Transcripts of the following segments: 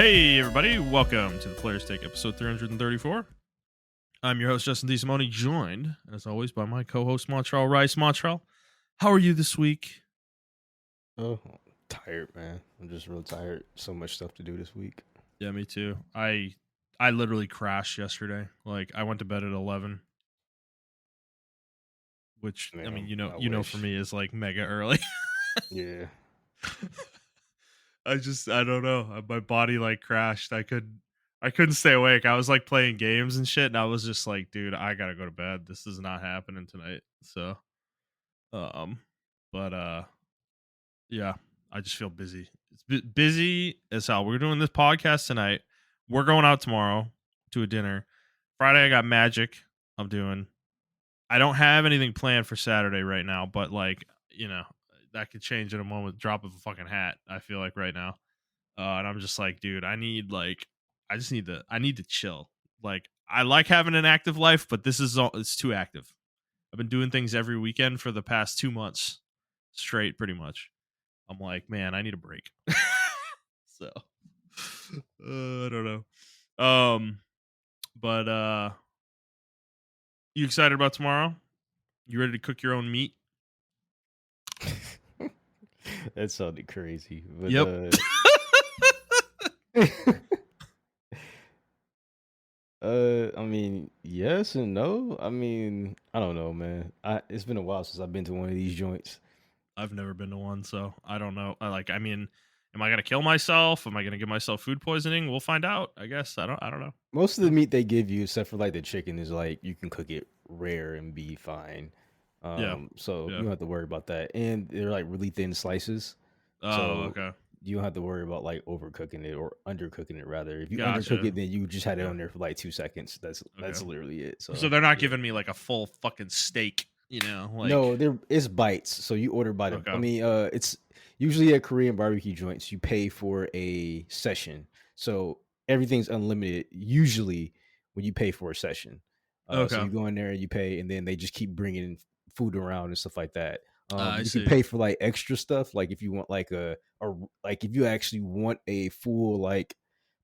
Hey, everybody. Welcome to the Players Take episode 334. I'm your host, Justin DeSimone, joined, as always, by my co-host, Montrell Rice. Montrell, how are you this week? Oh, tired, man. I'm just real tired. So much stuff to do this week. Yeah, me too. I literally crashed yesterday. Like, I went to bed at 11, which, I mean, Man, I you know, wish. for me is like mega early. Yeah. I don't know. My body like crashed. I couldn't stay awake. I was like playing games and shit, and I was just like, dude, I gotta go to bed. This is not happening tonight. So, um, but yeah, I just feel busy. It's busy as hell. We're doing this podcast tonight. We're going out tomorrow to a dinner. Friday, I got magic. I'm doing. I don't have anything planned for Saturday right now, but like, that could change in a moment. Drop of a fucking hat. I feel like right now. And I'm just like, dude, I need to chill. Like, I like having an active life, but it's too active. I've been doing things every weekend for the past 2 months straight, pretty much. I'm like, man, I need a break. So, I don't know. But you excited about tomorrow? You ready to cook your own meat? That sounded crazy. But Yep. I mean, yes and no. I mean, I don't know, man. It's been a while since I've been to one of these joints. I've never been to one, so I don't know. I mean, am I gonna kill myself? Am I gonna give myself food poisoning? We'll find out, I guess. I don't know. Most of the meat they give you, except for like the chicken, is like you can cook it rare and be fine. Yeah. So you Yeah. don't have to worry about that. And they're like really thin slices. Oh, So okay. you don't have to worry about like overcooking it or undercooking it rather. If you Gotcha. undercook it, then you just had it Yeah. on there for like 2 seconds. That's Okay. literally it. So they're not yeah. giving me like a full fucking steak, like No, it's bites. So you order by the. okay. I mean, it's usually at Korean barbecue joints. You pay for a session, so everything's unlimited. Usually, when you pay for a session, so Okay. you go in there and you pay, and then they just keep bringing food around and stuff like that. I You see. can pay for like extra stuff, like if you want like like if you actually want a full like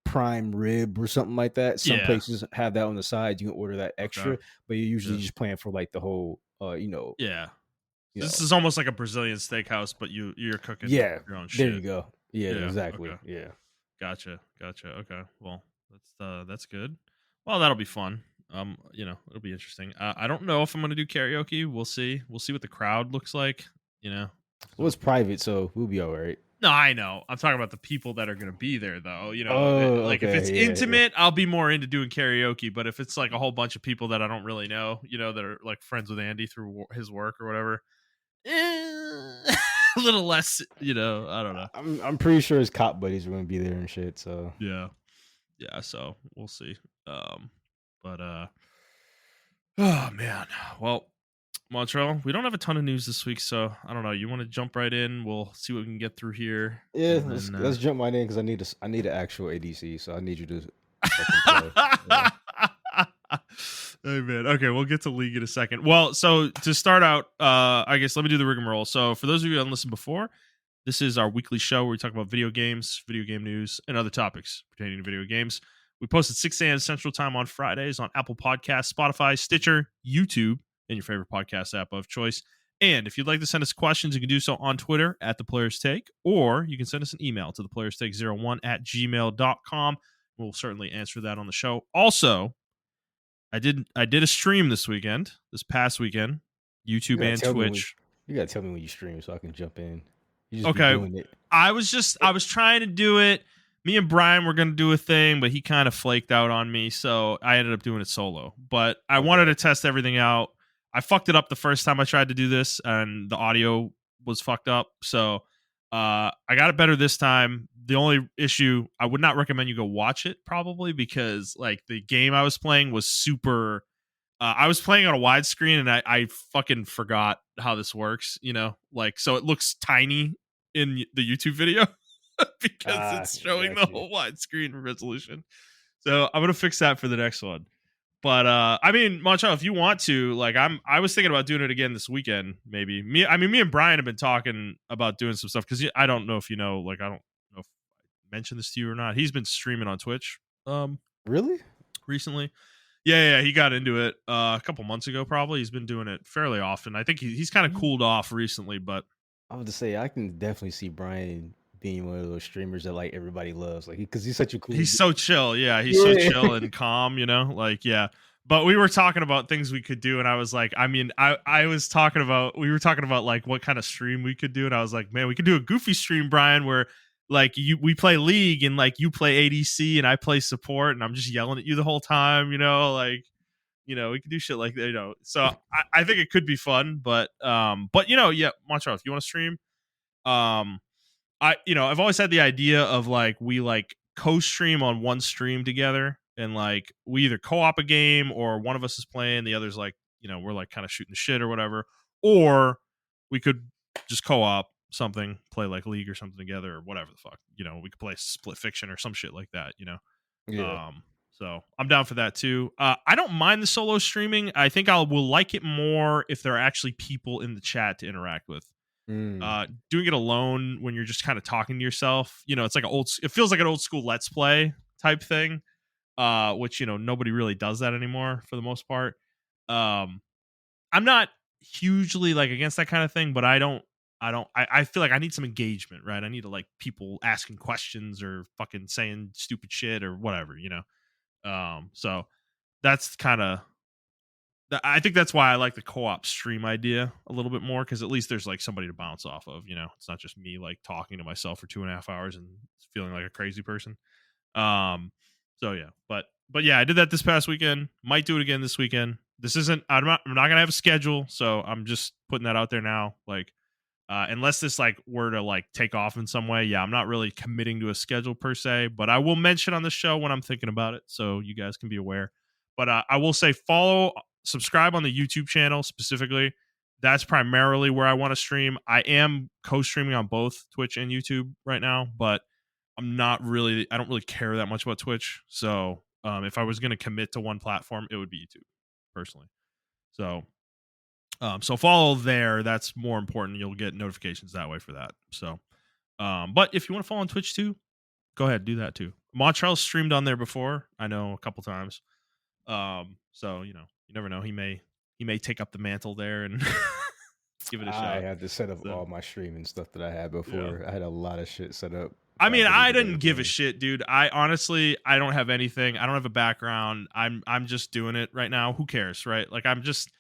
prime rib or something like that. Some Yeah. places have that on the side. You can order that extra, Okay. but you're usually Yeah. just paying for like the whole Yeah. you This know. is almost like a Brazilian steakhouse, but you're cooking Yeah, your own there shit. you go. Yeah, Yeah. exactly. Okay. Yeah. Gotcha. Okay. Well, that's good. Well, that'll be fun. It'll be interesting. I don't know if I'm gonna do karaoke. We'll see. We'll see what the crowd looks like. Well, So. it's private, so we'll be all right. No, I know. I'm talking about the people that are going to be there, though. Oh, Like if okay. it's Yeah, intimate, I'll be more into doing karaoke. But if it's like a whole bunch of people that I don't really know, that are like friends with Andy through his work or whatever, a little less. I don't know. I'm pretty sure his cop buddies are going to be there and shit. So Yeah. So we'll see. But oh man. Well, Montreal, we don't have a ton of news this week, so I don't know. You want to jump right in? We'll see what we can get through here. yeah, And let's jump right in because I need an actual ADC. So I need you to fucking play. Yeah. Hey man. Okay, we'll get to League in a second. Well, so to start out, I guess let me do the rigmarole. So for those of you who haven't listened before, this is our weekly show where we talk about video games, video game news, and other topics pertaining to video games. We post at 6 a.m. Central Time on Fridays on Apple Podcasts, Spotify, Stitcher, YouTube, and your favorite podcast app of choice. And if you'd like to send us questions, you can do so on Twitter at The Players Take, or you can send us an email to theplayerstake01@gmail.com. We'll certainly answer that on the show. Also, I did a stream this past weekend, YouTube and Twitch. You gotta tell me when you stream so I can jump in. You just Okay, be doing it. I was trying to do it. Me and Brian were going to do a thing, but he kind of flaked out on me, so I ended up doing it solo. But I wanted to test everything out. I fucked it up the first time I tried to do this, and the audio was fucked up. So I got it better this time. The only issue, I would not recommend you go watch it, probably, because like the game I was playing was super... I was playing on a widescreen, and I fucking forgot how this works, so it looks tiny in the YouTube video. Because it's showing the whole widescreen resolution. So I'm gonna fix that for the next one. But I mean, Montrell, if you want to, like, I was thinking about doing it again this weekend. Maybe me and Brian have been talking about doing some stuff because I don't know if you know, like, I don't know if mention this to you or not. He's been streaming on Twitch Really? recently. Yeah, he got into it a couple months ago. Probably he's been doing it fairly often. I think he's kind of Mm. cooled off recently, but I would just say I can definitely see Brian being one of those streamers that like everybody loves, like because he's such a cool he's so chill. Yeah, he's so yeah. chill and calm, like yeah. But we were talking about things we could do and I was like, I mean, I was talking about we were talking about like what kind of stream we could do and I was like, man, we could do a goofy stream, Brian, where like we play League and like you play ADC and I play support and I'm just yelling at you the whole time, like we could do shit like that, So I think it could be fun, but yeah, Montreal, if you want to stream, um I've always had the idea of like we like co-stream on one stream together and like we either co-op a game or one of us is playing, the other's like, we're like kind of shooting shit or whatever. Or we could just co-op something, play like League or something together or whatever the fuck. We could play Split Fiction or some shit like that. Yeah. So I'm down for that too. I don't mind the solo streaming. I think I will like it more if there are actually people in the chat to interact with. Mm. Doing it alone when you're just kind of talking to yourself, it's like it feels like an old school Let's Play type thing, which nobody really does that anymore for the most part. I'm not hugely like against that kind of thing, but I feel like I need some engagement, right? I need to like people asking questions or fucking saying stupid shit or whatever. So that's kind of I think that's why I like the co-op stream idea a little bit more because at least there's like somebody to bounce off of. It's not just me like talking to myself for 2.5 hours and feeling like a crazy person. So yeah, but yeah, I did that this past weekend. Might do it again this weekend. This isn't. I'm not gonna have a schedule, so I'm just putting that out there now. Like, unless this like were to like take off in some way, yeah, I'm not really committing to a schedule per se, but I will mention on the show when I'm thinking about it, so you guys can be aware. But I will say subscribe on the YouTube channel specifically. That's primarily where I want to stream. I am co-streaming on both Twitch and YouTube right now, but I don't really care that much about Twitch. So if I was going to commit to one platform, it would be YouTube personally. So follow there. That's more important. You'll get notifications that way for that. So, but if you want to follow on Twitch too, go ahead, do that too. Montrell streamed on there before. I know a couple times. So you never know. He may take up the mantle there and give it a I shot. had to set up So, all my streaming stuff that I had before. yeah. I had a lot of shit set up. I Before mean, really I get didn't give a everything. shit, dude. I honestly, I don't have anything. I don't have a background. I'm just doing it right now. Who cares, right? Like I just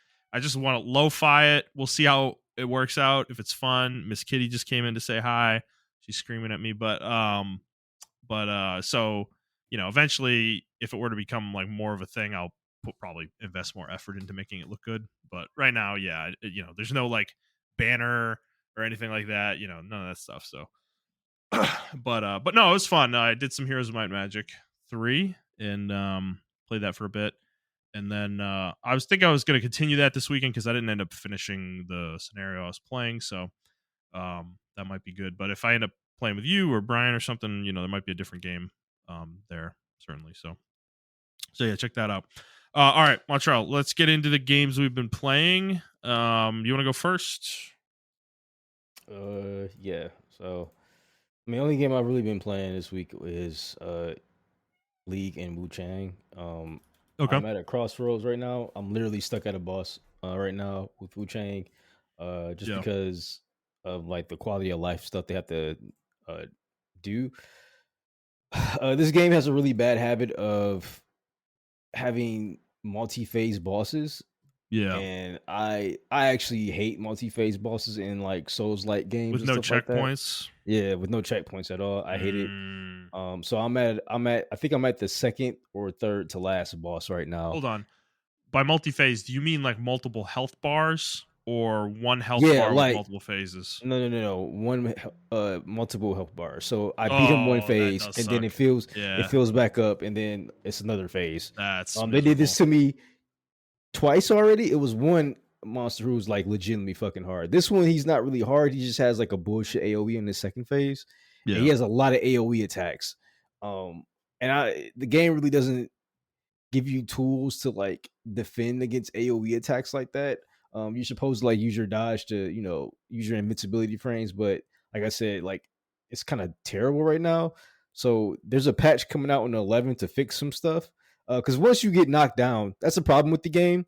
want to lo-fi it. We'll see how it works out. If it's fun. Miss Kitty just came in to say hi. She's screaming at me, but so eventually, if it were to become like more of a thing, I'll probably invest more effort into making it look good. But right now, yeah, there's no like banner or anything like that. None of that stuff. So, but no, it was fun. I did some Heroes of Might and Magic 3 and played that for a bit. And then I was going to continue that this weekend because I didn't end up finishing the scenario I was playing. So that might be good. But if I end up playing with you or Brian or something, there might be a different game there certainly. So yeah, check that out. All right, Montreal, let's get into the games we've been playing. You want to go first? Yeah. So, I mean, the only game I've really been playing this week is League and Wu Chang. Okay. I'm at a crossroads right now. I'm literally stuck at a boss right now with Wu Chang, just Yeah. because of like the quality of life stuff they have to uh, do. This game has a really bad habit of having multi-phase bosses, Yeah. and I actually hate multi-phase bosses in like Souls-like games With and no stuff like that. checkpoints. Yeah, with no checkpoints at all. I hate it. Mm, So I think I'm at the second or third to last boss right now. hold on. By multi-phase, do you mean like multiple health bars or one health Yeah, bar with like multiple phases? no. Multiple health bars. So I beat him one Oh, that phase, does and then suck. it Yeah, fills back up, and then it's another phase. that's They did miserable. this to me twice already. It was one monster who was like legitimately fucking hard. This one, he's not really hard. He just has like a bullshit AOE in the second phase. And he Yeah. has a lot of AOE attacks. The game really doesn't give you tools to like defend against AOE attacks like that. You're supposed to like use your dodge to, use your invincibility frames, but like I said, like it's kind of terrible right now. So there's a patch coming out on the 11th to fix some stuff. Because once you get knocked down, that's the problem with the game.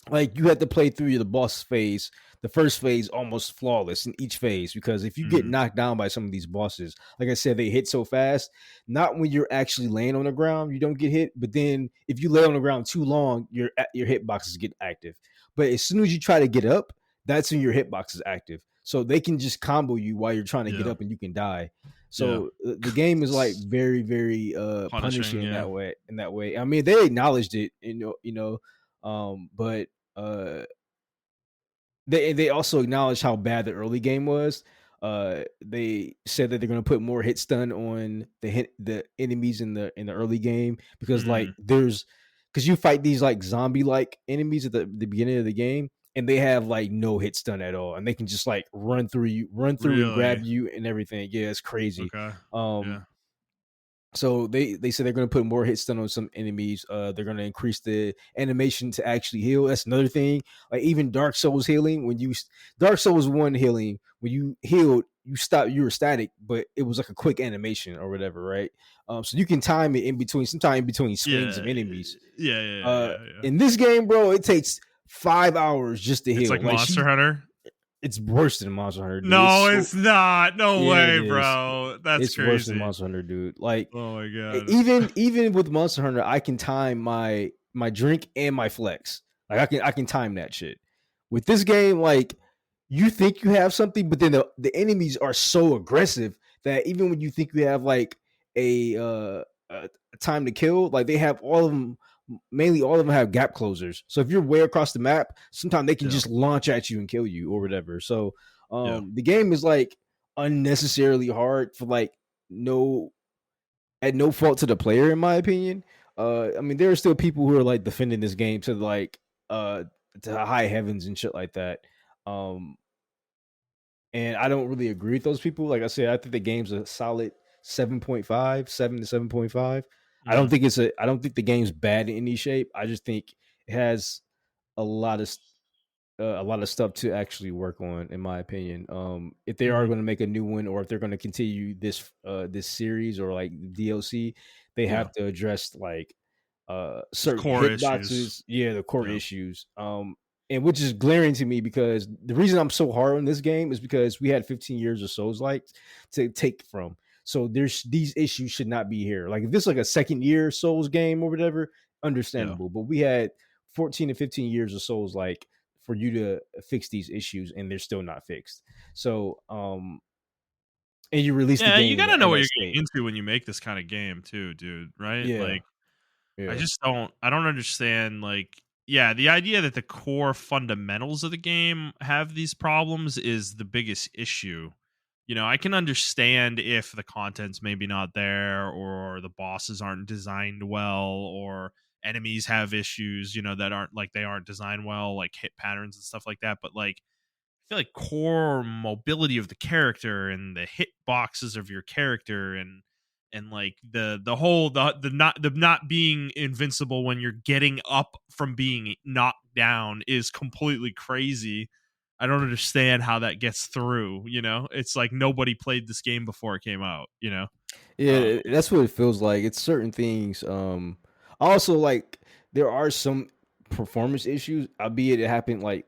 Like you had to play through the boss phase, the first phase almost flawless in each phase, because if you get Mhm. knocked down by some of these bosses, like I said, they hit so fast. Not when you're actually laying on the ground, you don't get hit, but then if you lay on the ground too long, your hitboxes get active. But as soon as you try to get up, that's when your hitbox is active. So they can just combo you while you're trying to get Yeah. up and you can die. Yeah. So the game is like It's very, very punishing punishing, in yeah. that way. In that way, I mean, they acknowledged it, but uh they also acknowledge how bad the early game was. They said that they're going to put more hit stun on the enemies in the early game, because like Mhm. there's because you fight these like zombie like enemies at the beginning of the game, and they have like no hit stun at all, and they can just like run through and grab Really? you and everything. Yeah, it's crazy. Okay. Um, Yeah. so they said they're going to put more hit stun on some enemies. They're going to increase the animation to actually heal. That's another thing. Like even Dark Souls healing, Dark Souls one healing, when you healed, you were static, but it was like a quick animation or whatever, right? So you can time it in between, sometime in between swings of Yeah. enemies. Yeah, yeah, Uh, yeah, yeah. in this game, bro, it takes 5 hours just to It's like heal. Like Monster Hunter? it's worse than Monster Hunter, dude. It's No, so it's not. No Yeah, it way, is. bro. That's It's worse than crazy. Monster Hunter, dude. Like Oh my god. even with Monster Hunter, I can time my drink and my flex. Like I can time that shit. With this game, like you think you have something, but then the enemies are so aggressive that even when you think you have like a time to kill, like they have all of them. Mainly, all of them have gap closers. So if you're way across the map, sometimes they can Yeah. just launch at you and kill you or whatever. So Yeah. the game is like unnecessarily hard for like no at no fault to the player, in my opinion. I mean, there are still people who are like defending this game to like uh to high heavens and shit like that. Um, and I don't really agree with those people. Like I said, I think the game's a solid 7.5, 7 to 7.5. Mhm. I don't think the game's bad in any shape. I just think it has a lot of a lot of stuff to actually work on, in my opinion. If they are Mhm. going to make a new one, or if they're going to continue this series or like DLC, they Yeah. have to address like Those certain core issues. hitboxes, yeah, the core Yeah. issues. And which is glaring to me, because the reason I'm so hard on this game is because we had 15 years of Souls like to take from. So there's these issues should not be here. Like if this like a second year Souls game or whatever, Yeah. understandable. But we had 14 to 15 years of Souls like for you to fix these issues, and they're still not fixed. So and you release the Yeah, you game gotta know in what that you're state. getting into when you make this kinda game too, dude, right? Yeah, Like, yeah, I don't understand, like, yeah, the idea that the core fundamentals of the game have these problems is the biggest issue. You know, I can understand if the content's maybe not there, or the bosses aren't designed well, or enemies have issues, you know, that aren't like they aren't designed well, like hit patterns and stuff like that, but, like, I feel like core mobility of the character and the hit boxes of your character, and like the not being invincible when you're getting up from being knocked down is completely crazy. I don't understand how that gets through, you know? It's like nobody played this game before it came out, you know? Uh, yeah. That's what it feels like. It's certain things. Also like there are some performance issues, albeit it happened like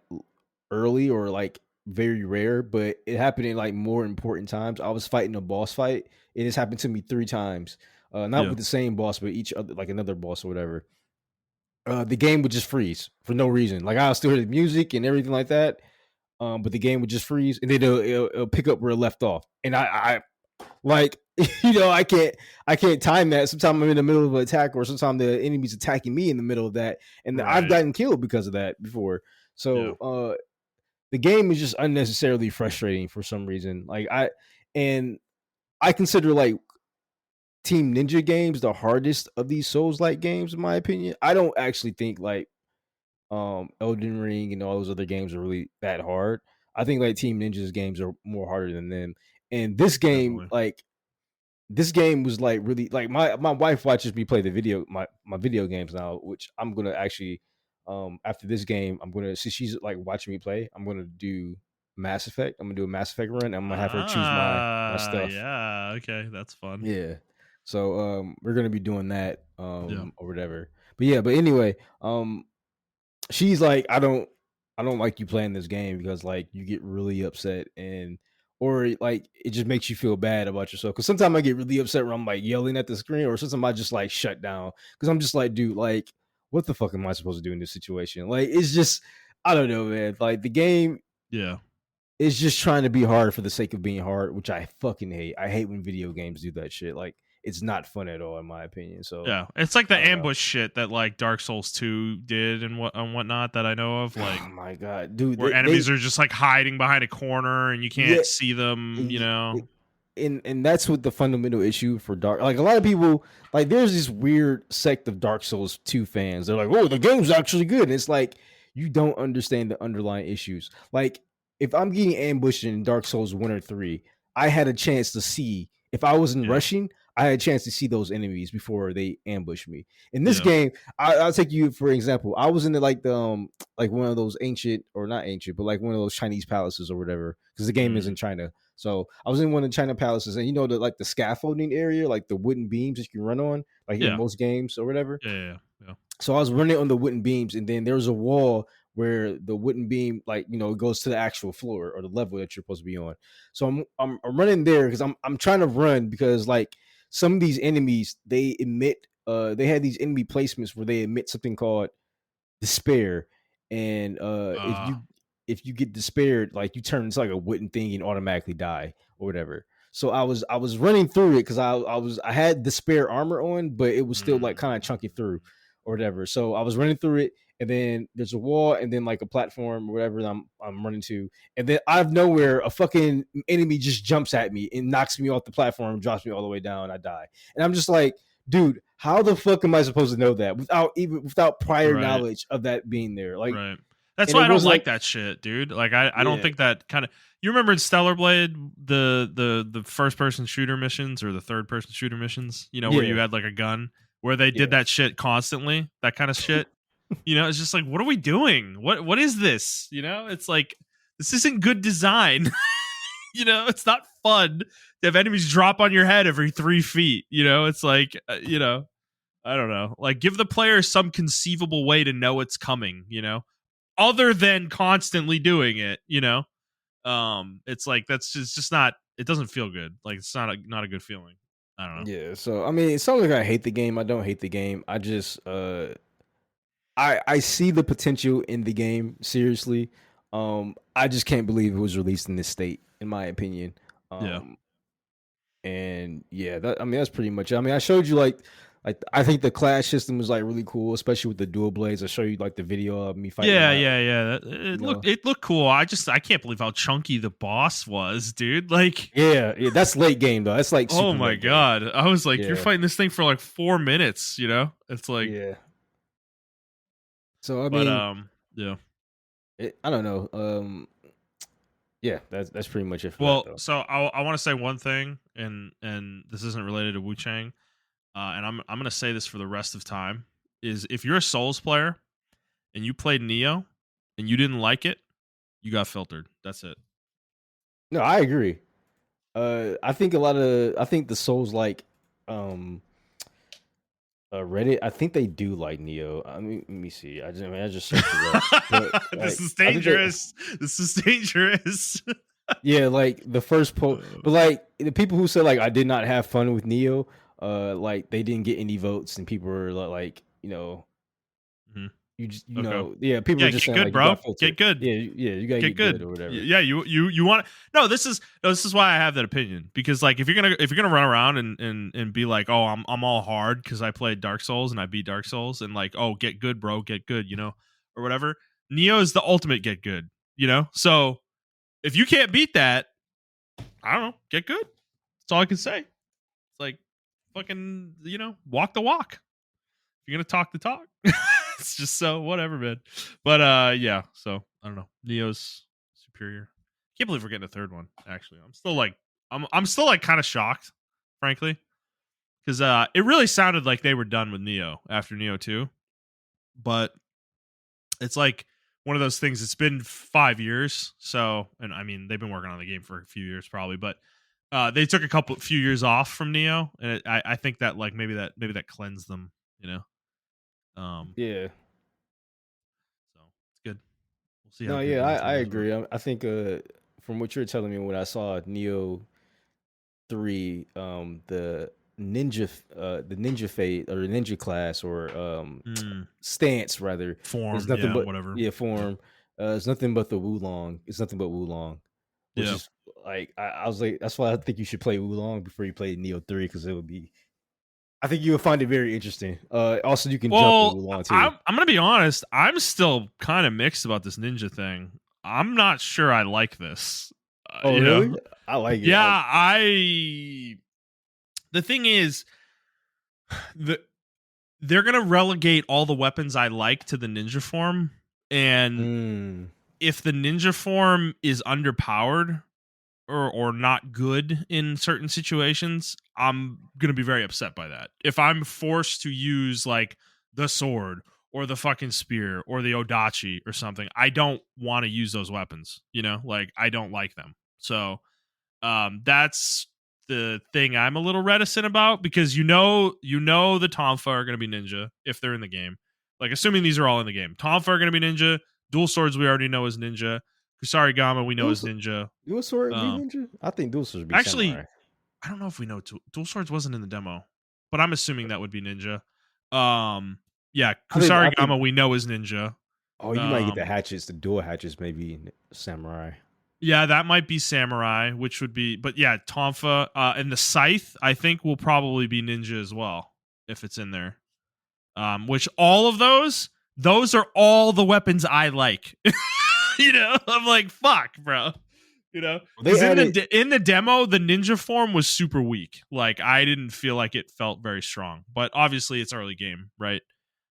early or like very rare, but it happened in like more important times. I was fighting a boss fight. It has happened to me 3 times. Not yeah. with the same boss, but each other, like another boss or whatever. The game would just freeze for no reason. Like I'll still hear the music and everything like that. But the game would just freeze, and then it'll pick up where it left off. And I like I can't time that. Sometimes I'm in the middle of an attack, or sometimes the enemy's attacking me in the middle of that, and I've Right. gotten killed because of that before. Yeah. So the game is just unnecessarily frustrating for some reason. And I consider like Team Ninja games the hardest of these Souls like games, in my opinion. I don't actually think like Elden Ring and all those other games are really that hard. I think like Team Ninja's games are more harder than them. And Definitely. this game was like really like my wife watches me play my video games now, which I'm gonna actually after this game I'm gonna see she's like watching me play. I'm gonna do Mass Effect. I'm gonna do a Mass Effect run. I'm gonna have her choose my Ah, stuff. yeah. Okay, that's fun. Yeah. So we're gonna be doing that Yeah. or whatever. But yeah, but anyway, she's like, I don't like you playing this game because like you get really upset and or like it just makes you feel bad about yourself. Cause sometimes I get really upset when I'm like yelling at the screen, or sometimes I just like shut down. Cause I'm just like, dude, like, what the fuck am I supposed to do in this situation? Like, it's just, I don't know, man. Like the game Yeah. is just trying to be hard for the sake of being hard, which I fucking hate. I hate when video games do that shit. Like, it's not fun at all, in my opinion. So Yeah. It's like the I don't know. ambush shit that like Dark Souls 2 did and whatnot that I know of, like Oh my god, dude, where they enemies are just like hiding behind a corner and you yeah, can't see them, you know. and that's what the fundamental issue for Dark. Like a lot of people, like there's this weird sect of Dark Souls 2 fans. They're like, "Oh, the game's actually good." And it's like you don't understand the underlying issues. Like if I'm getting ambushed in Dark Souls 1 or 3, I had a chance to see if I wasn't Yeah. rushing. I had a chance to see those enemies before they ambush me. In this Yeah. game, I'll take you for example. I was in the like the like one of those ancient or not ancient, but like one of those Chinese palaces or whatever, because the game is Mm. in China. So I was in one of the China palaces, and you know the like the scaffolding area, like the wooden beams that you can run on, like in Yeah. most games or whatever. Yeah. Yeah. Yeah. So I was running on the wooden beams, and then there was a wall where the wooden beam, like it goes to the actual floor or the level that you're supposed to be on. So I'm running there because I'm trying to run because like some of these enemies they had these enemy placements where they emit something called despair, and Uh if you get despaired, like you turn into like a wooden thing and automatically die or whatever. So I was running through it because I had despair armor on, but it was still like kind of chunky through or whatever. So I was running through it, and then there's a wall, and then like a platform or whatever that I'm running to, and then out of nowhere a fucking enemy just jumps at me and knocks me off the platform, drops me all the way down, I die, and I'm just like, dude, how the fuck am I supposed to know that without prior right. knowledge of that being there? Like, Right. That's and why it I don't wasn't like like, that shit, dude. Like I don't yeah, think that kind of you remember in Stellar Blade the first person shooter missions or the third person shooter missions, you know, where you yeah, had like a gun where they did yeah, that shit constantly, that kind of shit. You know, it's just like what are we doing? What is this? You know, it's like this isn't good design. You know, it's not fun to have enemies drop on your head every 3 feet, you know? It's like, you know, I don't know. Like give the player some conceivable way to know it's coming, you know? Other than constantly doing it, you know. It's like that's just not. It doesn't feel good. Like it's not a good feeling. I don't know. yeah. So I mean, it's not like I hate the game. I don't hate the game. I just I see the potential in the game. Seriously, I just can't believe it was released in this state, in my opinion. Yeah, Um, and yeah, I mean that's pretty much it. I mean, I showed you like I think the clash system was like really cool, especially with the dual blades. I show you like the video of me fighting yeah, my, yeah, yeah. you know, It looked cool. I can't believe how chunky the boss was, dude. Like, yeah, yeah. That's late game though. That's like oh super my late game. god. I was like, you're Yeah, fighting this thing for like 4 minutes. You know, it's like, yeah. So I but mean, yeah. I don't know. Yeah, that's pretty much it for that Well, though. so I want to say one thing, and this isn't related to Wu Chang, and I'm gonna say this for the rest of time. Is if you're a Souls player and you played Neo and you didn't like it, you got filtered. That's it. No, I agree. I think the Souls like um Reddit. I think they do like Neo. I mean, let me see. I just searched it up, but This like is I think they, dangerous. This is dangerous. yeah, like the first post, Uh, but like the people who said like I did not have fun with Neo, like they didn't get any votes, and people were like, mhm. you just, Okay. yeah, people were Yeah, just get saying good, like you bro. got filtered. Get good. Yeah, yeah, you gotta Get get good good. or whatever. Yeah, you want no. This is why I have that opinion because like if you're gonna run around and be like, oh, I'm all hard because I played Dark Souls and I beat Dark Souls and like, oh, get good, bro, get good, you know, or whatever. Neo is the ultimate get good, you know. So if you can't beat that, I don't know, get good. That's all I can say. It's like fucking, you know, walk the walk. If you're gonna talk the talk. It's just so whatever, man. But yeah, so I don't know. Neo's superior. Can't believe we're getting a third one, actually. I'm still like kind of shocked, frankly. Because it really sounded like they were done with Neo after Neo 2. But it's like one of those things, it's been 5 years. So and I mean they've been working on the game for a few years probably, but They took a few years off from Neo, and I think that like maybe that cleansed them, you know. Yeah. So it's good. We'll see how No, good yeah, Neo I three is, but agree. I think from what you're telling me, when I saw Neo 3, the ninja fate or the ninja class or mm, stance rather, is form, nothing yeah, but, whatever. yeah, Yeah, form. It's nothing but the Wulong. It's nothing but Wulong, which yeah. is like I was like, that's why I think you should play Wulong before you play Neo 3, because it would be. I think you would find it very interesting. Also, you can jump in Well, Wulong too. I'm gonna be honest. I'm still kind of mixed about this ninja thing. I'm not sure I like this. Oh, You really? know, I like it. yeah. I The thing is, the they're gonna relegate all the weapons I like to the ninja form, and Mm, if the ninja form is underpowered or not good in certain situations, I'm gonna be very upset by that. If I'm forced to use like the sword or the fucking spear or the odachi or something, I don't want to use those weapons. Like I don't like them. So that's the thing I'm a little reticent about, because the Tonfa are going to be ninja if they're in the game. Like assuming these are all in the game, Tonfa are going to be ninja. Dual swords we already know is ninja. Kusarigama we know dual, is ninja. dual sword be Um, ninja? I think dual sword be samurai. Actually, I don't know if we know dual swords wasn't in the demo, but I'm assuming that would be ninja. Um, yeah, I think. Kusarigama we know is ninja. Oh, you might get the Um, hatchets, the dual hatchets, maybe samurai. Yeah, that might be samurai, which would be, but yeah, Tonfa and the scythe, I think will probably be ninja as well if it's in there. Which all of those are all the weapons I like. I'm like, fuck, bro. They Because added, in the demo, the ninja form was super weak. Like I didn't feel like it felt very strong. But obviously, it's early game, right?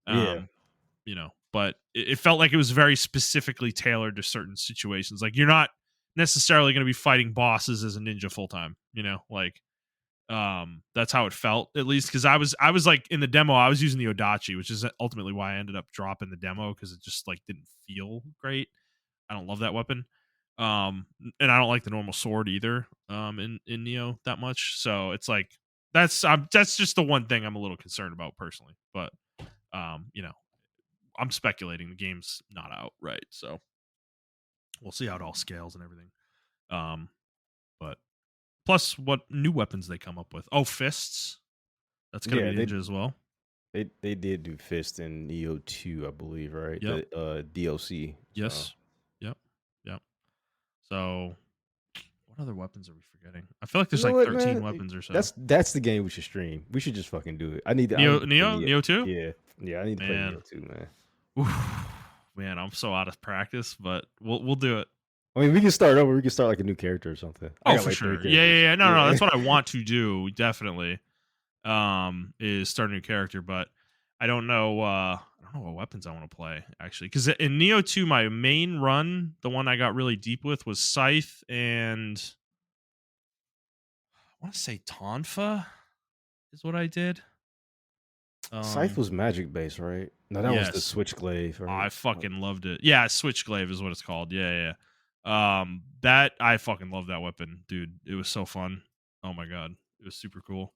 yeah, But it felt like it was very specifically tailored to certain situations. Like you're not necessarily going to be fighting bosses as a ninja full time, like that's how it felt, at least, because I was like in the demo I was using the odachi, which is ultimately why I ended up dropping the demo, because it just like didn't feel great. I don't love that weapon. And I don't like the normal sword either in Neo that much, so it's like that's just the one thing I'm a little concerned about personally. But um you know I'm speculating, the game's not out, right? So we'll see how it all scales and everything. Um, but plus, what new weapons they come up with? Oh, fists. That's gonna be yeah. They ninja as well. they did do Fist in Neo 2, I believe, right? Yep. The DLC. So Yes. Yep. Yep. So, what other weapons are we forgetting? I feel like you there's know like what, 13 man? weapons or so. That's the game we should stream. We should just fucking do it. I Neo, need to play Neo, Neo. Neo two. Yeah, yeah. I need to play Man, Neo 2, man. Oof. Man, I'm so out of practice, but we'll do it. I mean, we can start over. We can start like a new character or something. I Oh, got for like three sure. Yeah, yeah, characters. yeah. No, no, Yeah. that's what I want to do. Definitely. Is start a new character, but I don't know what weapons I want to play, actually, because in Neo 2 my main run, the one I got really deep with, was Scythe, and I want to say Tonfa is what I did. Scythe um was magic based, right? No, that was the yes, Switchglaive, right? I fucking loved it. Yeah, Switchglaive is what it's called. Yeah, yeah, yeah. That I fucking love that weapon, dude. It was so fun. Oh my god, it was super cool.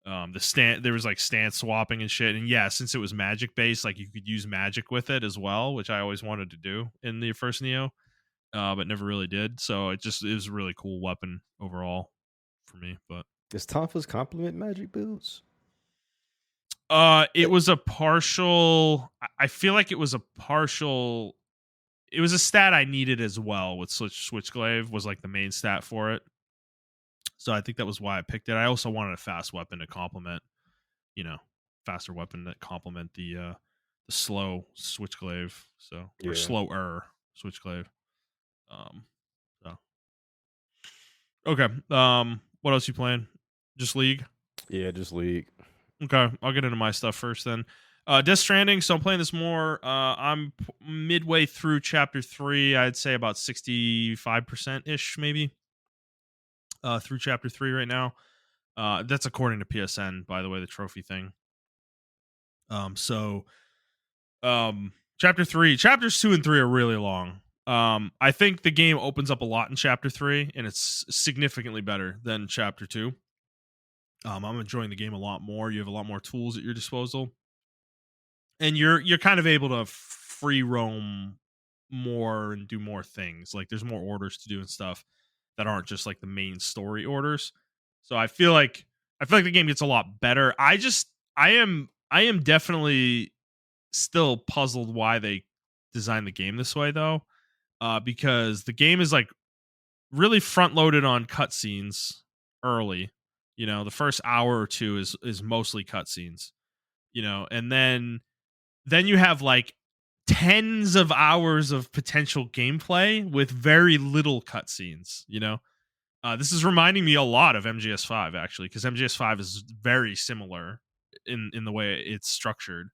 There was like stance swapping and shit, and yeah, since it was magic based, like you could use magic with it as well, which I always wanted to do in the first Neo, but never really did. So it was a really cool weapon overall for me. But Does Tonfa's complement magic builds? it was a partial. I feel like it was a partial. It was a stat I needed as well with Switchglaive was like the main stat for it. So I think that was why I picked it. I also wanted a fast weapon to complement, you know, faster weapon that complement the slow Switchglaive. So, or Yeah, slower Switchglaive. Um so okay. What else you playing? Just League? yeah, just League. Okay, I'll get into my stuff first then. Death Stranding, so I'm playing this more. I'm midway through chapter 3. I'd say about 65% ish, maybe, through chapter 3 right now. That's according to PSN, by the way, the trophy thing. So chapter 3, chapters 2 and 3 are really long. I think the game opens up a lot in chapter 3, and it's significantly better than chapter 2. I'm enjoying the game a lot more. You have a lot more tools at your disposal, and you're kind of able to free roam more and do more things. Like there's more orders to do and stuff that aren't just like the main story orders. So I feel like the game gets a lot better. I am definitely still puzzled why they designed the game this way though. Because the game is like really front loaded on cutscenes early. You know, the first hour or two is mostly cutscenes, you know, and then you have like tens of hours of potential gameplay with very little cutscenes, you know. This is reminding me a lot of MGS5 actually, because MGS5 is very similar in the way it's structured.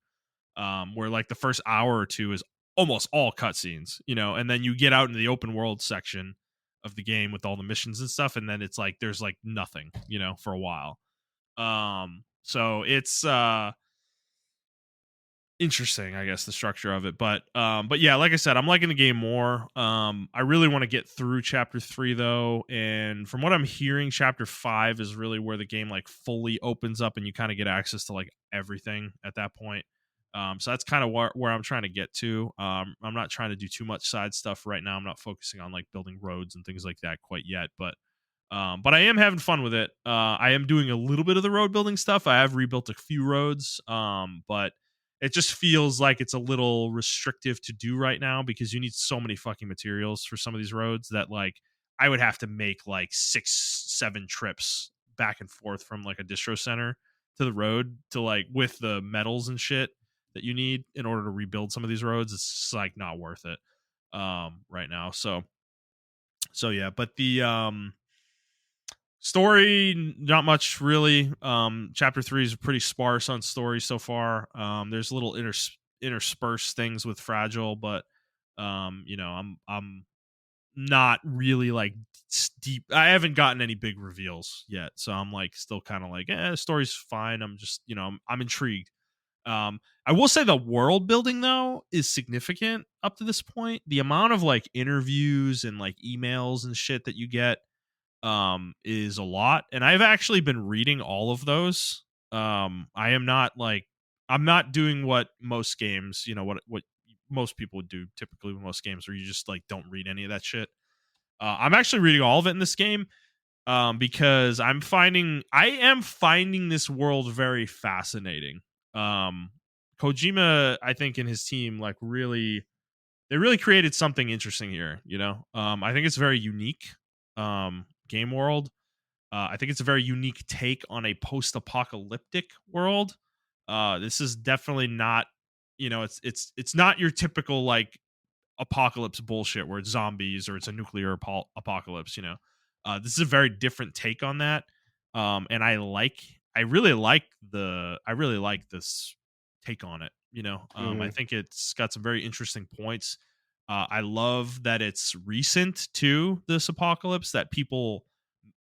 Where like the first hour or two is almost all cutscenes, you know, and then you get out into the open world section of the game with all the missions and stuff, and then it's like there's like nothing, you know, for a while. So it's interesting, I guess, the structure of it. But yeah, like I said, I'm liking the game more. I really want to get through chapter 3 though, and from what I'm hearing, chapter 5 is really where the game like fully opens up and you kind of get access to like everything at that point. So that's kind of where I'm trying to get to. I'm not trying to do too much side stuff right now. I'm not focusing on like building roads and things like that quite yet, but I am having fun with it. I am doing a little bit of the road building stuff. I have rebuilt a few roads, but it just feels like it's a little restrictive to do right now because you need so many fucking materials for some of these roads that like I would have to make like 6-7 trips back and forth from like a distro center to the road to like with the metals and shit that you need in order to rebuild some of these roads. It's just, like not worth it right now. So yeah, but the story, not much really. Chapter 3 is pretty sparse on story so far. There's little interspersed things with Fragile, but you know, I'm not really like deep. I haven't gotten any big reveals yet, so I'm like still kind of like, the story's fine. I'm just, you know, I'm intrigued. I will say the world building though is significant up to this point. The amount of like interviews and like emails and shit that you get is a lot, and I've actually been reading all of those. I am not like, I'm not doing what most games, you know, what most people would do typically with most games, where you just like don't read any of that shit. I'm actually reading all of it in this game, because I am finding this world very fascinating. um Kojima, I think, and his team like really, they really created something interesting here, you know. I think it's very unique game world. I think it's a very unique take on a post-apocalyptic world. This is definitely not, you know, it's not your typical like apocalypse bullshit where it's zombies or it's a nuclear apocalypse. You know, this is a very different take on that. And I really like this take on it. You know, I Mhm. think it's got some very interesting points. I love that it's recent to this apocalypse, that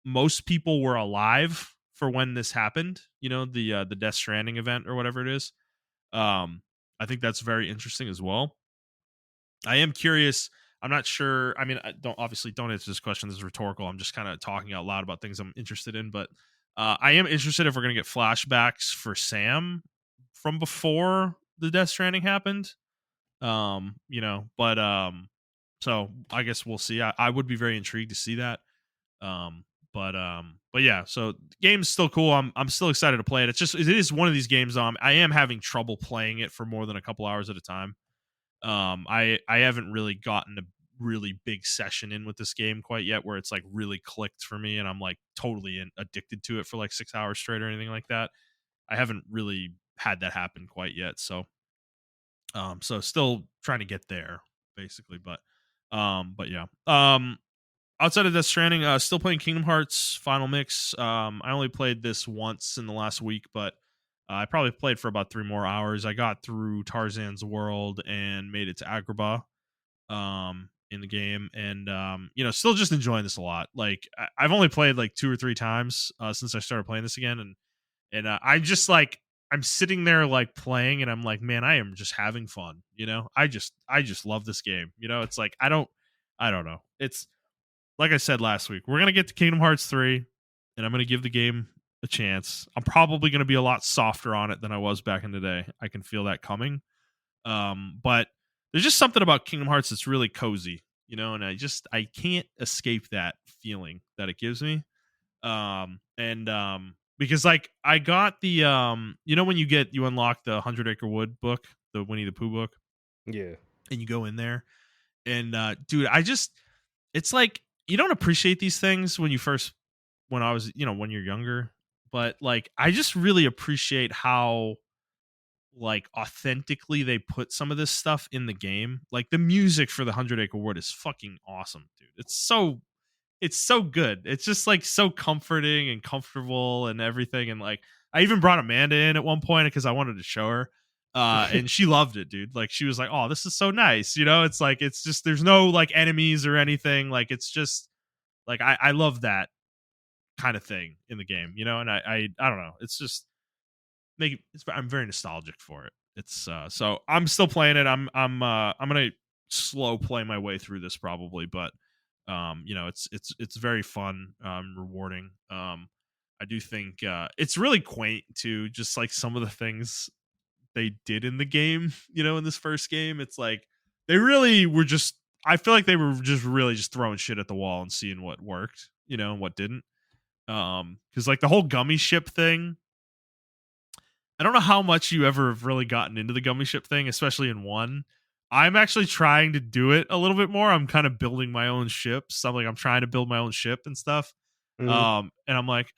most people were alive for when this happened. You know, the Death Stranding event or whatever it is. I think that's very interesting as well. I am curious. I'm not sure. I mean, don't answer this question. This is rhetorical. I'm just kind of talking out loud about things I'm interested in. But I am interested if we're gonna get flashbacks for Sam from before the Death Stranding happened. You know, so I guess we'll see. I would be very intrigued to see that. Um, but yeah, so the game's still cool. I'm still excited to play it. It is one of these games. I am having trouble playing it for more than a couple hours at a time. I haven't really gotten a really big session in with this game quite yet, where it's like really clicked for me, and I'm like totally addicted to it for like 6 hours straight or anything like that. I haven't really had that happen quite yet. So still trying to get there, basically. But yeah. Outside of Death Stranding, still playing Kingdom Hearts Final Mix. I only played this once in the last week, but I probably played for about 3 more hours. I got through Tarzan's World and made it to Agrabah in the game, and you know, still just enjoying this a lot. Like I've only played like 2 or 3 times since I started playing this again, and I just like I'm sitting there like playing and I'm like, man, I am just having fun. I just love this game. It's like I don't know. It's like I said last week, we're gonna get to Kingdom Hearts 3, and I'm gonna give the game a chance. I'm probably gonna be a lot softer on it than I was back in the day. I can feel that coming. But there's just something about Kingdom Hearts that's really cozy, and I can't escape that feeling that it gives me. And Because like I got the when you unlock the 100 Acre Wood book, the Winnie the Pooh book, Yeah. and you go in there, and dude, it's like you don't appreciate these things when I was, when you're younger, but like I just really appreciate how like authentically they put some of this stuff in the game. Like the music for the 100 Acre Wood is fucking awesome, dude. It's so good. It's just like so comforting and comfortable and everything. And like I even brought Amanda in at one point because I wanted to show her. And she loved it, dude. Like she was like, "Oh, this is so nice." It's like it's just there's no like enemies or anything. Like it's just like I love that kind of thing in the game, and I don't know. It's just I'm very nostalgic for it. It's so I'm still playing it. I'm gonna slow play my way through this probably, but it's very fun, rewarding. I do think it's really quaint too, just like some of the things they did in the game, in this first game. It's like they really were just I feel like they were just really just throwing shit at the wall and seeing what worked, and what didn't. Because like the whole gummy ship thing, I don't know how much you ever have really gotten into the gummy ship thing, especially in one. I'm actually trying to do it a little bit more. I'm kind of building my own ships. I'm trying to build my own ship and stuff. Mhm. And I'm like,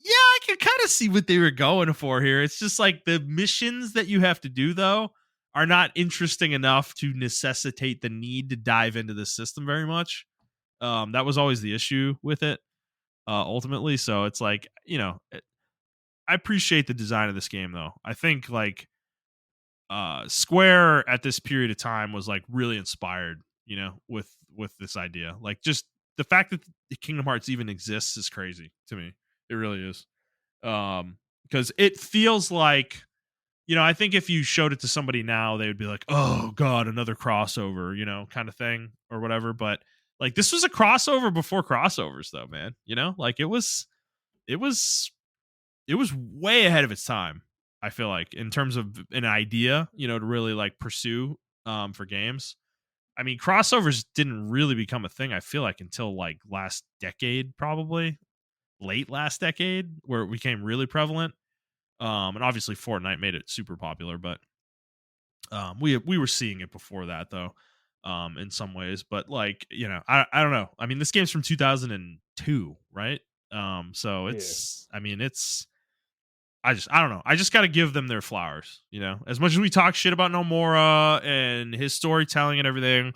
yeah, I can kind of see what they were going for here. It's just like the missions that you have to do though are not interesting enough to necessitate the need to dive into the system very much. That was always the issue with it, ultimately. So it's like, I appreciate the design of this game though. I think like Square at this period of time was like really inspired, with this idea. Like just the fact that Kingdom Hearts even exists is crazy to me. It really is. Because it feels like, I think if you showed it to somebody now, they would be like, "Oh God, another crossover," kind of thing or whatever. But like this was a crossover before crossovers, though, man. Like it was it was way ahead of its time. I feel like in terms of an idea, to really like pursue for games. I mean, crossovers didn't really become a thing. I feel like until like last decade, probably late last decade, where it became really prevalent. And obviously Fortnite made it super popular, but we were seeing it before that though, in some ways. But like I don't know. I mean, this game's from 2002, right? So Yeah. it's I don't know. I just got to give them their flowers, As much as we talk shit about Nomura and his storytelling and everything,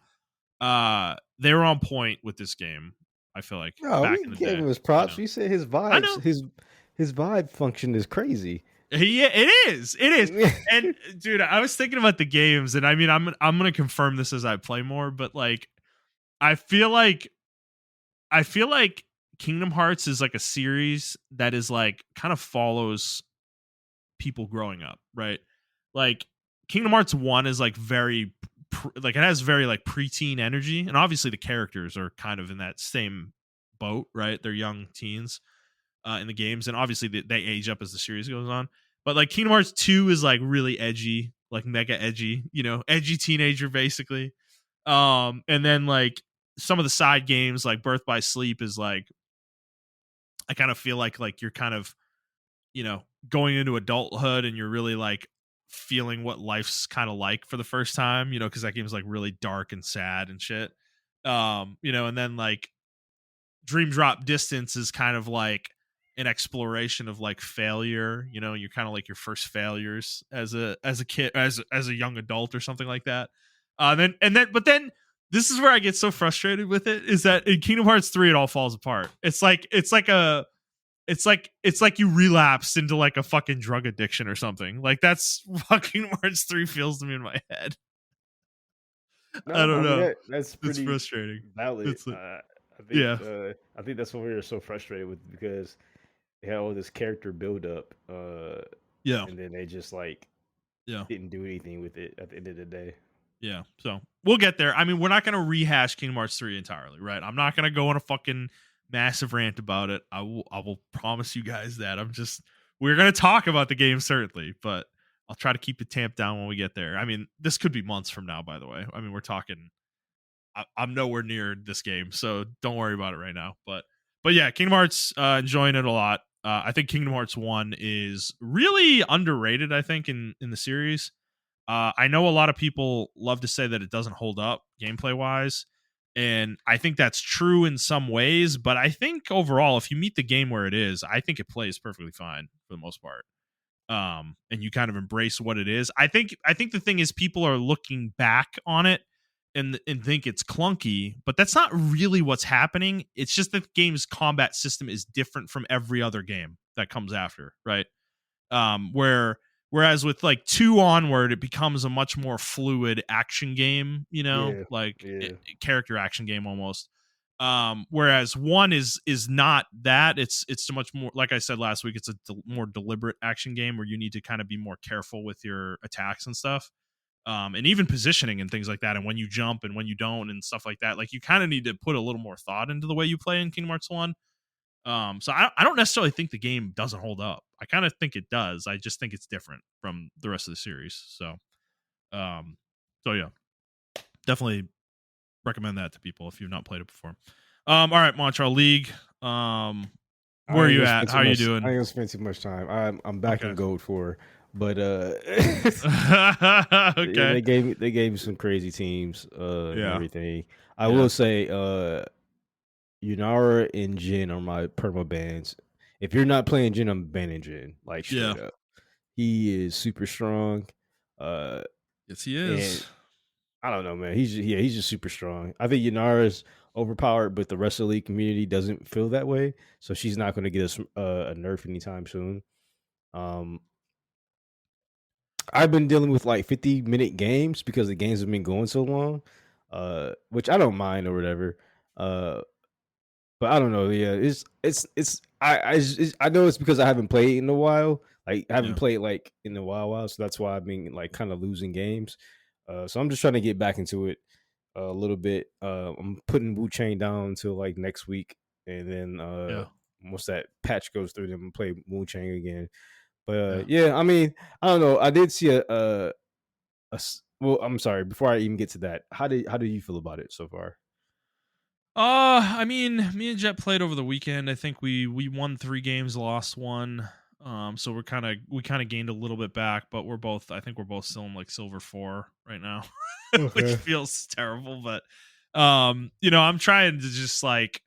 they were on point with this game. I feel like No, back we in the gave day, him his props. We said his I vibes, know. his vibe function is crazy. Yeah, it is. It is. And dude, I was thinking about the games, and I mean, I'm gonna confirm this as I play more, but like, I feel like I feel like Kingdom Hearts is like a series that is like kind of follows people growing up, right? Like Kingdom Hearts 1 is like like it has very like preteen energy, and obviously the characters are kind of in that same boat, right? They're young teens in the games, and obviously they age up as the series goes on. But like Kingdom Hearts 2 is like really edgy, like mega edgy, edgy teenager basically. And then like some of the side games like Birth by Sleep is like I kind of feel like you're kind of, going into adulthood and you're really like feeling what life's kind of like for the first time, because that game's like really dark and sad and shit. And then like Dream Drop Distance is kind of like an exploration of like failure. You're kind of like your first failures as a kid, as a young adult or something like that. But then this is where I get so frustrated with it is that in Kingdom Hearts 3 it all falls apart. It's like you relapsed into like a fucking drug addiction or something. Like that's fucking Hearts 3 feels to me in my head. I No, don't I mean know. that's It's pretty frustrating. valid. It's like I yeah. think I think that's what we were so frustrated with because they had all this character build up. Yeah. and then they just like Yeah. didn't do anything with it at the end of the day. Yeah. So we'll get there. I mean, we're not going to rehash Kingdom Hearts 3 entirely, right? I'm not going to go on a fucking massive rant about it. I will promise you guys that. We're going to talk about the game certainly, but I'll try to keep it tamped down when we get there. I mean, this could be months from now, by the way. I mean, we're talking I'm nowhere near this game, so don't worry about it right now. But yeah, Kingdom Hearts, enjoying it a lot. I think Kingdom Hearts 1 is really underrated, I think, in the series. I know a lot of people love to say that it doesn't hold up gameplay wise, and I think that's true in some ways. But I think overall, if you meet the game where it is, I think it plays perfectly fine for the most part. And you kind of embrace what it is. I think the thing is people are looking back on it and think it's clunky, but that's not really what's happening. It's just that the game's combat system is different from every other game that comes after, right? Whereas with like 2 onward, it becomes a much more fluid action game, Yeah, like yeah, character action game almost. Whereas 1 is not that. It's so much more, like I said last week, it's a more deliberate action game where you need to kind of be more careful with your attacks and stuff. And even positioning and things like that, and when you jump and when you don't and stuff like that. Like you kind of need to put a little more thought into the way you play in Kingdom Hearts 1. So I don't necessarily think the game doesn't hold up. I kind of think it does. I just think it's different from the rest of the series. Um, so yeah, definitely recommend that to people if you've not played it before. All right, Montreal League. I Where are ain't you gonna at? spend How too are you much. I doing? ain't gonna spend too much time. I'm back Okay. in gold 4, but yeah, Okay. they gave me some crazy teams and Yeah. everything. I Yeah. will say Yunara and Jin are my perma bans. If you're not playing Jin, I'm banning Jin, like Yeah. straight up. He is super strong. Uh Yes, he and is. I don't know, man. He's just super strong. I think Yanara's overpowered, but the rest of the league community doesn't feel that way. So she's not going to get us a nerf anytime soon. Um, I've been dealing with like 50-minute games because the games have been going so long, which I don't mind or whatever. Uh, but I don't know. Yeah, it's I know it's because I haven't played in a while. Like I haven't Yeah. played like in a while, so that's why I've been like kind of losing games. So I'm just trying to get back into it a little bit. I'm putting Wu Chain down until like next week, and then Yeah. once that patch goes through, then I'm gonna play Wu Chain again. But Yeah. yeah, I mean, I don't know. I did see well, I'm sorry. Before I even get to that, how do you feel about it so far? I mean, me and Jet played over the weekend. I think we won 3 games, lost one. So we kind of gained a little bit back, but I think we're both still in like silver 4 right now, which Okay. feels terrible. But I'm trying to just like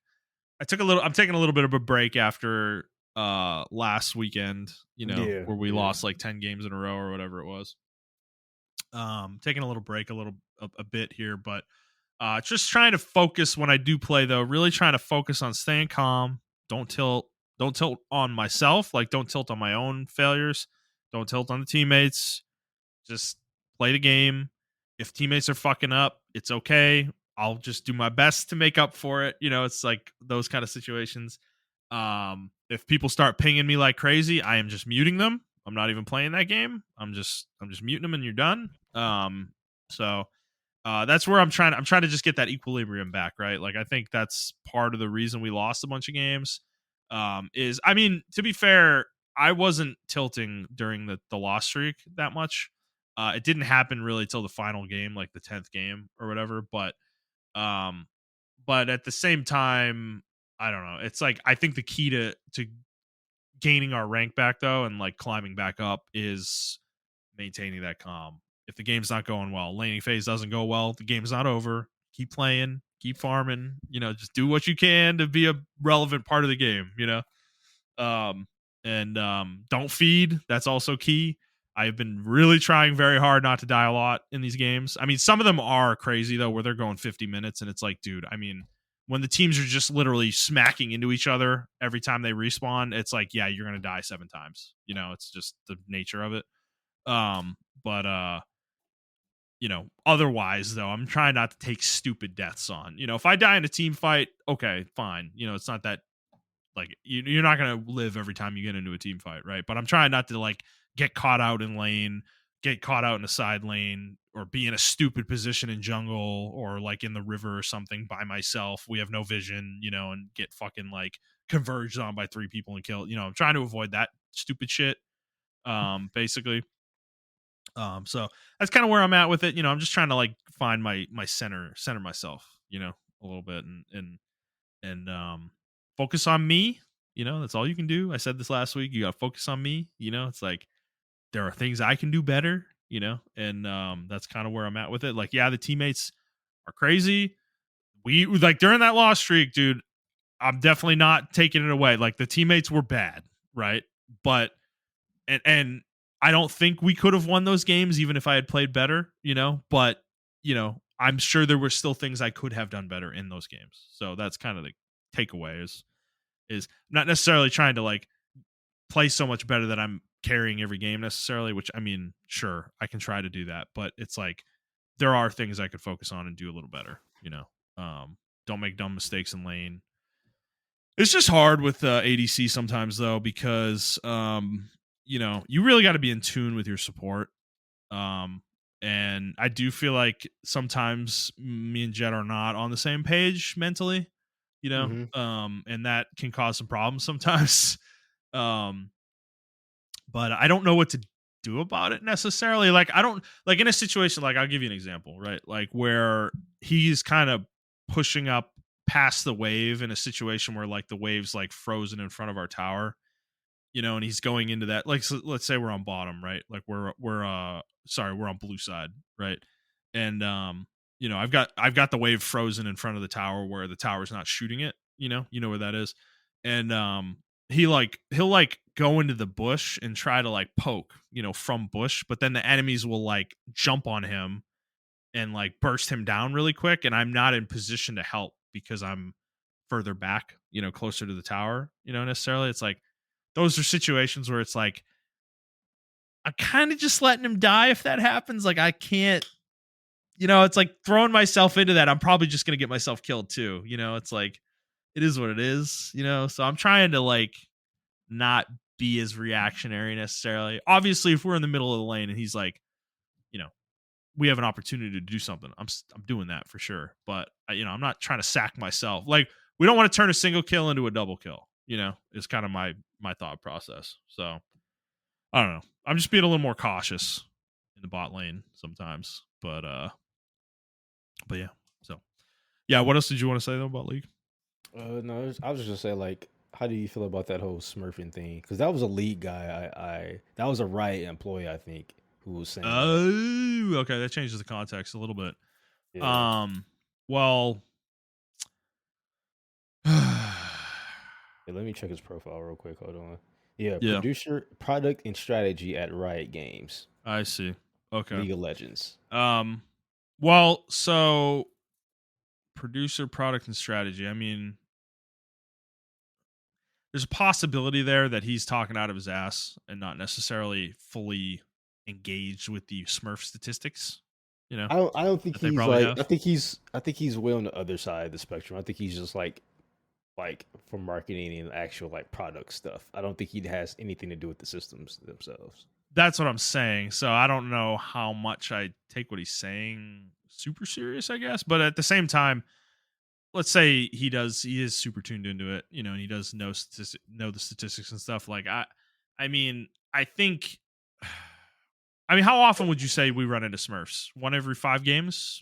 I'm taking a little bit of a break after last weekend, Yeah, where we yeah. lost like 10 games in a row or whatever it was. Taking a little break, a bit here, but just trying to focus when I do play, though. Really trying to focus on staying calm. Don't tilt. Don't tilt on myself. Like don't tilt on my own failures. Don't tilt on the teammates. Just play the game. If teammates are fucking up, it's okay. I'll just do my best to make up for it. It's like those kind of situations. If people start pinging me like crazy, I am just muting them. I'm not even playing that game. I'm just muting them and you're done. So that's where I'm trying to just get that equilibrium back, right? Like I think that's part of the reason we lost a bunch of games. Is I mean, to be fair, I wasn't tilting during the loss streak that much. It didn't happen really till the final game, like the 10th game or whatever. Um, but at the same time, I don't know. It's like I think the key to gaining our rank back though and like climbing back up is maintaining that calm. If the game's not going well, laning phase doesn't go well, the game's not over. Keep playing, keep farming, just do what you can to be a relevant part of the game. Um and don't feed, that's also key. I've been really trying very hard not to die a lot in these games. I mean, some of them are crazy though, where they're going 50 minutes and it's like, dude, I mean, when the teams are just literally smacking into each other every time they respawn, it's like, yeah, you're gonna die 7 times. It's just the nature of it. But otherwise though, I'm trying not to take stupid deaths on. If I die in a team fight, okay, fine. It's not that like you're not gonna live every time you get into a team fight, right? But I'm trying not to like get caught out in lane, get caught out in a side lane, or be in a stupid position in jungle or like in the river or something by myself. We have no vision, and get fucking like converged on by 3 people and killed. I'm trying to avoid that stupid shit. Basically. So that's kind of where I'm at with it. I'm just trying to like find my center myself, a little bit and focus on me. That's all you can do. I said this last week. You got to focus on me. It's like there are things I can do better. And that's kind of where I'm at with it. Like, yeah, the teammates are crazy. We like during that loss streak, dude. I'm definitely not taking it away. Like the teammates were bad, right? But and I don't think we could have won those games even if I had played better, but I'm sure there were still things I could have done better in those games. So that's kind of the takeaway is not necessarily trying to like play so much better that I'm carrying every game necessarily, which I mean, sure, I can try to do that, but it's like there are things I could focus on and do a little better, don't make dumb mistakes in lane. It's just hard with ADC sometimes though, because you really got to be in tune with your support. And I do feel like sometimes me and Jet are not on the same page mentally, Hmm. and that can cause some problems sometimes. Um, but I don't know what to do about it necessarily. Like I don't like in a situation like I'll give you an example, right? Like where he's kind of pushing up past the wave in a situation where like the wave's like frozen in front of our tower, and he's going into that like so let's say we're on bottom, right? Like we're on blue side, right? And I've got the wave frozen in front of the tower where the tower's not shooting it, you know where that is. And he'll like go into the bush and try to like poke, from bush, but then the enemies will like jump on him and like burst him down really quick, and I'm not in position to help because I'm further back, closer to the tower, necessarily. It's like those are situations where it's like I'm kind of just letting him die if that happens. Like I can't, it's like throwing myself into that. I'm probably just gonna get myself killed too. It's like it is what it is, So I'm trying to like not be as reactionary necessarily. Obviously, if we're in the middle of the lane and he's like, you know, we have an opportunity to do something, I'm doing that for sure. But I'm not trying to sack myself. Like we don't want to turn a single kill into a double kill. Is kind of my thought process. So I don't know. I'm just being a little more cautious in the bot lane sometimes. But yeah. So yeah, what else did you want to say though about League? No, I was just gonna say like, how do you feel about that whole Smurfing thing? Because that was a league guy. I that was a Riot employee, I think, who was saying that. Oh, okay. That changes the context a little bit. Yeah. Well, Yeah, let me check his profile real quick. Hold on. Yeah, yeah, producer, product, and strategy at Riot Games, I see. Okay. League of Legends. Um, well, so producer, product, and strategy. I mean, there's a possibility there that he's talking out of his ass and not necessarily fully engaged with the Smurf statistics. I don't think That they he's probably like have. I think he's way on the other side of the spectrum. I think he's just like for marketing and actual like product stuff. I don't think he has anything to do with the systems themselves. That's what I'm saying. So I don't know how much I take what he's saying super serious, I guess. But at the same time, let's say he is super tuned into it, and he does know the statistics and stuff. Like I mean, I think I mean, how often would you say we run into Smurfs? One every 5 games?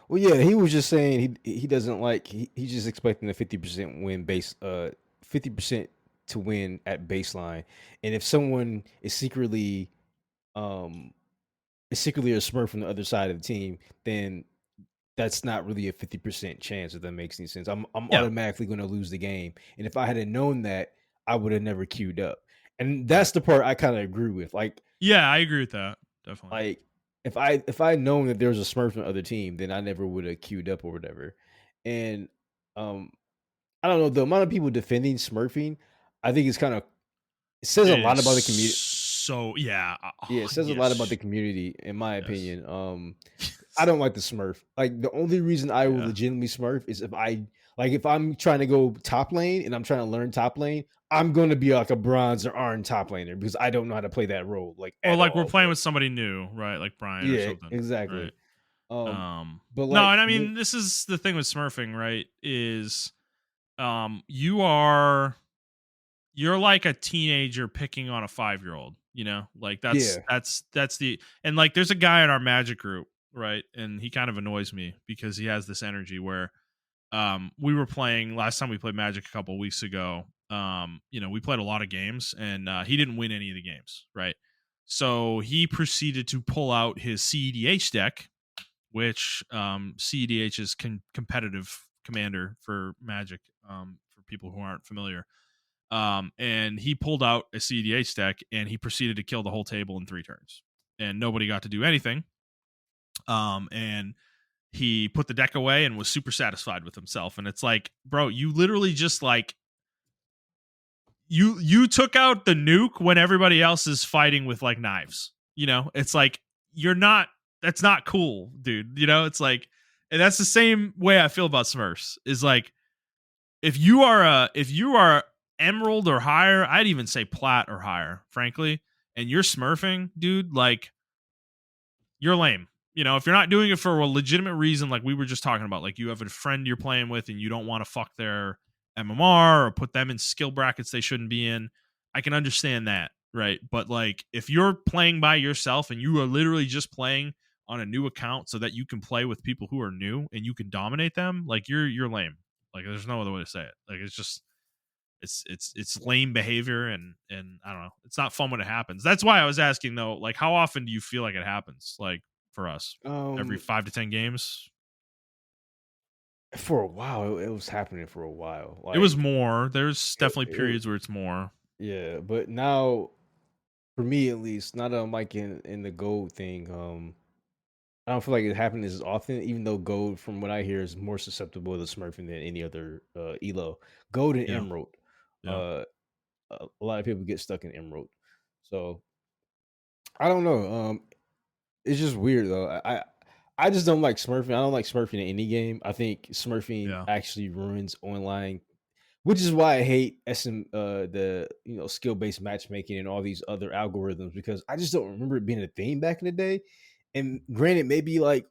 Well, yeah, he was just saying he doesn't like he's just expecting a 50% win base 50% to win at baseline, and if someone um is secretly a Smurf from the other side of the team, then that's not really a 50% chance if that makes any sense. I'm Yeah. automatically going to lose the game, and if I had known that, I would have never queued up, and Right. that's the part I kind of agree with. Yeah, I agree with that. Definitely. Like if I known that there was a Smurf on the other team, then I never would have queued up or whatever. And um, I don't know, the amount of people defending Smurfing, I think it's kind of it says a It is lot about the community. so yeah. Yeah, it says a lot about Yes. the community, in my Yes. opinion. I don't like the Smurf. Like the only reason I will Yeah. legitimately Smurf is if I Like if I'm trying to go top lane and I'm trying to learn top lane, I'm gonna be like a bronze or iron top laner because I don't know how to play that role like Or at like we're all, playing bro. with somebody new, right? Like Brian or Yeah, something, right? exactly. But No, like and I mean this is the thing with smurfing, right? Is you are you're like a teenager picking on a 5-year-old, you know? Like yeah, that's the and like there's a guy in our magic group, right? And he kind of annoys me because he has this energy where we were playing last time we played magic a couple weeks ago. We played a lot of games and he didn't win any of the games, right? So he proceeded to pull out his CEDH deck, which CEDH is competitive commander for magic, for people who aren't familiar. And he pulled out a CEDH deck and he proceeded to kill the whole table in 3 turns. And nobody got to do anything. And he put the deck away and was super satisfied with himself. And it's like, bro, you literally just like you took out the nuke when everybody else is fighting with like knives. It's like you're not that's not cool, dude. It's like and that's the same way I feel about Smurfs. Is like if you are emerald or higher, I'd even say plat or higher, frankly, and you're smurfing, dude, like you're lame. If you're not doing it for a legitimate reason, like we were just talking about, like you have a friend you're playing with and you don't want to fuck their MMR or put them in skill brackets they shouldn't be in, I can understand that, right? But like if you're playing by yourself and you are literally just playing on a new account so that you can play with people who are new and you can dominate them, like you're lame. Like there's no other way to say it. Like it's just it's lame behavior and I don't know. It's not fun when it happens. That's why I was asking though, like how often do you feel like it happens? Like for us, every um 5 to 10 games. for a while it was happening for a while. It was Like more. There's definitely it periods where it's more. yeah, but now for me at least, not like in the gold thing, I don't feel like it happened as often, even though gold, from what I hear, is more susceptible to smurfing than any other elo. Gold and Yeah, emerald. yeah, Uh a lot of people get stuck in emerald. So I don't know. It's just weird though. I just don't like smurfing. I don't like smurfing in any game. I think smurfing yeah, actually ruins online, which is why I hate the skill based matchmaking and all these other algorithms because I just don't remember it being a thing back in the day. And granted, maybe like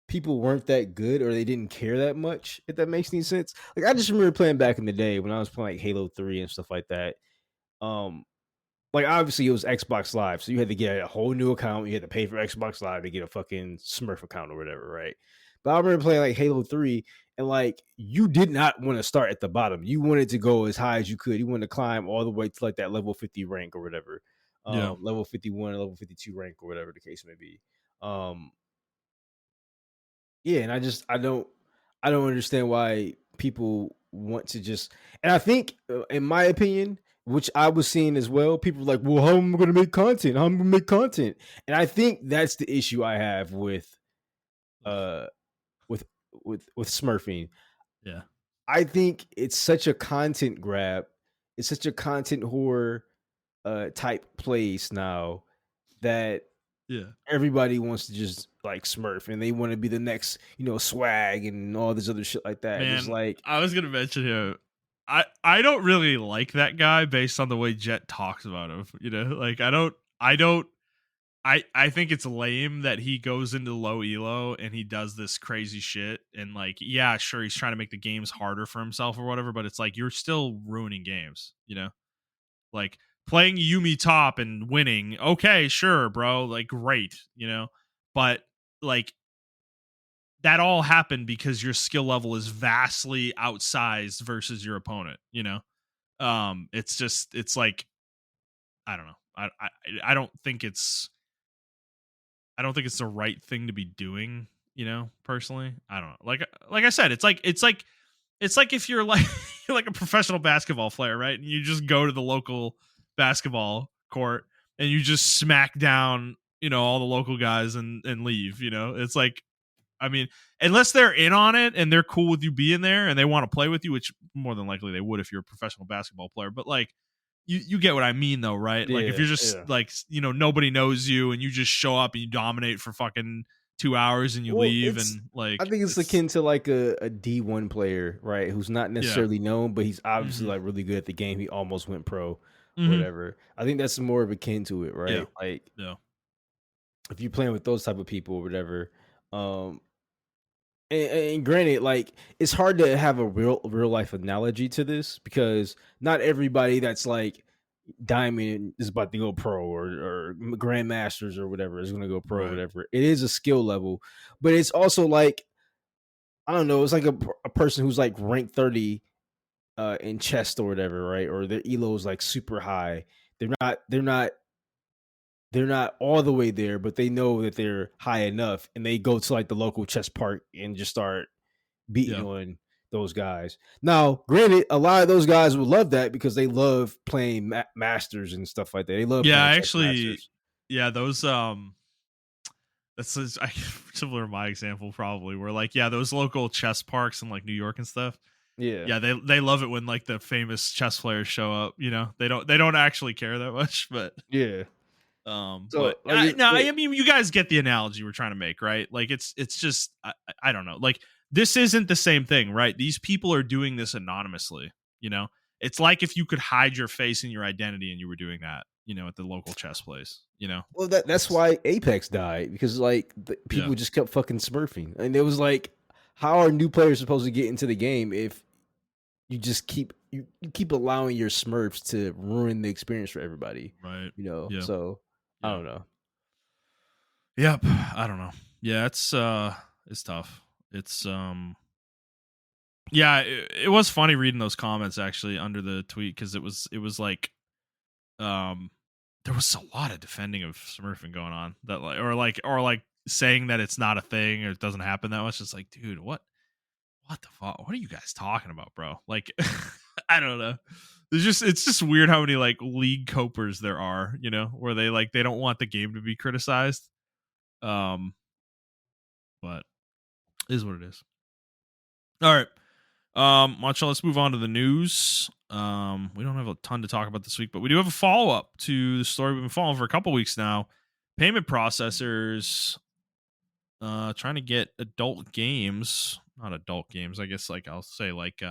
people weren't that good or they didn't care that much. If that makes any sense. Like I just remember playing back in the day when I was playing like Halo 3 and stuff like that. Um, like obviously it was Xbox Live, so you had to get a whole new account. You had to pay for Xbox Live to get a fucking Smurf account or whatever, right? But I remember playing like Halo 3, and like you did not want to start at the bottom. You wanted to go as high as you could. You wanted to climb all the way to like that level 50 rank or whatever. yeah, Level 51, level 52 rank or whatever the case may be. Um, yeah, and I don't understand why people want to just and I think in my opinion, which I was seeing as well, people were like, "Well, how am I going to make content? How am I going to make content?" And I think that's the issue I have uh with with smurfing. yeah, I think it's such a content grab. It's such a content whore type place now that yeah. everybody wants to just like smurf and they want to be the next, swag and all this other shit like that. And it's Man, like, I was gonna mention him. I don't really like that guy based on the way Jet talks about him. Like I think it's lame that he goes into low elo and he does this crazy shit and like yeah, sure he's trying to make the games harder for himself or whatever, but it's like you're still ruining games. Like playing Yumi top and winning, okay, sure, bro, like great. But like that all happened because your skill level is vastly outsized versus your opponent. It's like I don't know. I don't think it's the right thing to be doing. Personally, I don't know. Like I said, it's like if you're like you're like a professional basketball player, right? And you just go to the local basketball court and you just smack down all the local guys and leave. It's like I mean, unless they're in on it and they're cool with you being there and they want to play with you, which more than likely they would if you're a professional basketball player. But like, you get what I mean, though, right? Like, if yeah, you're just yeah, like nobody knows you and you just show up and you dominate for fucking 2 hours and you Well, leave it's and I like think it's it's akin to like a D1 player, right? Who's not yeah. necessarily known, but he's obviously Mhm. like really good at the game. He almost went pro, Mhm. whatever. I think that's more of akin to it, Yeah. right? Like Yeah. if you're playing with those type of people or whatever. Um, and granted, like it's hard to have a real life analogy to this because not everybody that's like diamond is about to go pro or grandmasters or whatever is going to go pro or Right. whatever. It is a skill level, but it's also like I don't know. It's like a person who's like ranked 30 in chest or whatever, right? Or their elo is like super high. They're not all the way there, but they know that they're high enough, and they go to like the local chess park and just start beating Yeah. on those guys. Now, granted, a lot of those guys would love that because they love playing masters and stuff like that. They love Yeah, playing I chess actually masters. yeah, those similar to my example probably where like yeah, those local chess parks in like New York and stuff. Yeah, Yeah, they love it when like the famous chess players show up, you know. They don't actually care that much, but yeah. but So like, no, I mean you guys get the analogy we're trying to make, right? Like it's just I don't know. Like this isn't the same thing, right? These people are doing this anonymously, you know. It's like if you could hide your face and your identity and you were doing that, you know, at the local chess place, you know. well, that's It's why Apex died because like yeah, people just kept fucking smurfing, and it was like, how are new players supposed to get into the game if you just you keep allowing your smurfs to ruin the experience for everybody? right. Yeah. So I Yeah. don't know. Yep. I don't know. Yeah, it's tough. It's yeah, it was funny reading those comments actually under the tweet because it was like um there was a lot of defending of smurfing going on that like saying that it's not a thing or it doesn't happen that much. It's like, dude, what the fuck? What are you guys talking about, bro? Like I don't know. It's just weird how many like league copers there are, you know, where they don't want the game to be criticized. Um, but it is what it is. All right. Montrell, let's move on to the news. We don't have a ton to talk about this week, but we do have a follow up to the story we've been following for a couple weeks now. Payment processors trying to get adult games, not adult games, I guess like I'll say like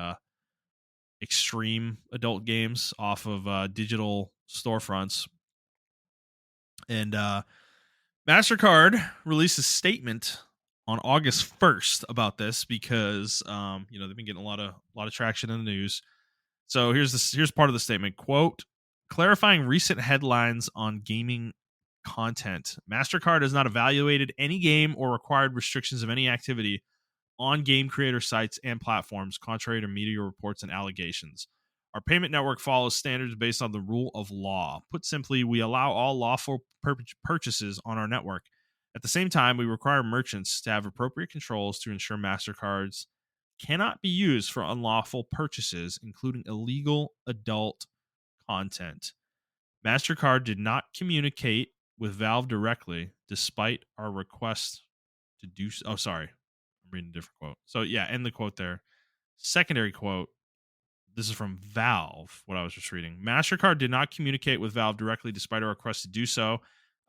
extreme adult games off of digital storefronts. And Mastercard released a statement on August 1st about this because they've been getting a lot of traction in the news. So here's part of the statement. Quote, clarifying recent headlines on gaming content. Mastercard has not evaluated any game or required restrictions of any activity on game creator sites and platforms, contrary to media reports and allegations. Our payment network follows standards based on the rule of law. Put simply, we allow all lawful purchases on our network. At the same time, we require merchants to have appropriate controls to ensure MasterCards cannot be used for unlawful purchases, including illegal adult content. MasterCard did not communicate with Valve directly, despite our request to do so. Oh, sorry. I'm reading a different quote. So, yeah, end the quote there. Secondary quote. This is from Valve, what I was just reading. MasterCard did not communicate with Valve directly, despite our request to do so.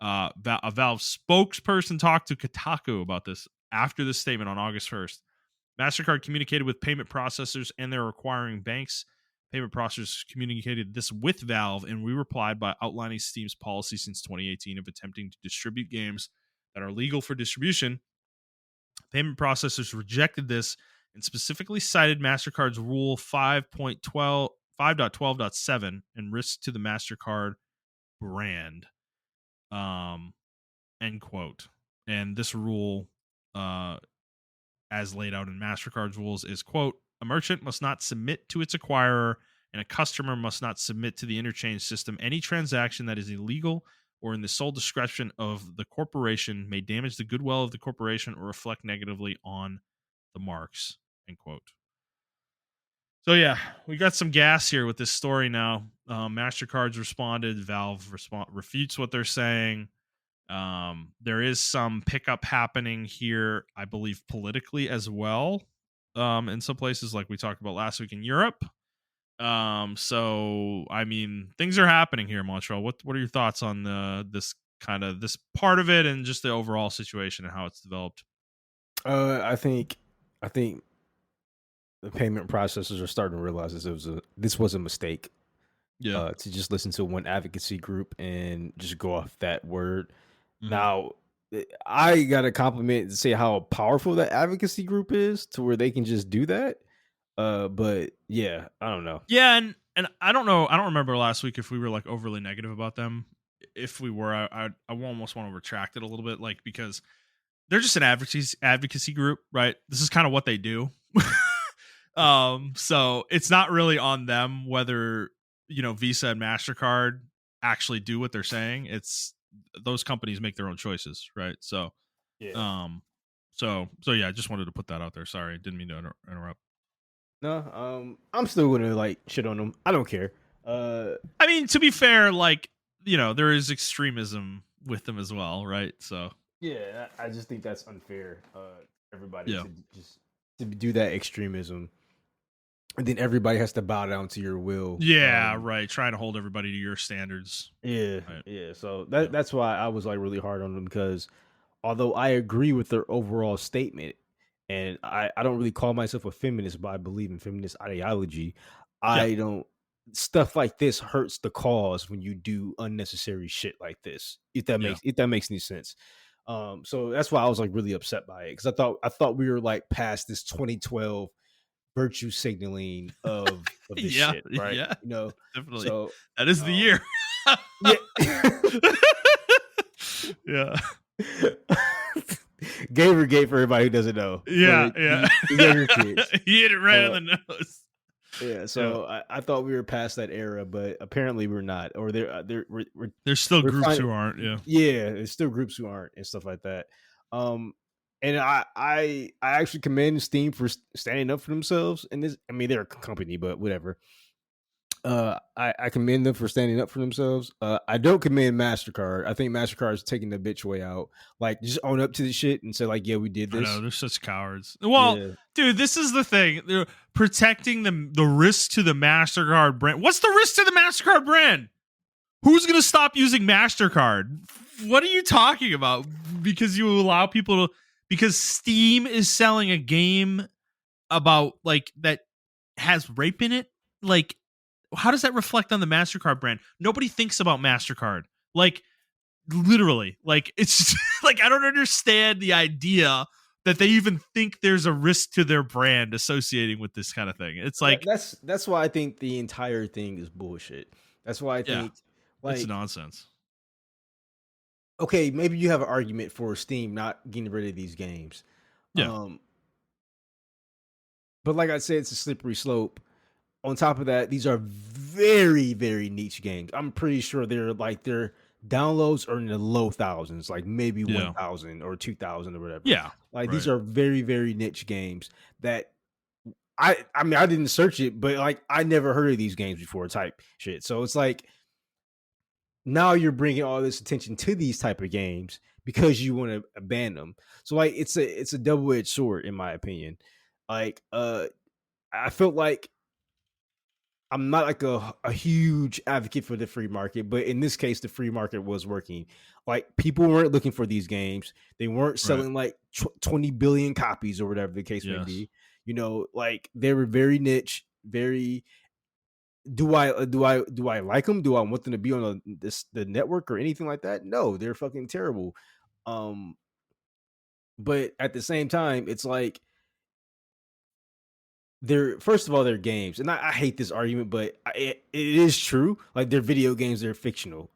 A Valve spokesperson talked to Kotaku about this after this statement on August 1st. MasterCard communicated with payment processors and their acquiring banks. Payment processors communicated this with Valve, and we replied by outlining Steam's policy since 2018 of attempting to distribute games that are legal for distribution. Payment processors rejected this and specifically cited MasterCard's Rule 5.12.7 and risk to the MasterCard brand. End quote. And this rule, as laid out in MasterCard's rules, is, quote, a merchant must not submit to its acquirer and a customer must not submit to the interchange system any transaction that is illegal or in the sole discretion of the corporation, may damage the goodwill of the corporation or reflect negatively on the marks, end quote. So yeah, we got some gas here with this story now. MasterCard's responded. Valve refutes what they're saying. There is some pickup happening here, I believe, politically as well. In some places, like we talked about last week in Europe. So I mean, things are happening here, Montreal. What are your thoughts on this kind of this part of it and just the overall situation and how it's developed? I think the payment processors are starting to realize this was a mistake. Yeah. To just listen to one advocacy group and just go off that word. Hmm. Now, I got to compliment and say how powerful that advocacy group is to where they can just do that. But yeah, I don't know. Yeah, and I don't know. I don't remember last week if we were like overly negative about them. If we were, I almost want to retract it a little bit, like because they're just an advocacy group, right? This is kind of what they do. So it's not really on them whether Visa and Mastercard actually do what they're saying. It's those companies make their own choices, right? So, Yeah. um, so yeah, I just wanted to put that out there. Sorry, didn't mean to interrupt. No, I'm still gonna like shit on them. I don't care. I mean, to be fair, like there is extremism with them as well, right? So Yeah, I just think that's unfair. Everybody yeah, to just to do that extremism, and then everybody has to bow down to your will. yeah, right. Trying to hold everybody to your standards, Yeah, right? yeah. So Yeah, that's why I was like really hard on them because although I agree with their overall statement, and I don't really call myself a feminist, but I believe in feminist ideology. yeah, I don't stuff like this hurts the cause when you do unnecessary shit like this. yeah. If that makes any sense. So that's why I was like really upset by it because I thought we were like past this 2012 virtue signaling of this Yeah, shit, right? yeah, You know, definitely. so That is the year. yeah. Yeah. Gamergate for everybody who doesn't know for Yeah, yeah. the younger kids. He hit it right on Uh, the nose. yeah, Yeah. so I thought we were past that era, but apparently we're not. Or There's still we're groups finding, who aren't, yeah. yeah, there's still groups who aren't and stuff like that. Um, and I actually commend Steam for standing up for themselves. And this, I mean, they're a company, but whatever. I commend them for standing up for themselves. I don't commend Mastercard. I think Mastercard is taking the bitch way out. Like, just own up to the shit and say like, yeah, we did I know, this. they're such cowards. Well, Yeah, dude, this is the thing. They're protecting the risk to the Mastercard brand. What's the risk to the Mastercard brand? Who's going to stop using Mastercard? What are you talking about? Because you allow people to because Steam is selling a game about like that has rape in it? Like how does that reflect on the Mastercard brand? Nobody thinks about Mastercard. Like literally, like it's like I don't understand the idea that they even think there's a risk to their brand associating with this kind of thing. It's like, that's why I think the entire thing is bullshit. That's why I yeah, think it's like nonsense. okay, maybe you have an argument for Steam not getting rid of these games. Yeah, Um, but like I said, it's a slippery slope. On top of that, these are very, very niche games. I'm pretty sure their downloads are in the low thousands, like maybe yeah, 1,000 or 2,000 or whatever. yeah, Like these right. are very, very niche games that I mean I didn't search it, but like I never heard of these games before type shit. So it's like now you're bringing all this attention to these type of games because you want to ban them. So like it's a double edged sword in my opinion. Like I felt like I'm not like a huge advocate for the free market, but in this case, the free market was working. Like people weren't looking for these games; they weren't Right. selling like 20 billion copies or whatever the case may Yes. be. You know, like they were very niche. Very. Do I like them? Do I want them to be on the network or anything like that? No, they're fucking terrible. Um, but at the same time, it's like they're first of all they're games, and I hate this argument, but it is true. Like they're video games, they're fictional.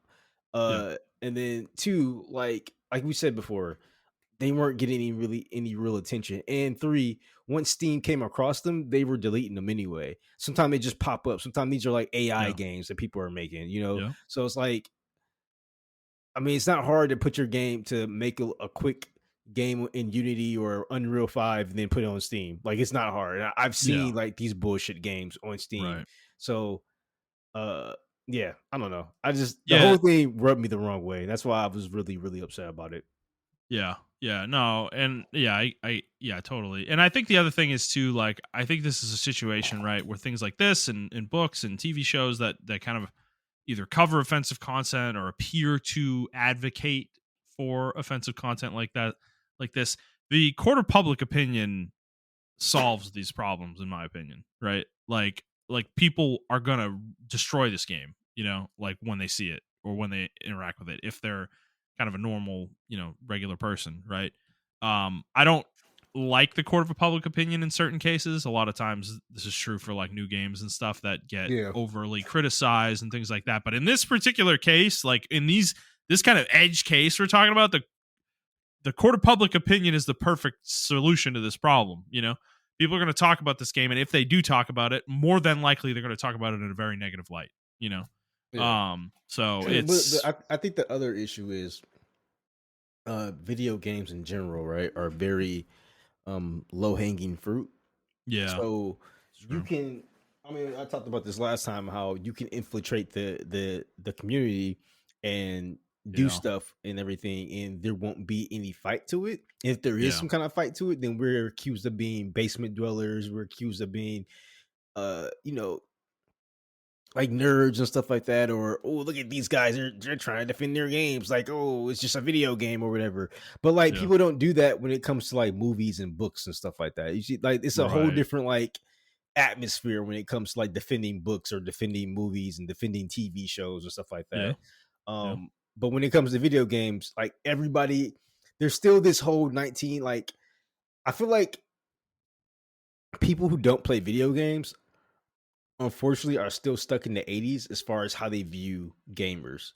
Yeah. And then two, like we said before, they weren't getting any real attention. And three, once Steam came across them, they were deleting them anyway. Sometimes they just pop up. Sometimes these are like AI Yeah. games that people are making. You know, Yeah. so it's like I mean, it's not hard to put your game to make a quick game in Unity or Unreal 5 and then put it on Steam. Like it's not hard. I've Yeah. seen like these bullshit games on Steam. Right. So uh yeah, I don't know. I just the Yeah. whole thing rubbed me the wrong way. That's why I was really, really upset about it. Yeah. Yeah. No. And yeah, yeah, totally. And I think the other thing is too, like, I think this is a situation, right, where things like this and books and TV shows that kind of either cover offensive content or appear to advocate for offensive content like that, like this. The court of public opinion solves these problems, in my opinion, right? Like people are gonna destroy this game, like when they see it or when they interact with it, if they're kind of a normal, regular person, right? I don't like the court of public opinion in certain cases. A lot of times this is true for like new games and stuff that get Yeah. overly criticized and things like that. But in this particular case, like in this kind of edge case we're talking about, the court of public opinion is the perfect solution to this problem. People are going to talk about this game, and if they do talk about it, more than likely they're going to talk about it in a very negative light. Yeah. So But it's I think the other issue is video games in general, right, are very low hanging fruit. yeah, So it's you true. can, I mean, I talked about this last time how you can infiltrate the community and do Yeah, stuff and everything, and there won't be any fight to it. If there is yeah, some kind of fight to it, then we're accused of being basement dwellers. We're accused of being, you know, like nerds and stuff like that, or oh, look at these guys, they're trying to defend their games, like, oh, it's just a video game or whatever. But like yeah. people don't do that when it comes to like movies and books and stuff like that. You see, like it's a whole Right. different like atmosphere when it comes to like defending books or defending movies and defending TV shows and stuff like Yeah, that. yeah, But when it comes to video games, like everybody, there's still this whole 19 like I feel like people who don't play video games unfortunately are still stuck in the 80s as far as how they view gamers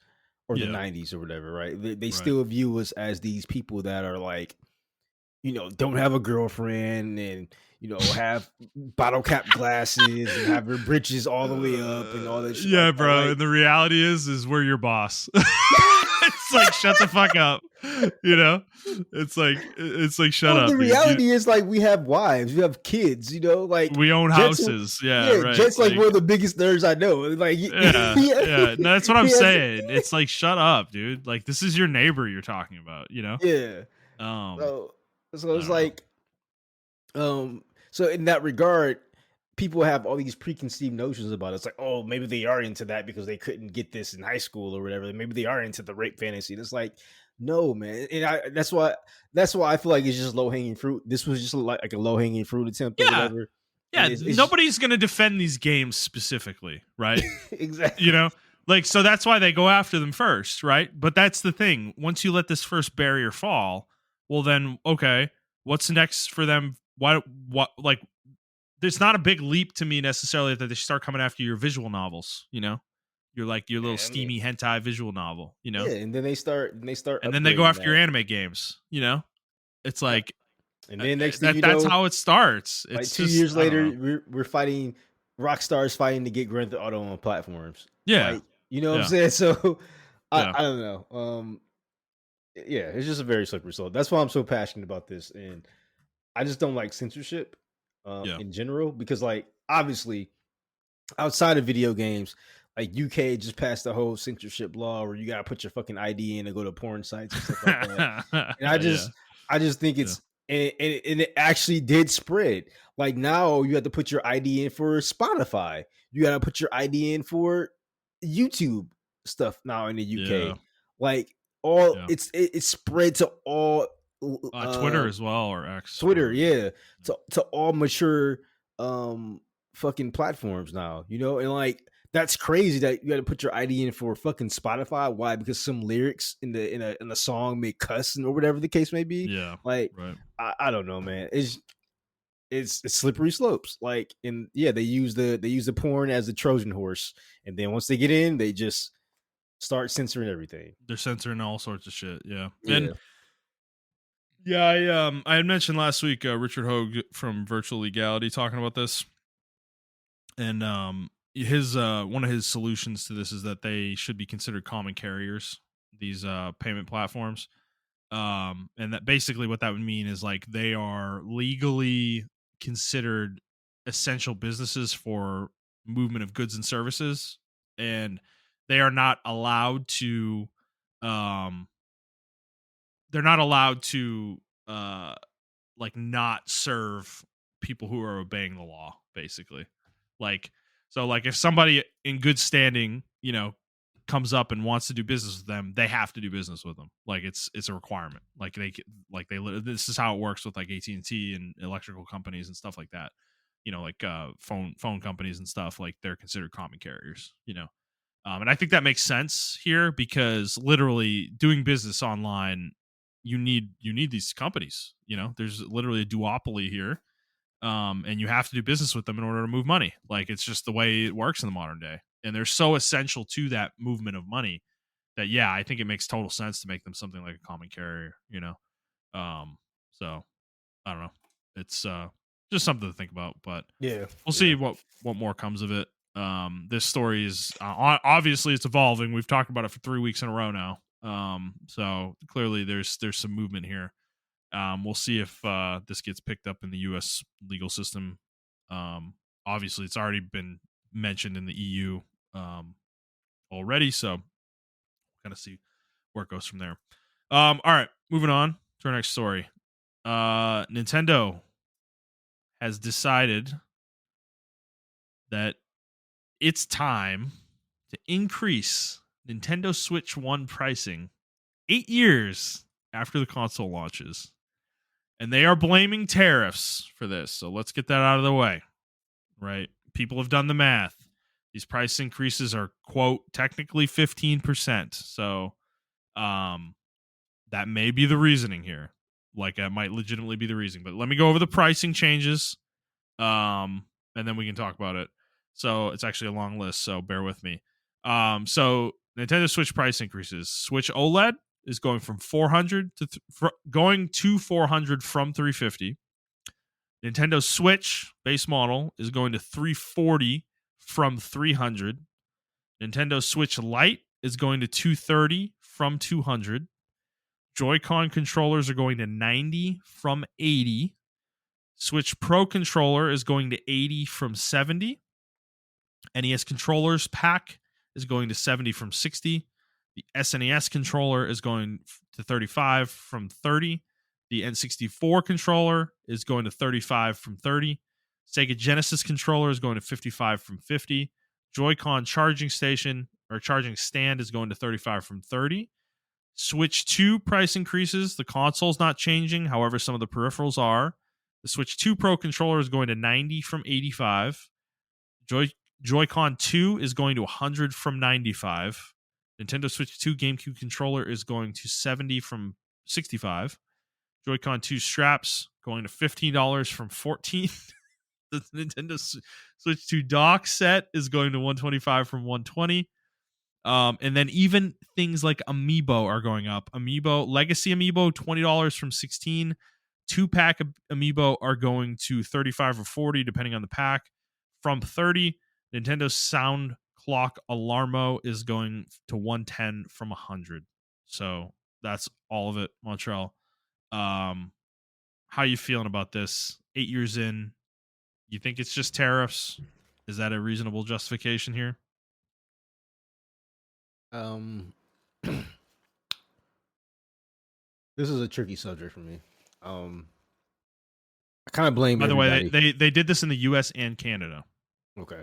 or the yeah. 90s or whatever, right? They Right. still view us as these people that are like, don't have a girlfriend and, have bottle cap glasses and have their britches all the way up and all that shit like Yeah, that. bro. Like, And the reality is we're your boss. It's like shut the fuck up. It's like shut well, the up, dude. reality is like we have wives, we have kids, like We own Jet's, houses. Yeah, yeah, right. Jet's like one of the biggest nerds I know. Like, Yeah, yeah, yeah. No, that's what I'm he has, saying. It's like shut up, dude. Like this is your neighbor you're talking about. yeah. Um, So I it's don't know. like, Um, so in that regard, people have all these preconceived notions about it. It's like, oh, maybe they are into that because they couldn't get this in high school or whatever. Maybe they are into the rape fantasy. And it's like, no, man. And that's why I feel like it's just low hanging fruit. This was just like a low hanging fruit attempt or Yeah. whatever. And Yeah, it's nobody's going to defend these games specifically, right? you exactly. know like, so that's why they go after them first, right? But that's the thing, once you let this first barrier fall, well then, okay, what's next for them? What like, there's not a big leap to me necessarily that they start coming after your visual novels. You're like your little Yeah, I mean, steamy hentai visual novel. yeah. And then they start And then they go upgrading after your that. anime games. It's Yep. like, And then next thing that you that's know, how it starts. like It's two just, years I don't later, know. we're fighting Rockstar's fighting to get Grand Theft Auto on platforms. Yeah, Like, you know what I'm yeah, saying? So yeah, I don't know. Yeah, it's just a very slippery slope. That's why I'm so passionate about this. And I just don't like censorship yeah. in general, because like obviously outside of video games, like UK just passed the whole censorship law where you gotta put your fucking ID in and go to porn sites and stuff like that. And Yeah, I just think yeah. it's and it actually did spread. Like now you have to put your ID in for Spotify. You got to put your ID in for YouTube stuff now in the Yeah, UK. Like all yeah. it's spread to all Twitter as well, or X, Twitter, whatever it is. yeah, to all mature fucking platforms now, and like that's crazy that you got to put your ID in for fucking Spotify. Why? Because some lyrics in the song may cuss or whatever the case may be. Yeah, Like, right. I don't know, man. It's slippery slopes. Like, and yeah, they use the porn as a Trojan horse, and then once they get in, they just start censoring everything. They're censoring all sorts of shit. Yeah, and Yeah, yeah, I had mentioned last week Richard Hogue from Virtual Legality talking about this, and his one of his solutions to this is that they should be considered common carriers. These payment platforms, and that basically what that would mean is like they are legally considered essential businesses for movement of goods and services, and they are not allowed to um they're not allowed to uh like not serve people who are obeying the law, basically. Like, so like if somebody in good standing, comes up and wants to do business with them, they have to do business with them. Like it's a requirement. Like this is how it works with like AT&T and electrical companies and stuff like that. Like phone companies and stuff, like they're considered common carriers. And I think that makes sense here because literally doing business online, you need these companies. There's literally a duopoly here, and you have to do business with them in order to move money. Like it's just the way it works in the modern day, and they're so essential to that movement of money that yeah, I think it makes total sense to make them something like a common carrier. So I don't know. It's just something to think about, but Yeah, we'll yeah, see what more comes of it. This story is obviously it's evolving. We've talked about it for 3 weeks in a row now. So clearly there's some movement here. We'll see if this gets picked up in the U.S. legal system. Obviously, it's already been mentioned in the EU already, so kind of see where it goes from there. All right, moving on to our next story. Nintendo has decided that it's time to increase Nintendo Switch 1 pricing 8 years after the console launches. And they are blaming tariffs for this. So let's get that out of the way, right? People have done the math. These price increases are, quote, technically 15%. So that may be the reasoning here. Like, that might legitimately be the reason. But let me go over the pricing changes, and then we can talk about it. So it's actually a long list, so bear with me. So Nintendo Switch price increases. Switch OLED is going from 400 to going to 400 from 350. Nintendo Switch base model is going to 340 from 300. Nintendo Switch Lite is going to 230 from 200. Joy-Con controllers are going to 90 from 80. Switch Pro controller is going to 80 from 70. NES controllers pack is going to 70 from 60. The SNES controller is going to 35 from 30. The N64 controller is going to 35 from 30. Sega Genesis controller is going to 55 from 50. Joy-Con charging station or charging stand is going to 35 from 30. Switch 2 price increases. The console's not changing. However, some of the peripherals are. The Switch 2 Pro controller is going to 90 from 85. Joy-Con 2 is going to 100 from 95. Nintendo Switch 2 GameCube controller is going to 70 from 65. Joy-Con 2 straps going to $15 from 14. The Nintendo Switch 2 dock set is going to 125 from 120. And then even things like Amiibo are going up. Legacy Amiibo, $20 from 16. 2-pack Amiibo are going to 35 or 40, depending on the pack, from 30. Nintendo Sound Clock Alarmo is going to 110 from 100. So that's all of it, Montrell. How you feeling about this? 8 years in, you think it's just tariffs? Is that a reasonable justification here? This is a tricky subject for me. I kind of blame By the way, everybody. they did this in the U.S. and Canada. Okay.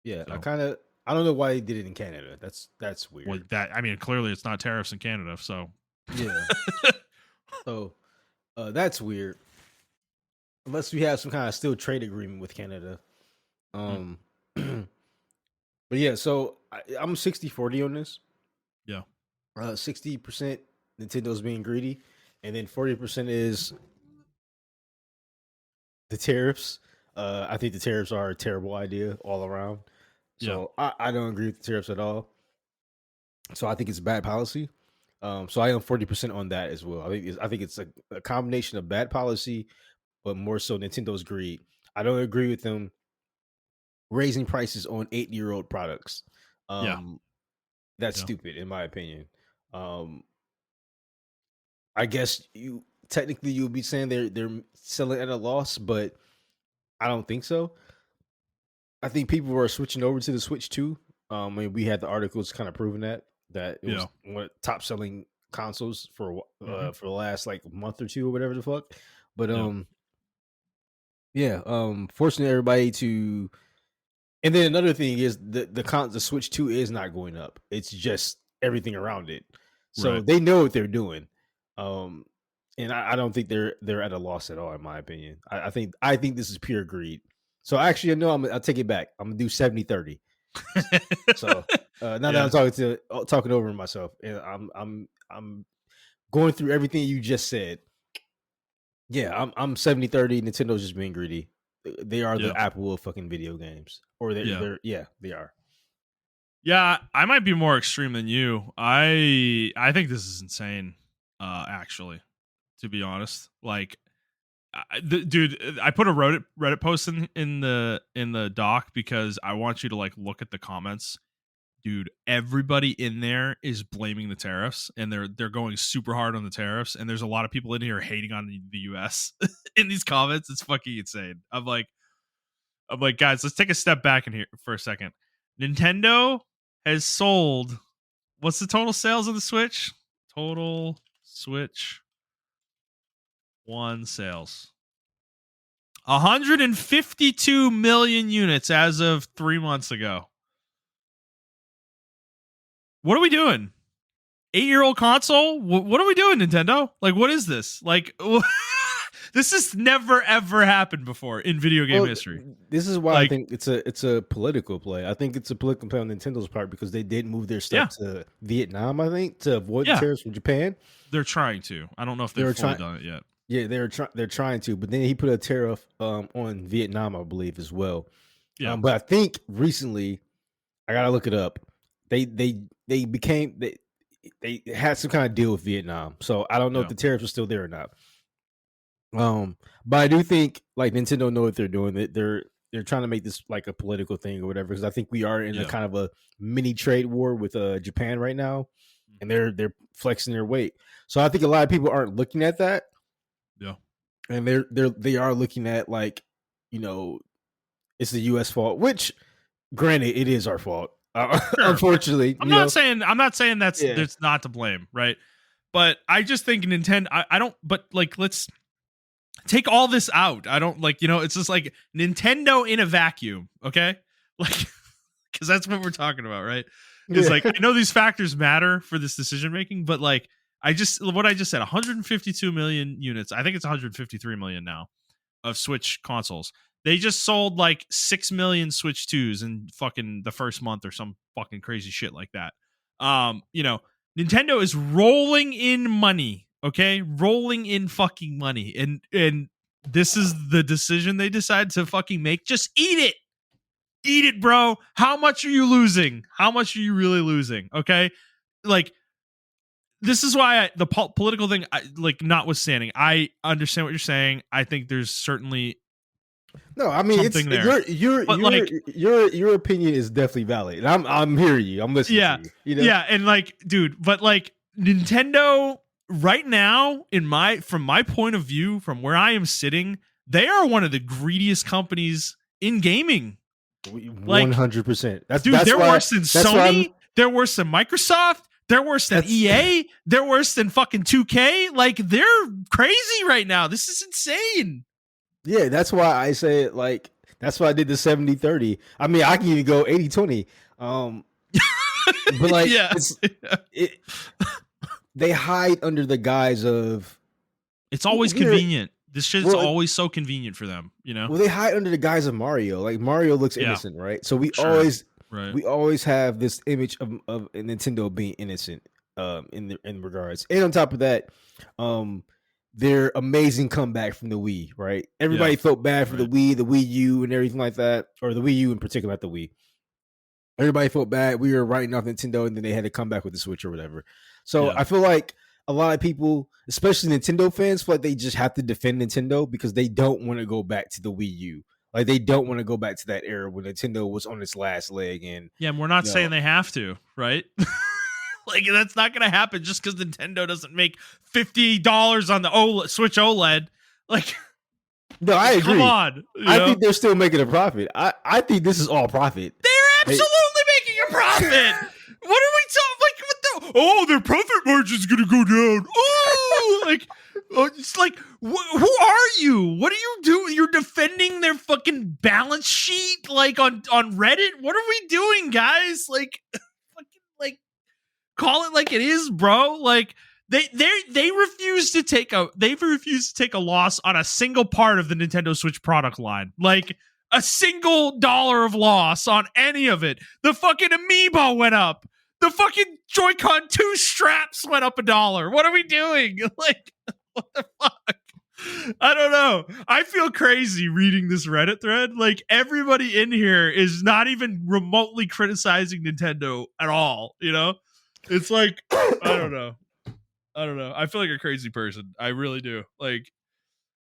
Yeah, So, I don't know why they did it in Canada. That's well, weird. clearly it's not tariffs in Canada. So, Yeah. So that's weird. Unless we have some kind of still trade agreement with Canada. mm, Um but yeah, so I'm 60-40 on this. yeah, 60% Nintendo's being greedy, and then 40% is the tariffs. I think the tariffs are a terrible idea all around. yeah, So I don't agree with the tariffs at all. So I think it's bad policy. So I am 40% on that as well. I think it's a combination of bad policy, but more so Nintendo's greed. I don't agree with them raising prices on 8-year-old products. yeah, Um, that's yeah, stupid in my opinion. Um, I guess you would be saying they're selling at a loss, but I don't think so. I think people were switching over to the Switch too. We had the articles kind of proving that it was yeah. one of the top selling consoles Mm-hmm. for the last like month or two or whatever the fuck. But Yeah, yeah, forcing everybody to And then another thing is the Switch 2 is not going up. It's just everything around it. So Right. they know what they're doing. Um, and I don't think they're at a loss at all, in my opinion. I think this is pure greed. So actually, no, I'll take it back. I'm gonna do 70-30. So now that Yeah. I'm talking over myself, and I'm going through everything you just said. Yeah, I'm 70-30. Nintendo's just being greedy. They are Yeah. the Apple of fucking video games. Or Yeah. they are. Yeah, I might be more extreme than you. I think this is insane. Actually, to be honest, like, dude, I put a Reddit post in the doc because I want you to like look at the comments. Dude, everybody in there is blaming the tariffs, and they're going super hard on the tariffs. And there's a lot of people in here hating on the U.S. in these comments. It's fucking insane. I'm like, guys, let's take a step back in here for a second. Nintendo has sold, what's the total sales of the Switch? Total Switch One sales. 152 million units as of 3 months ago. What are we doing? 8-year-old console? What are we doing, Nintendo? Like, what is this? Like, this has never ever happened before in video game history. This is why Like, I think it's a political play. I think it's a political play on Nintendo's part because they did move their stuff to Vietnam, I think, to avoid the tariffs from Japan. They're trying to. I don't know if they've fully done it yet. Yeah, they're trying to, but then he put a tariff on Vietnam, I believe, as well. Yeah. But I think recently, I gotta look it up. They had some kind of deal with Vietnam, so I don't know if the tariffs are still there or not. But I do think like Nintendo know what they're doing. They're trying to make this like a political thing or whatever. Because I think we are in a kind of a mini trade war with Japan right now, and they're flexing their weight. So I think a lot of people aren't looking at that. Yeah, and they are looking at like, it's the U.S. fault. Which, granted, it is our fault. Sure. Unfortunately, I'm not saying that's not to blame, right? But I just think Nintendo. I don't. But like, let's take all this out. I don't like. It's just like Nintendo in a vacuum. Okay, like, because that's what we're talking about, right? It's like, I know these factors matter for this decision making, but like, what I just said, 152 million units. I think it's 153 million now of Switch consoles. They just sold like 6 million Switch 2s in fucking the first month or some fucking crazy shit like that. Nintendo is rolling in money, okay? Rolling in fucking money. And this is the decision they decide to fucking make. Just eat it. Eat it, bro. How much are you losing? How much are you really losing? Okay? Like, this is why the political thing, like, notwithstanding, I understand what you're saying. I think there's certainly something there. Your opinion is definitely valid. And I'm hearing you. I'm listening to you. Yeah, and like, dude, but like Nintendo right now, from my point of view, from where I am sitting, they are one of the greediest companies in gaming. 100%. They're worse than Sony. They're worse than Microsoft. They're worse than EA. They're worse than fucking 2K. Like, they're crazy right now. This is insane. Yeah, that's why I say it. Like, that's why I did the 70-30. I mean, I can even go 80-20. But like, they hide under the guise of it's always convenient. This shit's always so convenient for them, Well, they hide under the guise of Mario. Like, Mario looks innocent, right? So we always have this image of Nintendo being innocent in regards. And on top of that, their amazing comeback from the Wii, right? Everybody felt bad for the Wii U and everything like that, or the Wii U in particular, not the Wii. Everybody felt bad. We were writing off Nintendo, and then they had to come back with the Switch or whatever. So I feel like a lot of people, especially Nintendo fans, feel like they just have to defend Nintendo because they don't want to go back to the Wii U. Like, they don't want to go back to that era when Nintendo was on its last leg. And we're not saying they have to, right? Like, that's not going to happen just because Nintendo doesn't make $50 on the Switch OLED. Like, no, I agree. Come on. I think they're still making a profit. I think this is all profit. They're absolutely making a profit. What are we talking? Like, their profit margin's going to go down. Oh, like, it's like, who are you? What are you doing? You're defending their fucking balance sheet like on Reddit? What are we doing, guys? Like fucking like call it like it is, bro. Like they refuse to take a loss on a single part of the Nintendo Switch product line. Like a single dollar of loss on any of it. The fucking amiibo went up. The fucking Joy-Con 2 straps went up $1. What are we doing? Like, what the fuck? I don't know. I feel crazy reading this Reddit thread. Like, everybody in here is not even remotely criticizing Nintendo at all, you know? It's like, I don't know. I feel like a crazy person. I really do. Like,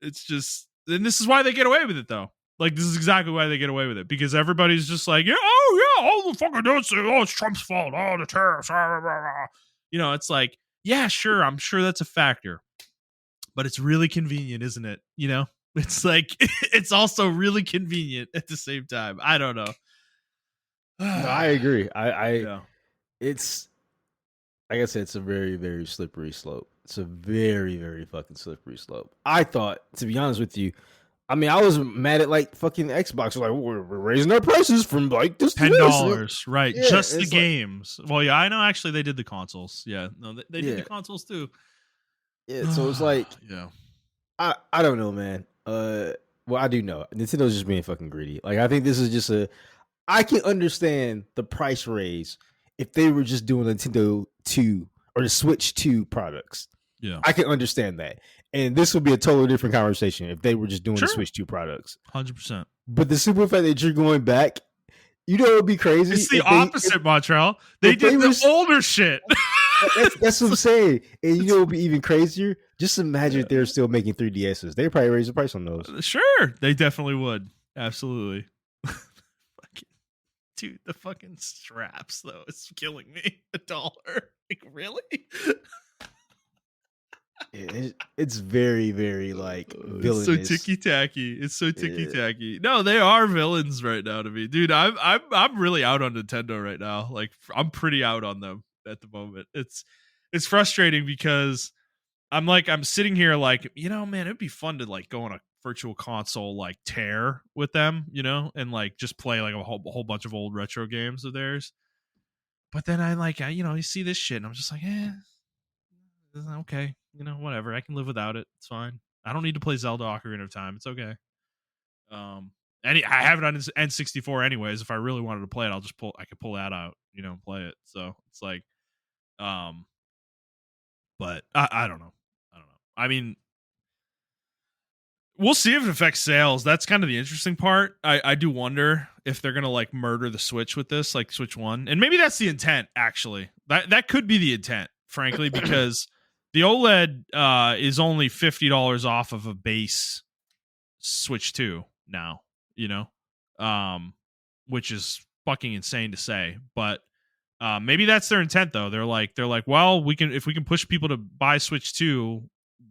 it's just, and this is why they get away with it, though. Like, this is exactly why they get away with it, because everybody's just like, yeah, oh yeah, all the fucking this, oh, it's Trump's fault, oh, the tariffs, blah, blah, blah. You know, it's like, yeah, sure, I'm sure that's a factor, but it's really convenient, isn't it? You know, it's like it's also really convenient at the same time. I don't know. No, I agree. Yeah. It's like I said, it's a very, very slippery slope. It's a very, very fucking slippery slope. I thought, to be honest with you, I mean, I was mad at like fucking Xbox. Like, we're raising our prices from like this to $10, right? Yeah, just the it's like- games. Well, yeah, I know. Actually, they did the consoles. Yeah, no, they did the consoles too. Yeah, so it's like, yeah, I don't know, man. Well, I do know Nintendo's just being fucking greedy. Like, I think this is just I can understand the price raise if they were just doing Nintendo 2 or the Switch 2 products. yeah, I can understand that. And this would be a totally different conversation if they were just doing the Switch 2 products. 100%. But the simple fact that you're going back, you know, it would be crazy. It's the opposite, Montrell. They did the older shit. That's what I'm saying. And you know, it would be even crazier. Just imagine if they're still making 3DSs. They'd probably raise the price on those. Sure, they definitely would. Absolutely. Dude, the fucking straps though, it's killing me. $1. Like, really? It's very, very like villainous. It's so ticky tacky. It's so ticky tacky. No, they are villains right now to me, dude. I'm really out on Nintendo right now. Like, I'm pretty out on them at the moment. It's frustrating because I'm sitting here like, you know, man, it'd be fun to like go on a virtual console like tear with them, you know, and like just play like a whole bunch of old retro games of theirs. But then you see this shit and I'm just like, okay, you know, whatever. I can live without it. It's fine. I don't need to play Zelda Ocarina of Time. It's okay. I have it on N64 anyways. If I really wanted to play it, I could pull that out, you know, and play it. So it's like, but I don't know. I mean, we'll see if it affects sales. That's kind of the interesting part. I do wonder if they're gonna like murder the Switch with this, like Switch 1, and maybe that's the intent. Actually, that could be the intent, frankly, because the OLED is only $50 off of a base Switch 2 now. You know, which is fucking insane to say, but maybe that's their intent though. They're like, well, if we can push people to buy Switch 2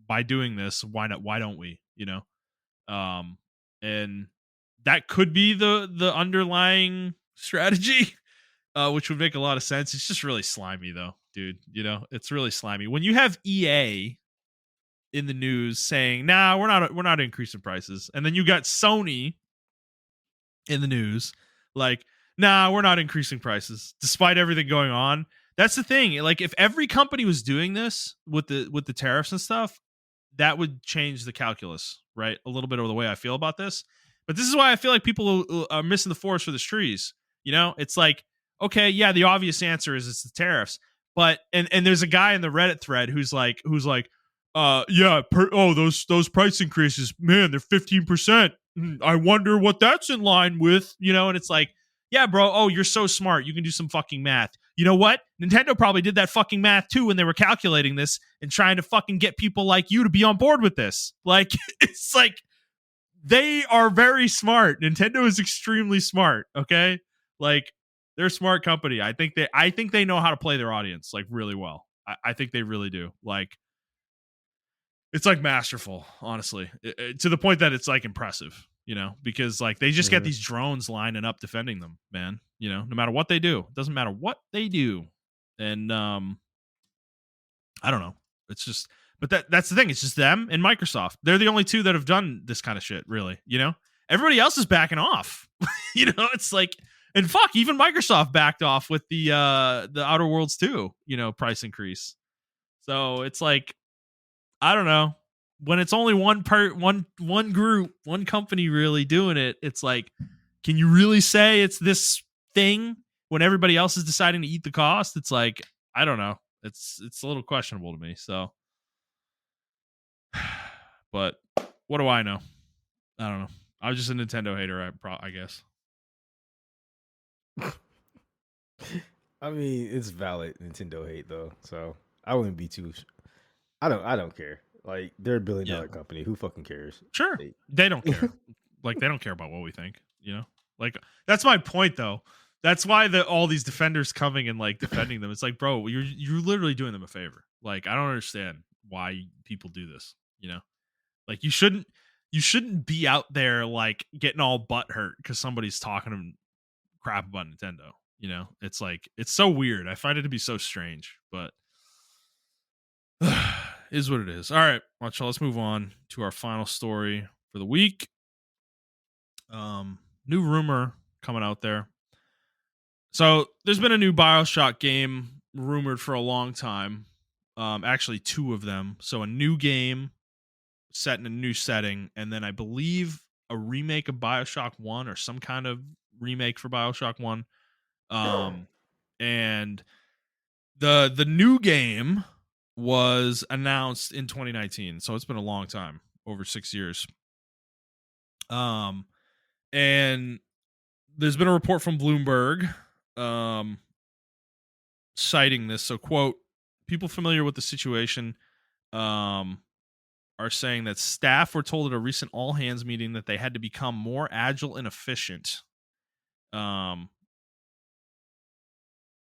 by doing this, why not? Why don't we? You know. And that could be the underlying strategy, which would make a lot of sense. It's just really slimy though, dude. You know, it's really slimy when you have EA in the news saying, "Nah, we're not increasing prices," and then you got Sony in the news like, "Nah, we're not increasing prices," despite everything going on. That's the thing. Like, if every company was doing this with the tariffs and stuff, that would change the calculus, right? A little bit of the way I feel about this. But this is why I feel like people are missing the forest for the trees. You know, it's like, okay, yeah, the obvious answer is it's the tariffs. But and there's a guy in the Reddit thread who's like, those price increases, man, they're 15%. I wonder what that's in line with, you know, and it's like, yeah, bro, oh, you're so smart. You can do some fucking math. You know what? Nintendo probably did that fucking math too when they were calculating this and trying to fucking get people like you to be on board with this. Like, it's like they are very smart. Nintendo is extremely smart, okay? Like, they're a smart company. I think they know how to play their audience like really well. I think they really do. Like, it's like masterful, honestly, to the point that it's like impressive, you know, because like they just get these drones lining up defending them, man. You know, no matter what they do, it doesn't matter what they do. And I don't know. It's just, but that's the thing. It's just them and Microsoft. They're the only two that have done this kind of shit, really. You know, everybody else is backing off. It's like, and fuck, even Microsoft backed off with the Outer Worlds 2, price increase. So it's like, I don't know. When it's only one group, one company really doing it, it's like, can you really say it's this thing when everybody else is deciding to eat the cost? It's like, I don't know. It's a little questionable to me. So, but what do I know? I don't know. I was just a Nintendo hater, I guess. I mean, it's valid Nintendo hate though, so I wouldn't be too. I don't care. Like they're $1 billion company. Who fucking cares? Sure, they don't care. Like they don't care about what we think. Like that's my point though. That's why all these defenders coming and like defending them. It's like, bro, you're literally doing them a favor. Like I don't understand why people do this. Like you shouldn't be out there like getting all butthurt because somebody's talking crap about Nintendo. It's like, it's so weird. I find it to be so strange, but is what it is. All right, Montrell, let's move on to our final story for the week. New rumor coming out there. So there's been a new BioShock game rumored for a long time. Actually 2 of them. So a new game set in a new setting, and then I believe a remake of BioShock 1 or some kind of remake for BioShock 1. And the new game was announced in 2019, so it's been a long time, over 6 years. And there's been a report from Bloomberg citing this. So, quote, people familiar with the situation are saying that staff were told at a recent all hands meeting that they had to become more agile and efficient.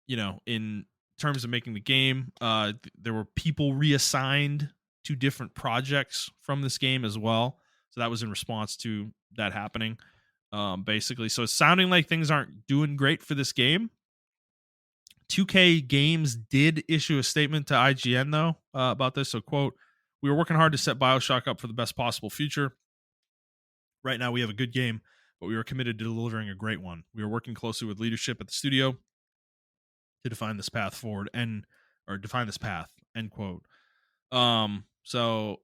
In terms of making the game, there were people reassigned to different projects from this game as well. So that was in response to that happening, basically. So it's sounding like things aren't doing great for this game. 2K Games did issue a statement to IGN, though, about this. So, quote, we are working hard to set BioShock up for the best possible future. Right now, we have a good game, but we are committed to delivering a great one. We are working closely with leadership at the studio to define this path forward define this path, end quote. So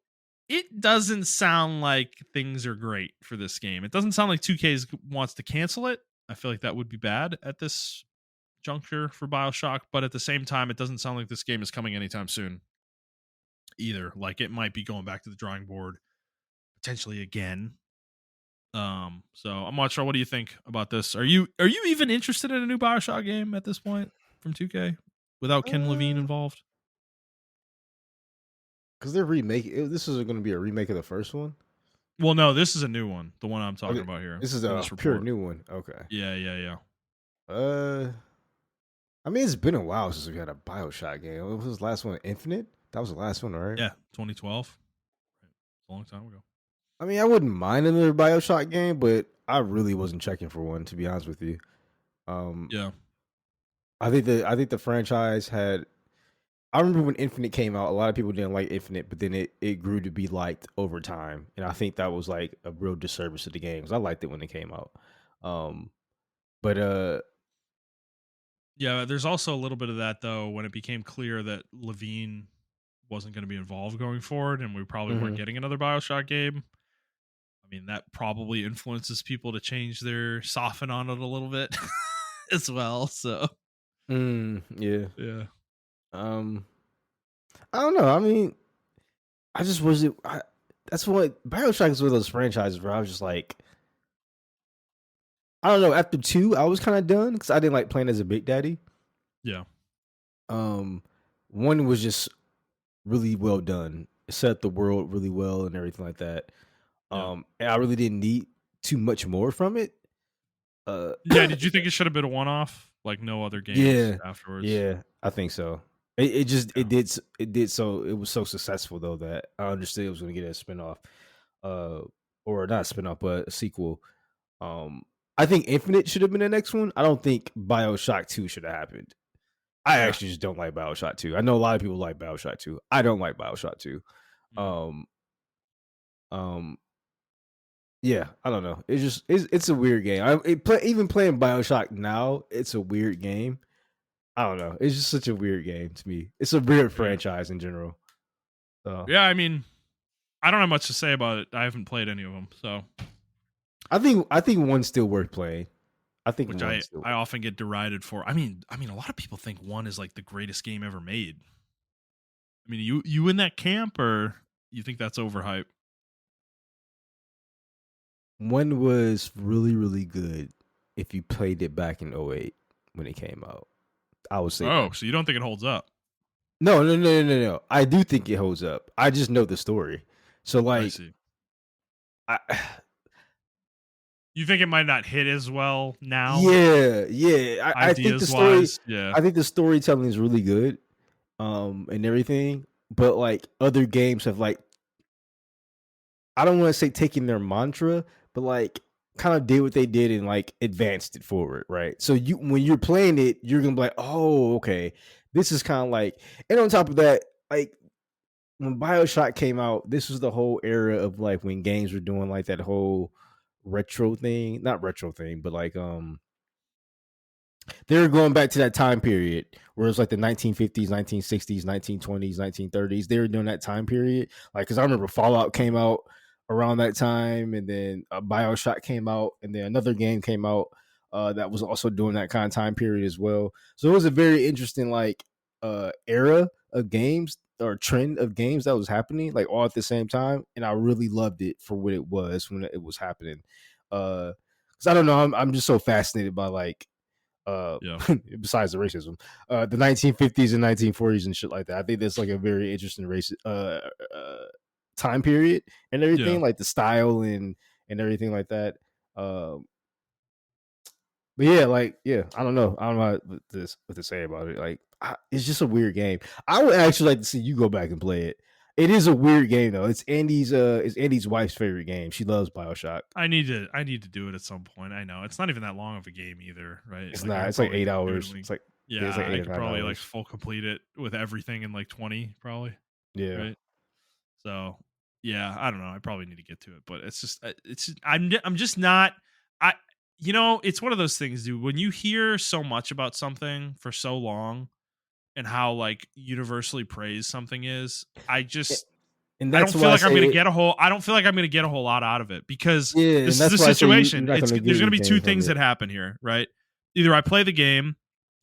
it doesn't sound like things are great for this game. It doesn't sound like 2K wants to cancel it. I feel like that would be bad at this juncture for BioShock, but at the same time, it doesn't sound like this game is coming anytime soon either. Like it might be going back to the drawing board potentially again. So I'm not sure. What do you think about this? Are you even interested in a new BioShock game at this point from 2K without Ken Levine involved? Because they're remaking. This is going to be a remake of the first one. Well, no, this is a new one. The one I'm talking about here. This is a pure new one. Okay. Yeah. I mean, it's been a while since we had a BioShock game. What was the last one? Infinite? That was the last one, right? Yeah, 2012. A long time ago. I mean, I wouldn't mind another BioShock game, but I really wasn't checking for one, to be honest with you. Yeah. I think the franchise had. I remember when Infinite came out, a lot of people didn't like Infinite, but then it grew to be liked over time, and I think that was like a real disservice to the games. I liked it when it came out, but yeah, there's also a little bit of that though when it became clear that Levine wasn't going to be involved going forward, and we probably weren't getting another BioShock game. I mean, that probably influences people to soften on it a little bit as well. So, yeah. I don't know. I mean, I just wasn't. That's what BioShock is one of those franchises where I was just like, I don't know. After 2, I was kind of done because I didn't like playing as a Big Daddy. Yeah. 1 was just really well done. It set up the world really well and everything like that. And I really didn't need too much more from it. Yeah. Did you think it should have been a one-off, like no other games afterwards? Yeah, I think so. It did so. It was so successful though that I understood it was going to get a spinoff, or not a spinoff, but a sequel. I think Infinite should have been the next one. I don't think BioShock 2 should have happened. I actually just don't like BioShock 2. I know a lot of people like BioShock 2. I don't like BioShock 2. Yeah, I don't know. It's a weird game. Even playing BioShock now, it's a weird game. I don't know. It's just such a weird game to me. It's a weird Yeah. franchise in general. So Yeah, I mean, I don't have much to say about it. I haven't played any of them, so I think one's still worth playing. I think which one's still I often get derided for. I mean, a lot of people think one is like the greatest game ever made. I mean, you in that camp, or you think that's overhyped? one was really, really good if you played it back in '08 when it came out. I would say that. Oh, so you don't think it holds up? No, no, no, no, no, no. I do think it holds up. I just know the story. So I like see. I You think it might not hit as well now, yeah, yeah. I think the ideas story wise? Yeah. I think the storytelling is really good, and everything. But like other games have like I don't want to say taking their mantra, but like kind of did what they did and like advanced it forward, right? So you when you're playing it, you're gonna be like, oh, okay, this is kind of like, and on top of that, like when Bioshock came out, this was the whole era of like when games were doing like that whole retro thing, not retro thing, but like they were going back to that time period where it's like the 1950s, 1960s, 1920s, 1930s. They were doing that time period. Like, because I remember Fallout came out around that time, and then Bioshock came out, and then another game came out that was also doing that kind of time period as well. So it was a very interesting like era of games or trend of games that was happening like all at the same time, and I really loved it for what it was when it was happening. Because I don't know, I'm just so fascinated by like uh Yeah. besides the racism, the 1950s and 1940s and shit like that. I think that's like a very interesting time period and Yeah. everything, like the style and everything like that. um but yeah, like yeah, I don't know what to say about it. Like it's just a weird game. I would actually like to see you go back and play it. It is a weird game though. It's Andy's wife's favorite game. She loves Bioshock. I need to do it at some point. I know. It's not even that long of a game either, right? It's Like I not. could It's like probably eight do it in hours. like, Yeah, it's like yeah, I eight or could nine probably like hours. full complete it with everything in like 20 probably, Yeah. right? So, yeah, I don't know. I probably need to get to it, but it's just I'm just not I it's one of those things, dude. When you hear so much about something for so long and how like universally praised something is, And I don't that's feel why I like I'm say going to it. get a whole I don't feel like I'm going to get a whole lot out of it because Yeah, and this is the that's why I say you're situation. not It's gonna get there's going to be two anything from things it. that happen here, right? Either I play the game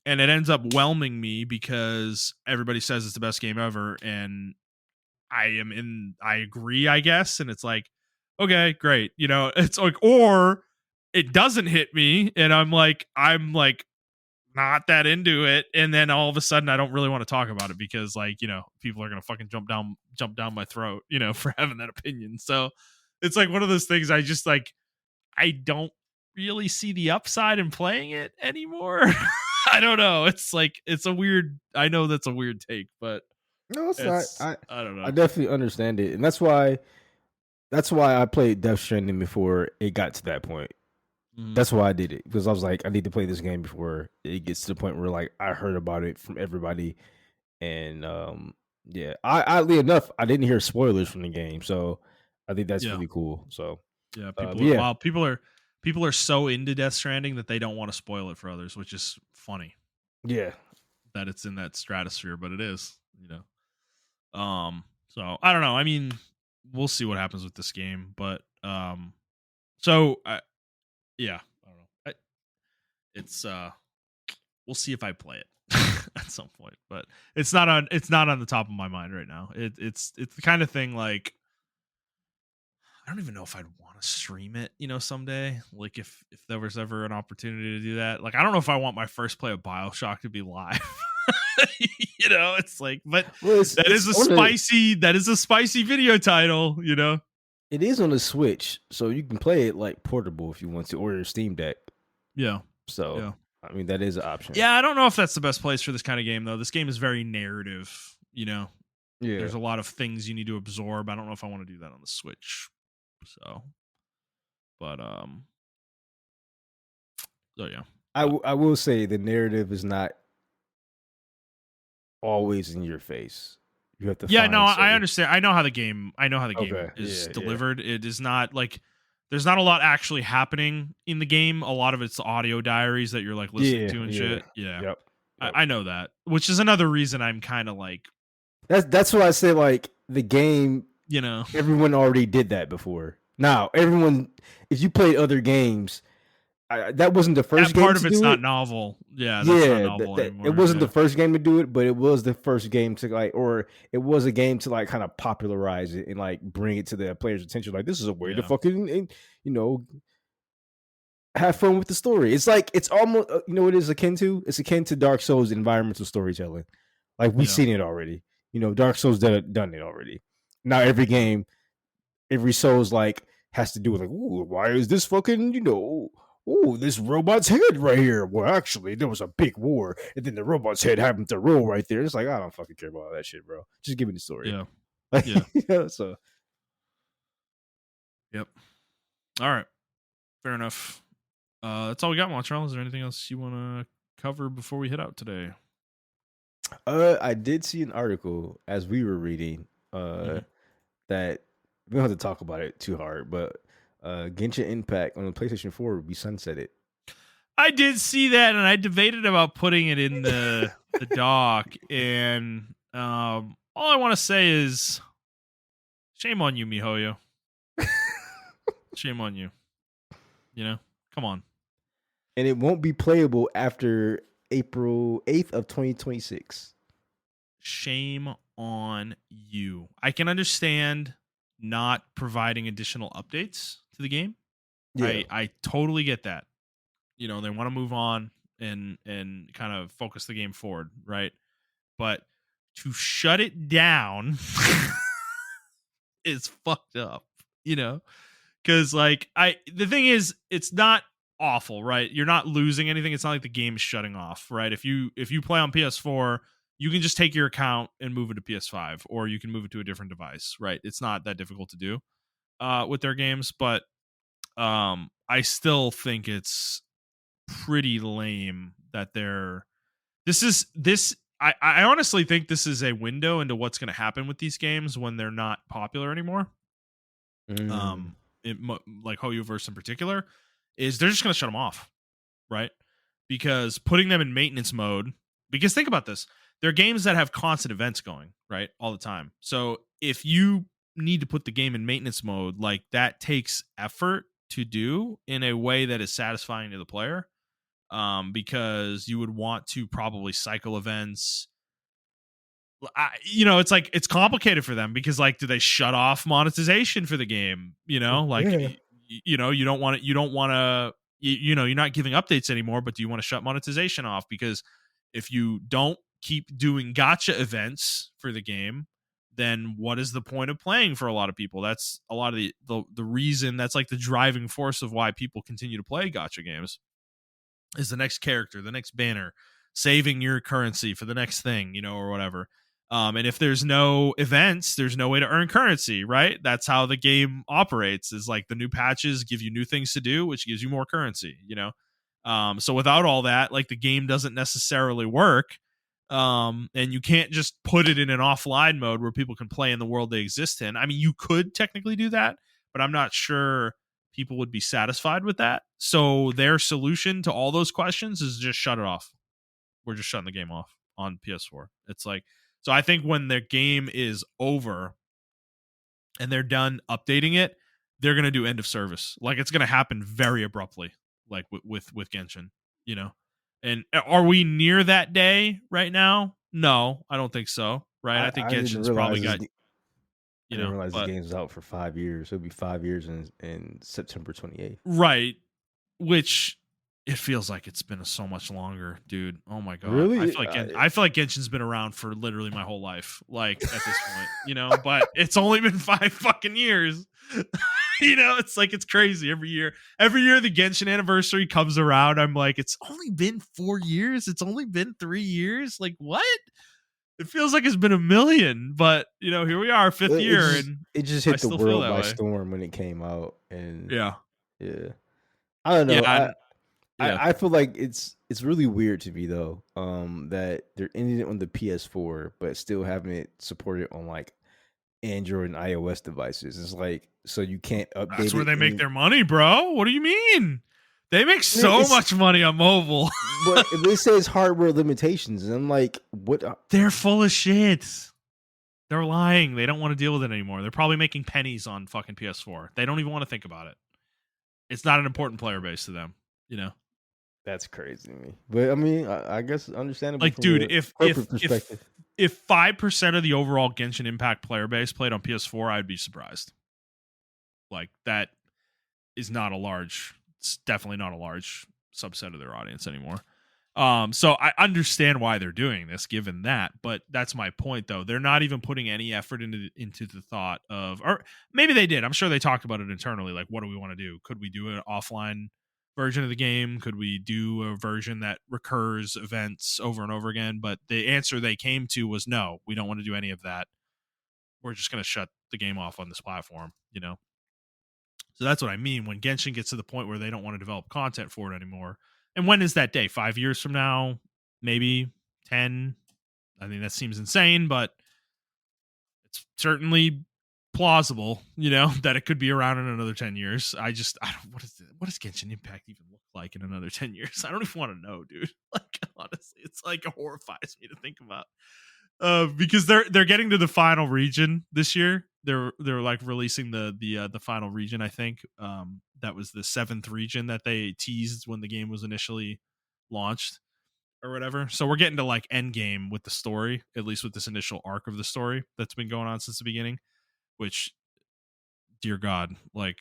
and it ends up whelming me because everybody says it's the best game ever and I agree, I guess, and it's like, okay, great. It's like, or it doesn't hit me and I'm like not that into it, and then all of a sudden I don't really want to talk about it because like people are gonna fucking jump down my throat for having that opinion. So it's like one of those things. I just like I don't really see the upside in playing it anymore. I don't know. It's like it's a weird. I know that's a weird take, but No, it's not. I don't I know. definitely understand it, and that's why I played Death Stranding before it got to that point. Mhm. That's why I did it, because I was like, I need to play this game before it gets to the point where like I heard about it from everybody, and yeah. Oddly enough, I didn't hear spoilers from the game, so I think that's Yeah, really cool. So, yeah. but yeah, People are so into Death Stranding that they don't want to spoil it for others, which is funny yeah, that it's in that stratosphere, but it is. So I don't know. I mean, we'll see what happens with this game, but yeah, I don't know. It's we'll see if I play it at some point, but it's not on the top of my mind right now. It's the kind of thing like I don't even know if I'd want to stream it, someday. Like if there was ever an opportunity to do that. Like I don't know if I want my first play of BioShock to be live. It's like, but well, it's that is it's a on the spicy video title. it is on the Switch, so you can play it like portable if you want to, or your Steam Deck. Yeah. So, Yeah. I mean, that is an option. Yeah, I don't know if that's the best place for this kind of game though. This game is very narrative. Yeah, There's a lot of things you need to absorb. I don't know if I want to do that on the Switch. So, but so yeah. But I will say the narrative is not always in your face. You have to yeah, no, find I certain. understand. I know how the game Okay, is yeah, yeah, delivered. It is not like there's not a lot actually happening in the game. A lot of it's audio diaries that you're like listening Yeah, to and yeah. shit. Yeah, Yep. Yep. I know that, which is another reason I'm kind of like, That's why I say like the game. you know, Everyone already did that before. Now everyone, if you played other games, that wasn't the that first game part of to it's do not it. novel. Yeah, that's not Yeah, that, novel that it anymore. wasn't the Yeah, first game to do it, but it was the first game to like, or it was a game to like kind of popularize it and like bring it to the players' attention. Like this is a way to yeah, fucking, you know, have fun with the story. It's like it's almost you know what it is akin to? It's akin to Dark Souls environmental storytelling. Like we've yeah, seen it already. You know, Dark Souls done it already. Now every yeah, game, every Souls like has to do with like, ooh, why is this fucking, oh, this robot's head right here? Well, actually, there was a big war, and then the robot's head happened to roll right there. It's like I don't fucking care about all that shit, bro. Just give me the story. yeah, Like, yeah. so Yep. All right. Fair enough. That's all we got, Montreal. Is there anything else you want to cover before we head out today? I did see an article as we were reading, Mm-hmm. that we don't have to talk about it too hard, but Genshin Impact on the PlayStation 4 will be sunsetted. I did see that, and I debated about putting it in the doc. And all I want to say is, shame on you, Mihoyo. Shame on you. You know, come on. And it won't be playable after April 8th of 2026. Shame on you. I can understand not providing additional updates to the game. Yeah. I totally get that. You know, they want to move on and kind of focus the game forward, right? But to shut it down is fucked up, you know? Cuz like the thing is it's not awful, right? You're not losing anything. It's not like the game's shutting off, right? If you play on PS4, you can just take your account and move it to PS5, or you can move it to a different device, right? It's not that difficult to do with their games, but I still think it's pretty lame that they're this I honestly think this is a window into what's going to happen with these games when they're not popular anymore. Mm. Like Hoyoverse in particular, is they're just going to shut them off, right? Because putting them in maintenance mode, because think about this, they're games that have constant events going, right, all the time. So if you need to put the game in maintenance mode, like that takes effort to do in a way that is satisfying to the player, because you would want to probably cycle events. It's like it's complicated for them because like, do they shut off monetization for the game? You know, like Yeah. you don't want to, you're not giving updates anymore, but do you want to shut monetization off? Because if you don't keep doing gacha events for the game, then what is the point of playing for a lot of people? That's a lot of the reason, that's like the driving force of why people continue to play gacha games, is the next character, the next banner, saving your currency for the next thing, or whatever. And if there's no events, there's no way to earn currency, right? That's how the game operates. Is like the new patches give you new things to do, which gives you more currency. So without all that, like the game doesn't necessarily work. And you can't just put it in an offline mode where people can play in the world they exist in. I mean, you could technically do that, but I'm not sure people would be satisfied with that. So their solution to all those questions is just shut it off. We're just shutting the game off on PS4. It's like, so I think when their game is over and they're done updating it, they're gonna do end of service. Like it's gonna happen very abruptly, like with Genshin, you know. And are we near that day right now? No, I don't think so. Right? I think I didn't Genshin's probably realize got, I didn't realize this but game was out for 5 years. It'll be 5 years in September 28th. right, which it feels like it's been so much longer, dude. Oh my god, I Really? feel like I feel like Genshin's been around for literally my whole life, like at this point. But it's only been 5 fucking years. It's like it's crazy every year. Every year the Genshin anniversary comes around, I'm like, it's only been 4 years. It's only been 3 years. Like what? It feels like it's been a million, but here we are, fifth it year, just and it just I hit the still feel world that by way. storm when it came out, and Yeah, yeah, I don't yeah, know. and yeah. I feel like it's really weird to me though, that they're ending it on the PS4, but still having it supported on like Android and iOS devices. It's like, so you can't That's update where it they make any. their money, bro. What do you mean? They make I mean, so it's much money on mobile. but it says hardware limitations, and I'm like, what? They're full of shit. They're lying. They don't want to deal with it anymore. They're probably making pennies on fucking PS4. They don't even want to think about it. It's not an important player base to them, you know. That's crazy to me. But I mean, I guess understandable Like, from dude, a if corporate perspective. 5% of the overall Genshin Impact player base played on PS4, I'd be surprised. Like, that is not a large. It's definitely not a large subset of their audience anymore. So I understand why they're doing this, given that, but that's my point, though. They're not even putting any effort into the thought of, or maybe they did. I'm sure they talked about it internally. Like, what do we want to do? Could we do an offline version of the game? Could we do a version that recurs events over and over again? But the answer they came to was no. We don't want to do any of that. We're just going to shut the game off on this platform. You know. So that's what I mean when Genshin gets to the point where they don't want to develop content for it anymore. And when is that day? 5 years from now? Maybe 10? I mean, that seems insane, but it's certainly plausible, that it could be around in another 10 years. I don't, what does Genshin Impact even look like in another 10 years? I don't even want to know, dude. Like, honestly, it's like horrifies me to think about. Because they're getting to the final region this year. They're like releasing the final region. I think that was the 7th region that they teased when the game was initially launched or whatever. So we're getting to like end game with the story, at least with this initial arc of the story that's been going on since the beginning. Which, dear God, like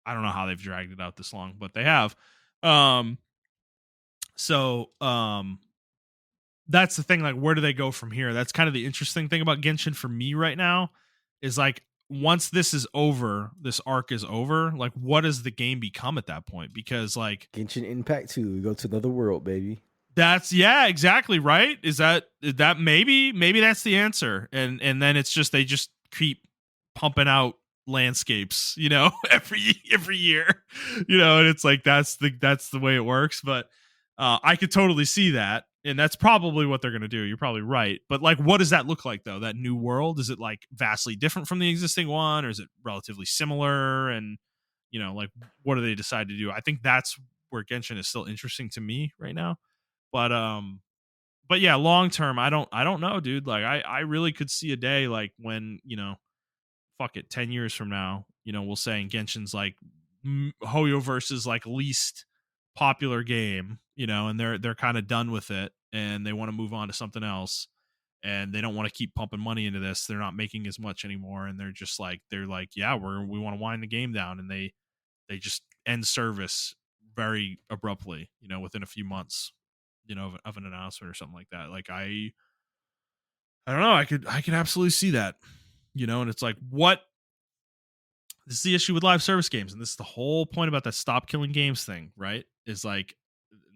I don't know how they've dragged it out this long, but they have. Um, so that's the thing. Like, where do they go from here? That's kind of the interesting thing about Genshin for me right now is like, once this is over, this arc is over, like, what does the game become at that point? Because, like, Genshin Impact 2, we go to another world, baby. that's, yeah, exactly right. Is that maybe that's the answer. And then it's just, they just keep pumping out landscapes, every year, and it's like, that's the way it works. But I could totally see that. And that's probably what they're going to do. You're probably right. But like, what does that look like though? That new world? Is it like vastly different from the existing one, or is it relatively similar? And, like, what do they decide to do? I think that's where Genshin is still interesting to me right now. But yeah, long term, I don't know, dude. Like, I really could see a day like when, fuck it, 10 years from now, we'll say in Genshin's like Hoyo versus like least popular game, and they're kind of done with it and they want to move on to something else, and they don't want to keep pumping money into this. They're not making as much anymore, and they're like, yeah, we want to wind the game down, and they just end service very abruptly, within a few months, of an announcement or something like that. Like, I don't know, I could absolutely see that, and it's like, what this is the issue with live service games, and this is the whole point about that stop killing games thing, right? Is like,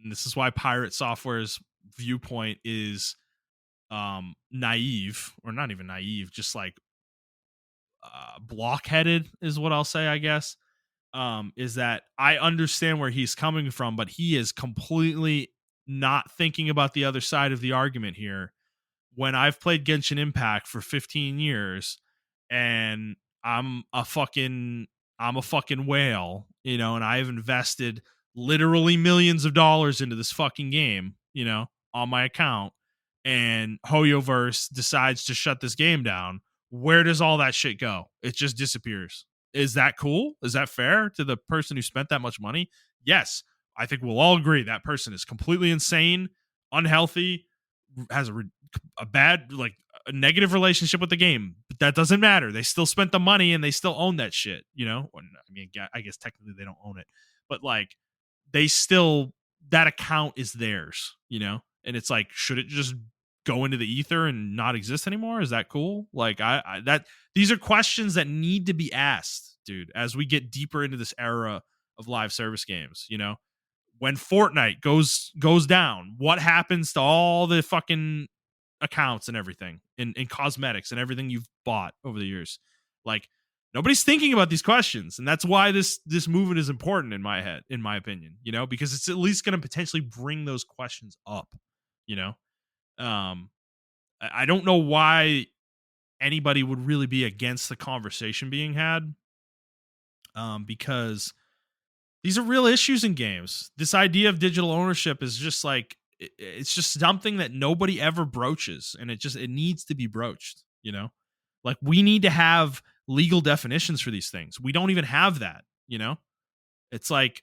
and this is why Pirate Software's viewpoint is naive, or not even naive, just like blockheaded is what I'll say, I guess. Is that I understand where he's coming from, but he is completely not thinking about the other side of the argument here. When I've played Genshin Impact for 15 years and I'm a fucking whale, and I've invested literally millions of dollars into this fucking game, on my account, and Hoyoverse decides to shut this game down, where does all that shit go? It just disappears. Is that cool? Is that fair to the person who spent that much money? Yes. I think we'll all agree that person is completely insane, unhealthy, has a bad, like, a negative relationship with the game. But that doesn't matter. They still spent the money and they still own that shit, I mean, I guess technically they don't own it, but like, they still, that account is theirs, and it's like, should it just go into the ether and not exist anymore? Is that cool? Like, I that these are questions that need to be asked, dude, as we get deeper into this era of live service games. When Fortnite goes down, what happens to all the fucking accounts and everything, and cosmetics and everything you've bought over the years? Like, nobody's thinking about these questions, and that's why this movement is important in my head, in my opinion, because it's at least going to potentially bring those questions up. you know um I don't know why anybody would really be against the conversation being had, because these are real issues in games. This idea of digital ownership is just like it's just something that nobody ever broaches, and it needs to be broached, you know? Like we need to have legal definitions for these things. We don't even have that, you know? It's like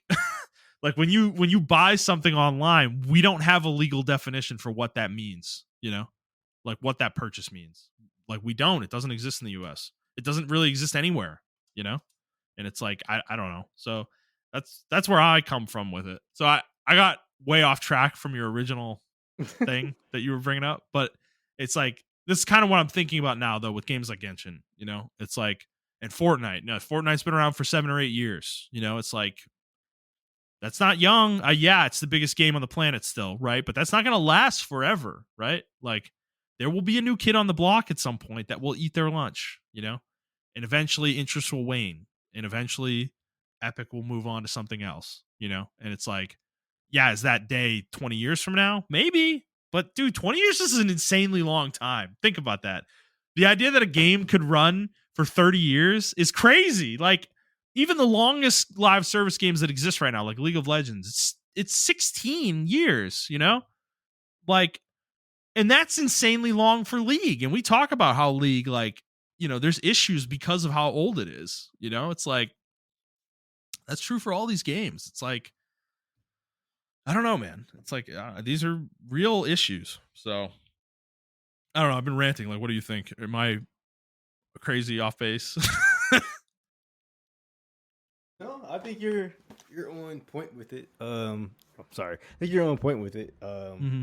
like when you buy something online, we don't have a legal definition for what that means, you know? Like what that purchase means. Like we don't. It doesn't exist in the US. It doesn't really exist anywhere, you know? And it's like I don't know. So that's where I come from with it. So I got way off track from your original thing that you were bringing up, but it's like this is kind of what I'm thinking about now though with games like Genshin, you know? It's like and Fortnite. No, Fortnite's been around for 7 or 8 years, you know? It's like that's not young. Yeah, it's the biggest game on the planet still, right? But that's not going to last forever, right? Like there will be a new kid on the block at some point that will eat their lunch, you know? And eventually interest will wane, and eventually Epic will move on to something else, you know? And it's like, yeah, is that day 20 years from now? Maybe. But dude, 20 years is an insanely long time. Think about that. The idea that a game could run for 30 years is crazy. Like even the longest live service games that exist right now, like League of Legends, it's 16 years, you know? Like and that's insanely long for League. And we talk about how League, like, you know, there's issues because of how old it is. You know, it's like that's true for all these games. It's like I don't know, man. It's like these are real issues. So I don't know. I've been ranting. Like, what do you think? Am I crazy off base? No, I think you're on point with it. I'm sorry. I think you're on point with it. Mm-hmm.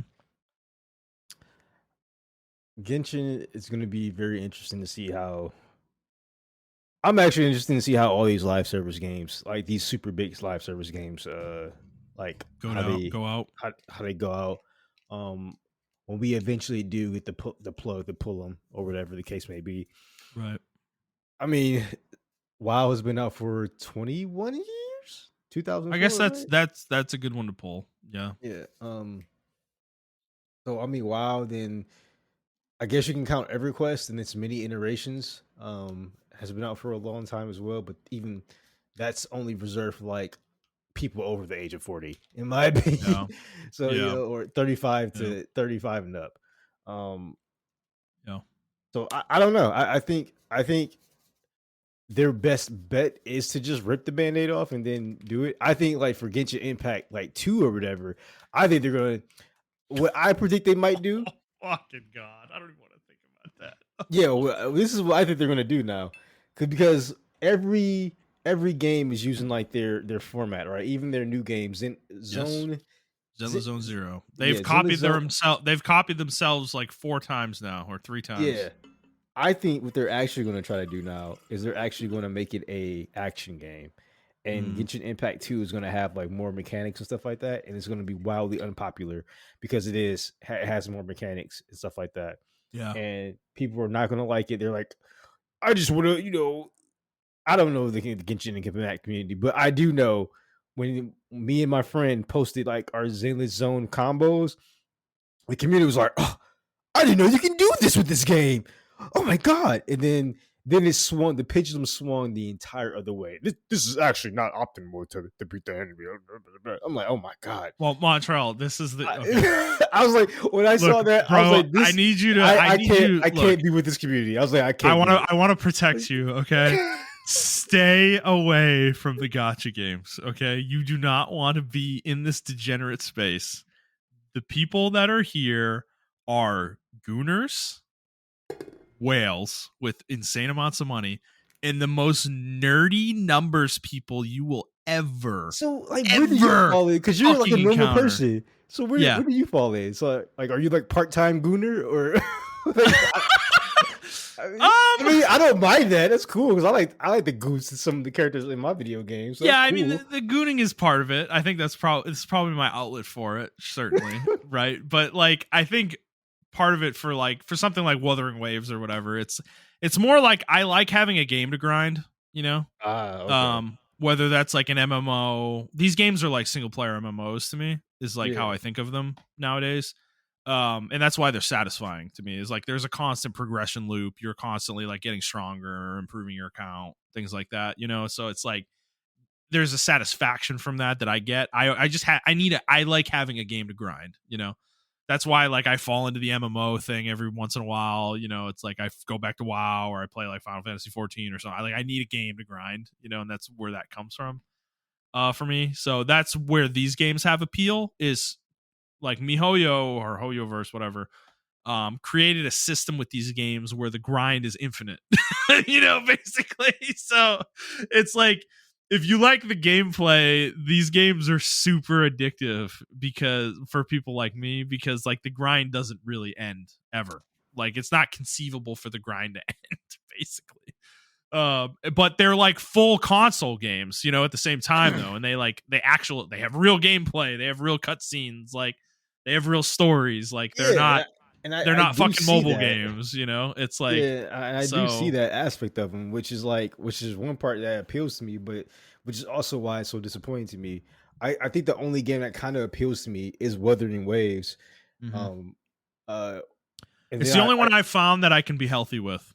Genshin is going to be very interesting to see how. I'm actually interested to see how all these live service games, like these super big live service games, like Go out. how they go out. When we eventually do get the plug to pull them or whatever the case may be. Right. I mean, WoW has been out for 21 years. 2000. I guess right? that's a good one to pull. Yeah. Yeah. So I mean, WoW. Then I guess you can count EverQuest and its many iterations. Has been out for a long time as well, but even that's only reserved for like people over the age of 40, in my opinion. Yeah. So Yeah. you know, or 35 to 35 and up. Yeah. So I don't know. I think their best bet is to just rip the band-aid off and then do it. I think like for Genshin Impact like 2 or whatever, I think they're gonna what I predict they might do. Fucking God. I don't even want to think about that. Yeah, well, this is what I think they're gonna do now. Because every game is using like their format, right? Even their new games in Zone Zelda Zone Zero. They've yeah, copied themselves. They've copied themselves like 4 times now, or 3 times. Yeah. I think what they're actually going to try to do now is they're actually going to make it a action game, and Genshin Impact 2 is going to have like more mechanics and stuff like that, and it's going to be wildly unpopular because it has more mechanics and stuff like that. Yeah, and people are not going to like it. They're like, I just want to, I don't know the Genshin Impact community, but I do know when me and my friend posted like our Zenless Zone combos, the community was like, oh, I didn't know you can do this with this game. Oh my God. And then it swung, the pendulum swung the entire other way. This is actually not optimal to beat the enemy. I'm like, oh my God. Well, Montrell, this is the. Okay. I was like, when I saw that, bro, I was like, this, I need you to. I can't be with this community. I was like, I can't. I want to protect you. Okay. Stay away from the gacha games. Okay. You do not want to be in this degenerate space. The people that are here are gooners, whales with insane amounts of money, and the most nerdy numbers people you will ever. So like, where do you fall in? Because you're like a normal person. So where do you fall in? So like, are you like part-time gooner or? Like, I mean, I don't mind that. That's cool because I like the goons to some of the characters in my video games. So yeah, I mean, the gooning is part of it. I think it's probably my outlet for it, certainly, right? But like, I think part of it for something like Wuthering Waves or whatever, it's more like I like having a game to grind, you know. Okay. Whether that's like an MMO, these games are like single player MMOs to me. Is like how I think of them nowadays. And that's why they're satisfying to me, is like there's a constant progression loop. You're constantly like getting stronger, improving your account, things like that, you know? So it's like there's a satisfaction from that I get. I just I like having a game to grind, you know? That's why like I fall into the MMO thing every once in a while. You know, it's like I go back to WoW or I play like Final Fantasy 14 or something. I need a game to grind, you know, and that's where that comes from for me. So that's where these games have appeal, is like MiHoYo or HoYoverse, whatever, created a system with these games where the grind is infinite, you know, basically. So it's like, if you like the gameplay, these games are super addictive, because for people like me, because like the grind doesn't really end ever. Like it's not conceivable for the grind to end, basically. But they're like full console games, you know, at the same time though, and they have real gameplay, they have real cutscenes, like they have real stories, like they're Yeah, not they're I not do fucking see mobile that. games, you know. It's like, Yeah, I do see so that aspect of them, which is like, which is one part that appeals to me, but which is also why it's so disappointing to me. I think the only game that kind of appeals to me is Wuthering Waves. mhm. Um, uh, and It's then the only one I've found that I can be healthy with.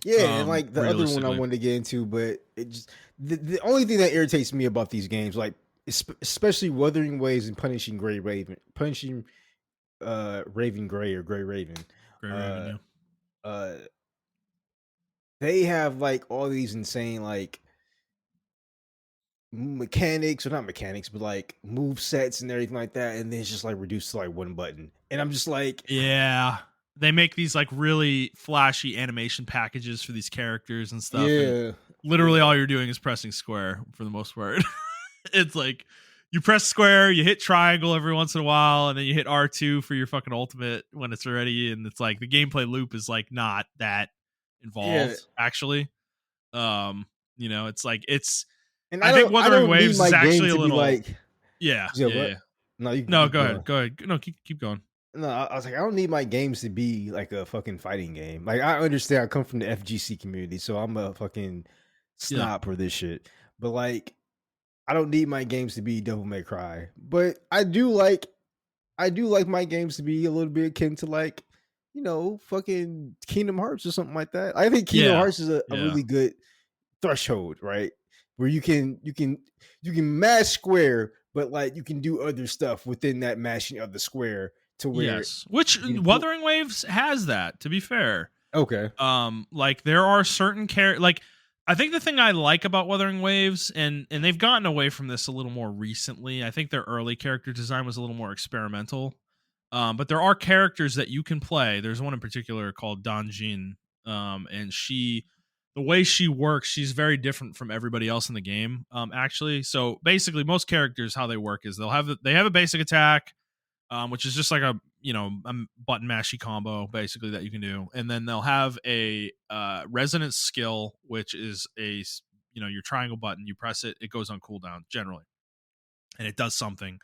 yeah, and like the other one I Realistically. wanted to get into, but it just the only thing that irritates me about these games, like especially Wuthering Waves and punishing Raven Gray or Gray Raven, Gray Raven, uh, yeah. uh, they have like all these insane like mechanics, or not mechanics, but like move sets and everything like that, and then it's just like reduced to like one button, and I'm just like, Yeah. They make these like really flashy animation packages for these characters and stuff, and yeah, literally all you're doing is pressing square for the most part. It's like you press square, you hit triangle every once in a while, and then you hit R2 for your fucking ultimate when it's ready. And it's like the gameplay loop is like not that yeah, involved, actually. Um, you know, it's like and I think I Wuthering don't need Waves my is game actually a to be little, like, yeah, yeah, yeah, what? yeah. No, you can No, keep go going. ahead. Go ahead. No, keep going. No, I was like, I don't need my games to be like a fucking fighting game. Like, I understand I come from the FGC community, so I'm a fucking Yeah. snob for this shit. But like, I don't need my games to be Devil May Cry. But I do like my games to be a little bit akin to like, fucking Kingdom Hearts or something like that. I think Kingdom Yeah. Hearts is a Yeah. really good threshold, right? Where you can mash square, but like you can do other stuff within that mashing of the square to where Yes. Which you can pull. Wuthering Waves has that, to be fair. Okay. Like there are certain like I think the thing I like about Wuthering Waves, and they've gotten away from this a little more recently. I think their early character design was a little more experimental. But there are characters that you can play. There's one in particular called Danjin. And the way she works, she's very different from everybody else in the game. Actually. So basically most characters, how they work is they have a basic attack, which is just like a button mashy combo basically that you can do, and then they'll have a resonance skill, which is your triangle button. You press it, it goes on cooldown generally, and it does something,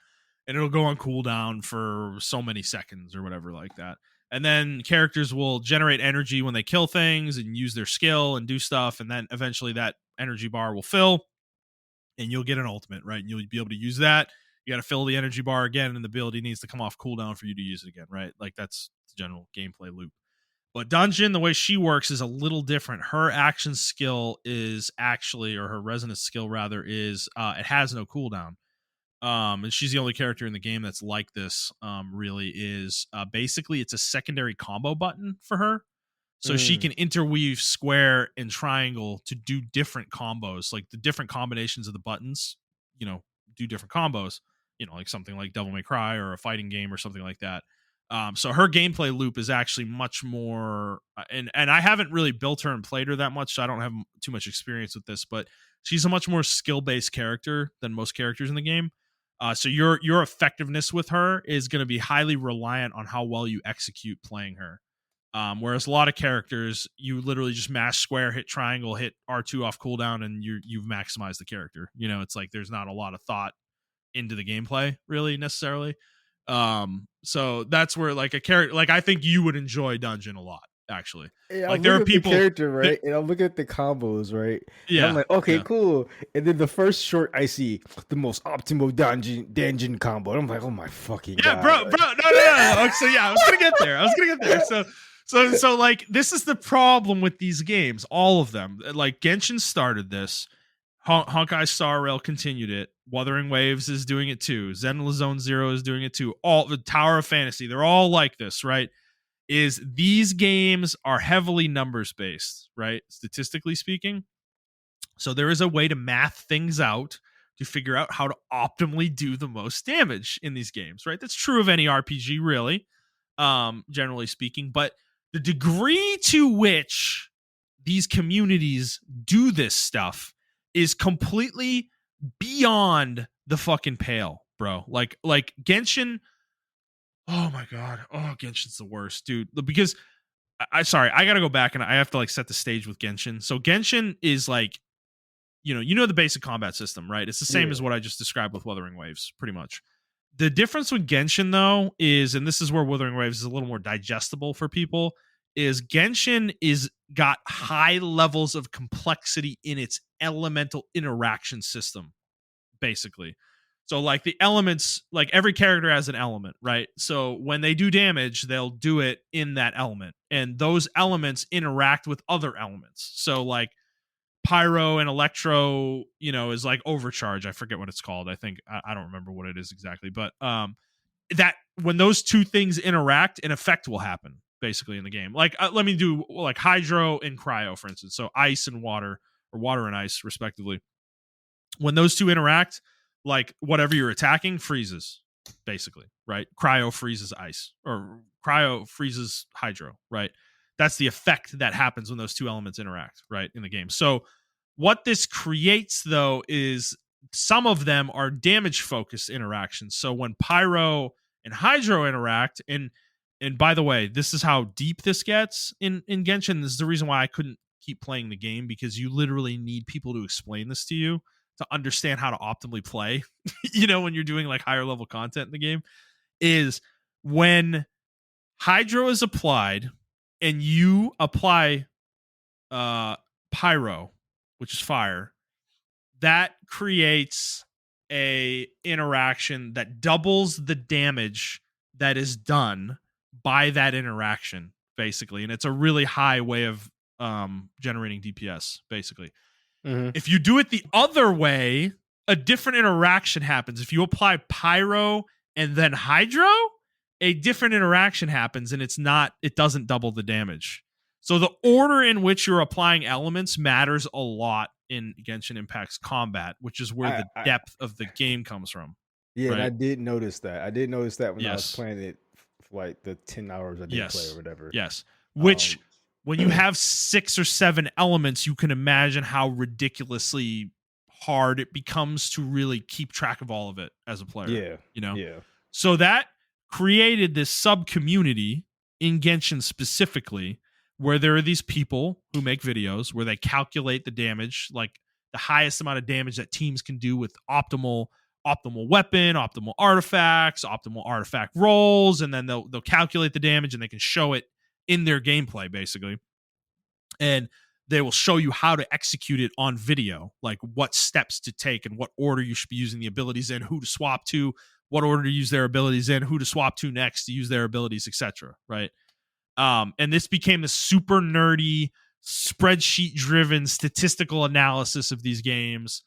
and it'll go on cooldown for so many seconds or whatever like that. And then characters will generate energy when they kill things and use their skill and do stuff, and then eventually that energy bar will fill and you'll get an ultimate, right? And you'll be able to use that. You got to fill the energy bar again, and the ability needs to come off cooldown for you to use it again, right? Like that's the general gameplay loop. But Dungeon, the way she works is a little different. Her action skill is actually, or her resonance skill rather, is it has no cooldown. And she's the only character in the game that's like this. Really is basically it's a secondary combo button for her, so she Mm, can interweave square and triangle to do different combos, like the different combinations of the buttons, do different combos, like something like Devil May Cry or a fighting game or something like that. So her gameplay loop is actually much more, and I haven't really built her and played her that much, so I don't have too much experience with this, but she's a much more skill based character than most characters in the game. So your effectiveness with her is going to be highly reliant on how well you execute playing her. Whereas a lot of characters, you literally just mash square, hit triangle, hit R2 off cooldown, and you've maximized the character. It's like there's not a lot of thought into the gameplay really necessarily. So that's where like a character, like I think you would enjoy Dungeon a lot actually. Yeah, I'm Like there are looking at the people character, that, right? And I'm looking at the combos, right? And I'm yeah, like, okay, yeah. cool. And then the first short I see, the most optimal dungeon combo. And I'm like, oh my fucking Yeah, god. bro. No. So yeah, I was gonna get there. So like this is the problem with these games, all of them. Like Genshin started this. Honkai Star Rail continued it. Wuthering Waves is doing it too. Zenless Zone Zero is doing it too. All the Tower of Fantasy, they're all like this, right? Is these games are heavily numbers based, right? Statistically speaking. So there is a way to math things out to figure out how to optimally do the most damage in these games, right? That's true of any RPG, really, generally speaking. But the degree to which these communities do this stuff is completely beyond the fucking pale, bro. Like Genshin. Oh my god. Oh, Genshin's the worst, dude. Because sorry, I gotta go back and I have to like set the stage with Genshin. So Genshin is like you know the basic combat system, right? It's the same as Yeah. what I just described with Wuthering Waves, pretty much. The difference with Genshin, though, is, and this is where Wuthering Waves is a little more digestible for people, is Genshin is got high levels of complexity in its elemental interaction system, basically. So, like the elements, like every character has an element, right? So when they do damage, they'll do it in that element, and those elements interact with other elements. So, like pyro and electro, is like overcharge. I forget what it's called. I think I don't remember what it is exactly, but that when those two things interact, an effect will happen basically in the game. Like let me do like hydro and cryo, for instance. So ice and water, or water and ice, respectively. When those two interact, like whatever you're attacking freezes, basically, right? Cryo freezes ice, or cryo freezes hydro, right? That's the effect that happens when those two elements interact, right, in the game. So what this creates, though, is some of them are damage focused interactions. So when pyro and hydro interact, and by the way, this is how deep this gets in Genshin. This is the reason why I couldn't keep playing the game, because you literally need people to explain this to you to understand how to optimally play. When you're doing like higher level content in the game, is when hydro is applied and you apply uh pyro, which is fire, that creates a interaction that doubles the damage that is done by that interaction, basically. And it's a really high way of generating DPS, basically. Mhm. If you do it the other way, a different interaction happens. If you apply pyro and then hydro, a different interaction happens, and it doesn't double the damage. So the order in which you're applying elements matters a lot in Genshin Impact's combat, which is where the I depth of the game comes from, Yeah, and I right? did notice that. I did notice that when I was Yes. playing it for like the 10 hours I did play or Yes. whatever. Yes. Which, Um when you have 6 or 7 elements, you can imagine how ridiculously hard it becomes to really keep track of all of it as a player, yeah. you know? Yeah. So that created this sub community in Genshin specifically, where there are these people who make videos where they calculate the damage, like the highest amount of damage that teams can do with optimal weapon, optimal artifacts, optimal artifact rolls, and then they'll calculate the damage and they can show it in their gameplay, basically. And they will show you how to execute it on video, like what steps to take and what order you should be using the abilities in, who to swap to, what order to use their abilities in, who to swap to next to use their abilities, etc. Right? And this became a super nerdy, spreadsheet driven statistical analysis of these games,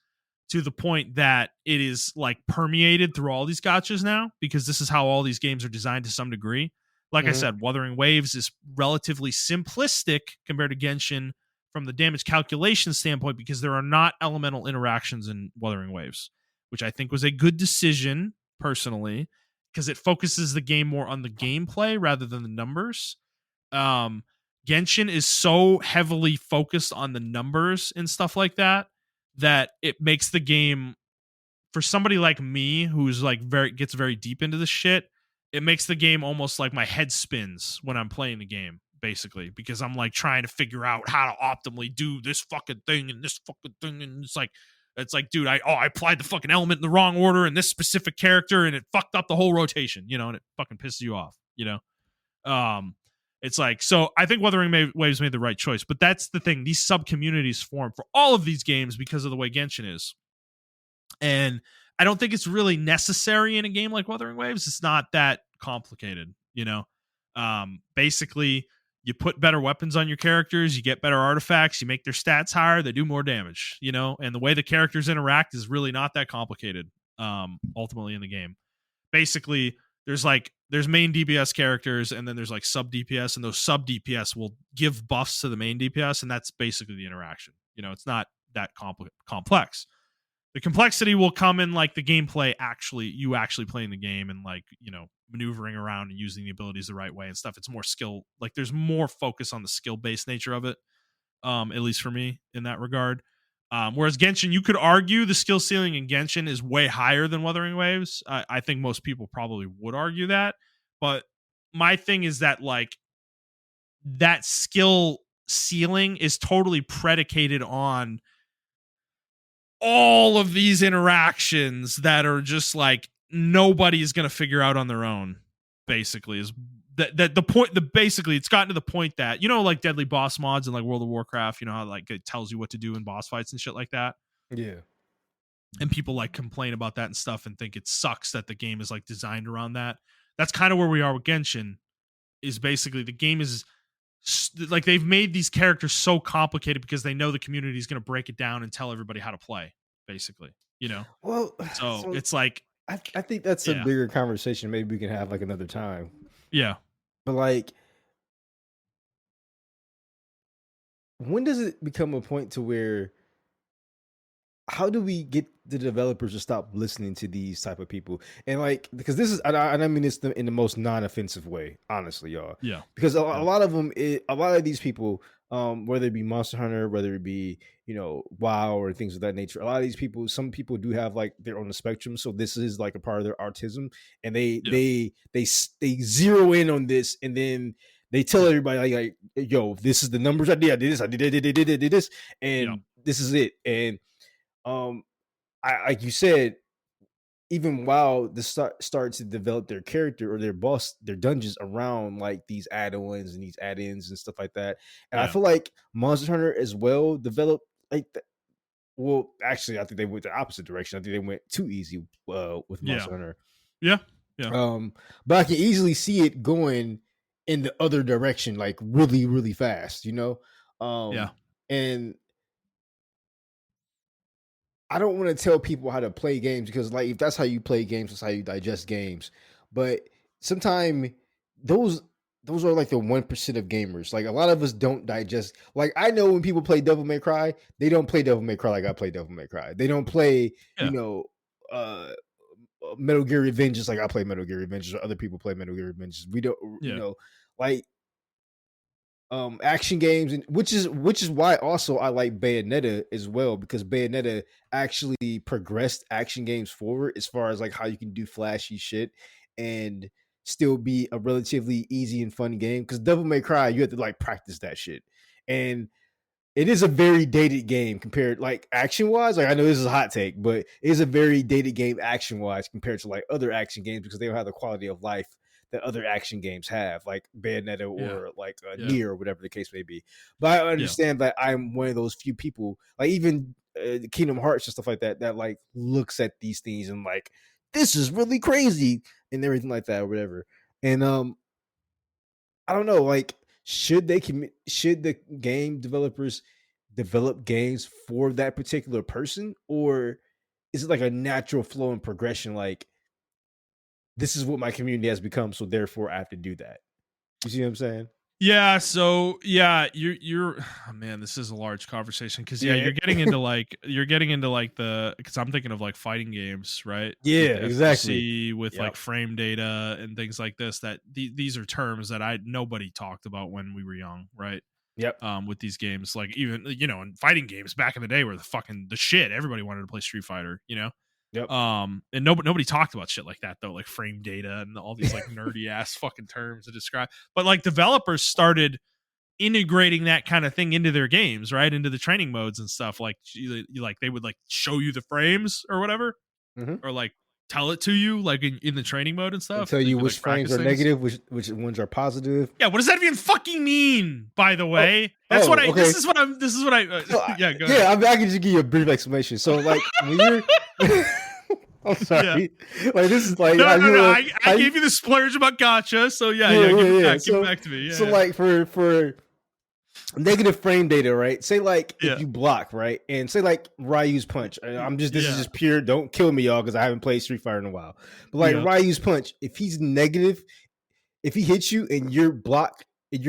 to the point that it is like permeated through all these gachas now, because this is how all these games are designed to some degree. Like I Mhm. said, Wuthering Waves is relatively simplistic compared to Genshin from the damage calculation standpoint, because there are not elemental interactions in Wuthering Waves, which I think was a good decision personally, because it focuses the game more on the gameplay rather than the numbers. um Genshin is so heavily focused on the numbers and stuff like that, that it makes the game, for somebody like me who's like gets very deep into this shit, it makes the game almost like my head spins when I'm playing the game, basically, because I'm like trying to figure out how to optimally do this fucking thing and this fucking thing, and it's like, dude, I applied the fucking element in the wrong order in this specific character, and it fucked up the whole rotation, and it fucking pisses you off. Um It's like, so I think Wuthering Waves made the right choice, but that's the thing. These sub communities form for all of these games because of the way Genshin is. And I don't think it's really necessary in a game like Wuthering Waves. It's not that complicated, you know. Basically, you put better weapons on your characters, you get better artifacts, you make their stats higher, they do more damage, you know. And the way the characters interact is really not that complicated. Ultimately in the game, basically, there's main DPS characters, and then there's like sub DPS, and those sub DPS will give buffs to the main DPS, and that's basically the interaction. You know, it's not that complex. The complexity will come in like the gameplay, you actually playing the game and like, you know, maneuvering around and using the abilities the right way and stuff. It's more skill, like there's more focus on the skill based nature of it, at least for me in that regard. Whereas Genshin, you could argue the skill ceiling in Genshin is way higher than Wuthering Waves. I think most people probably would argue that, but my thing is that like that skill ceiling is totally predicated on all of these interactions that are just like nobody's gonna figure out on their own. Basically, is that the point? The basically, it's gotten to the point that, you know, like deadly boss mods in like World of Warcraft. You know how like it tells you what to do in boss fights and shit like that. Yeah. And people like complain about that and stuff and think it sucks that the game is like designed around that. That's kind of where we are with Genshin. Is basically the game is like they've made these characters so complicated because they know the community is going to break it down and tell everybody how to play, basically, you know. Well, So so it's like, I think that's a yeah, bigger conversation. Maybe we can have like another time. yeah, But like, when does it become a point to where how do we get the developers to stop listening to these type of people? And like, because this is, and I mean this in the most non-offensive way, honestly, y'all. yeah, Because a yeah, lot of them, a lot of these people, whether it be Monster Hunter, whether it be, you know, WoW or things of that nature, a lot of these people, some people do have like their own spectrum. So this is like a part of their autism, and yeah, they zero in on this, and then they tell everybody like, yo, this is the numbers I did. I did this. I did this, yeah, and this is it. And um, I like you said, even while the start to develop their character or their boss, their dungeons around like these add-ons and these add-ins and stuff like that. And I yeah, feel like Monster Hunter as well developed like well, actually, I think they went the opposite direction. I think they went too easy with yeah, Monster Hunter. yeah, yeah, Um, but I can easily see it going in the other direction, like really, really fast, you know. yeah, And I don't want to tell people how to play games because, like, if that's how you play games, that's how you digest games. But sometimes those those are like the 1% of gamers. Like a lot of us don't digest. Like I know when people play Devil May Cry, they don't play Devil May Cry like I play Devil May Cry. They don't play, you yeah, know, Metal Gear Revenge just like I play Metal Gear Revenge or other people play Metal Gear Revenge. We don't, you yeah, know, like action games, and which is why also I like Bayonetta as well, because Bayonetta actually progressed action games forward as far as like how you can do flashy shit and still be a relatively easy and fun game. Because Devil May Cry, you have to like practice that shit, and it is a very dated game compared, like action wise. Like I know this is a hot take, but it is a very dated game action wise compared to like other action games because they don't have the quality of life that other action games have, like Bayonetta yeah, or like yeah, Nier or whatever the case may be. But I yeah, understand that I'm one of those few people, like even Kingdom Hearts and stuff like that, that like looks at these things and like this is really crazy and everything like that or whatever. And I don't know, like should the game developers develop games for that particular person, or is it like a natural flow and progression? Like this is what my community has become, so therefore I have to do that. You see what I'm saying? yeah. So yeah, you're oh, man, this is a large conversation because yeah, Yeah, you're getting into like the, because I'm thinking of like fighting games, right? With yeah, the exactly. FGC, with like Yep, frame data and things like this. That these are terms that nobody talked about when we were young, right? yep, With these games, like even, you know, in fighting games back in the day were the shit. Everybody wanted to play Street Fighter, you know. yep. And nobody talked about shit like that though, like frame data and all these like nerdy ass fucking terms to describe. But like developers started integrating that kind of thing into their games, right? Into the training modes and stuff. Like like they would like show you the frames or whatever, Hmm. or like tell it to you like in the training mode and And stuff. tell So you you can which like frames practice are things. negative, which ones are positive. Yeah, what does that even fucking mean? By the Oh, way, that's what I. okay. This is what I. So Yeah, go ahead. yeah, I can just give you a brief explanation. So like when you're, I'm Yeah. sorry, like this is like No, how no, no. you I gave you the splurge about gotcha. So yeah, yeah, yeah. yeah, Give it yeah. back. Give it back to me. So Yeah, like for negative frame data, right? Say like if yeah, you block, right, and say like Ryu's punch. I'm just this is yeah, just pure. Don't kill me, y'all, because I haven't played Street Fighter in a while. But like yeah. Ryu's punch, if he's negative, if he hits you and you're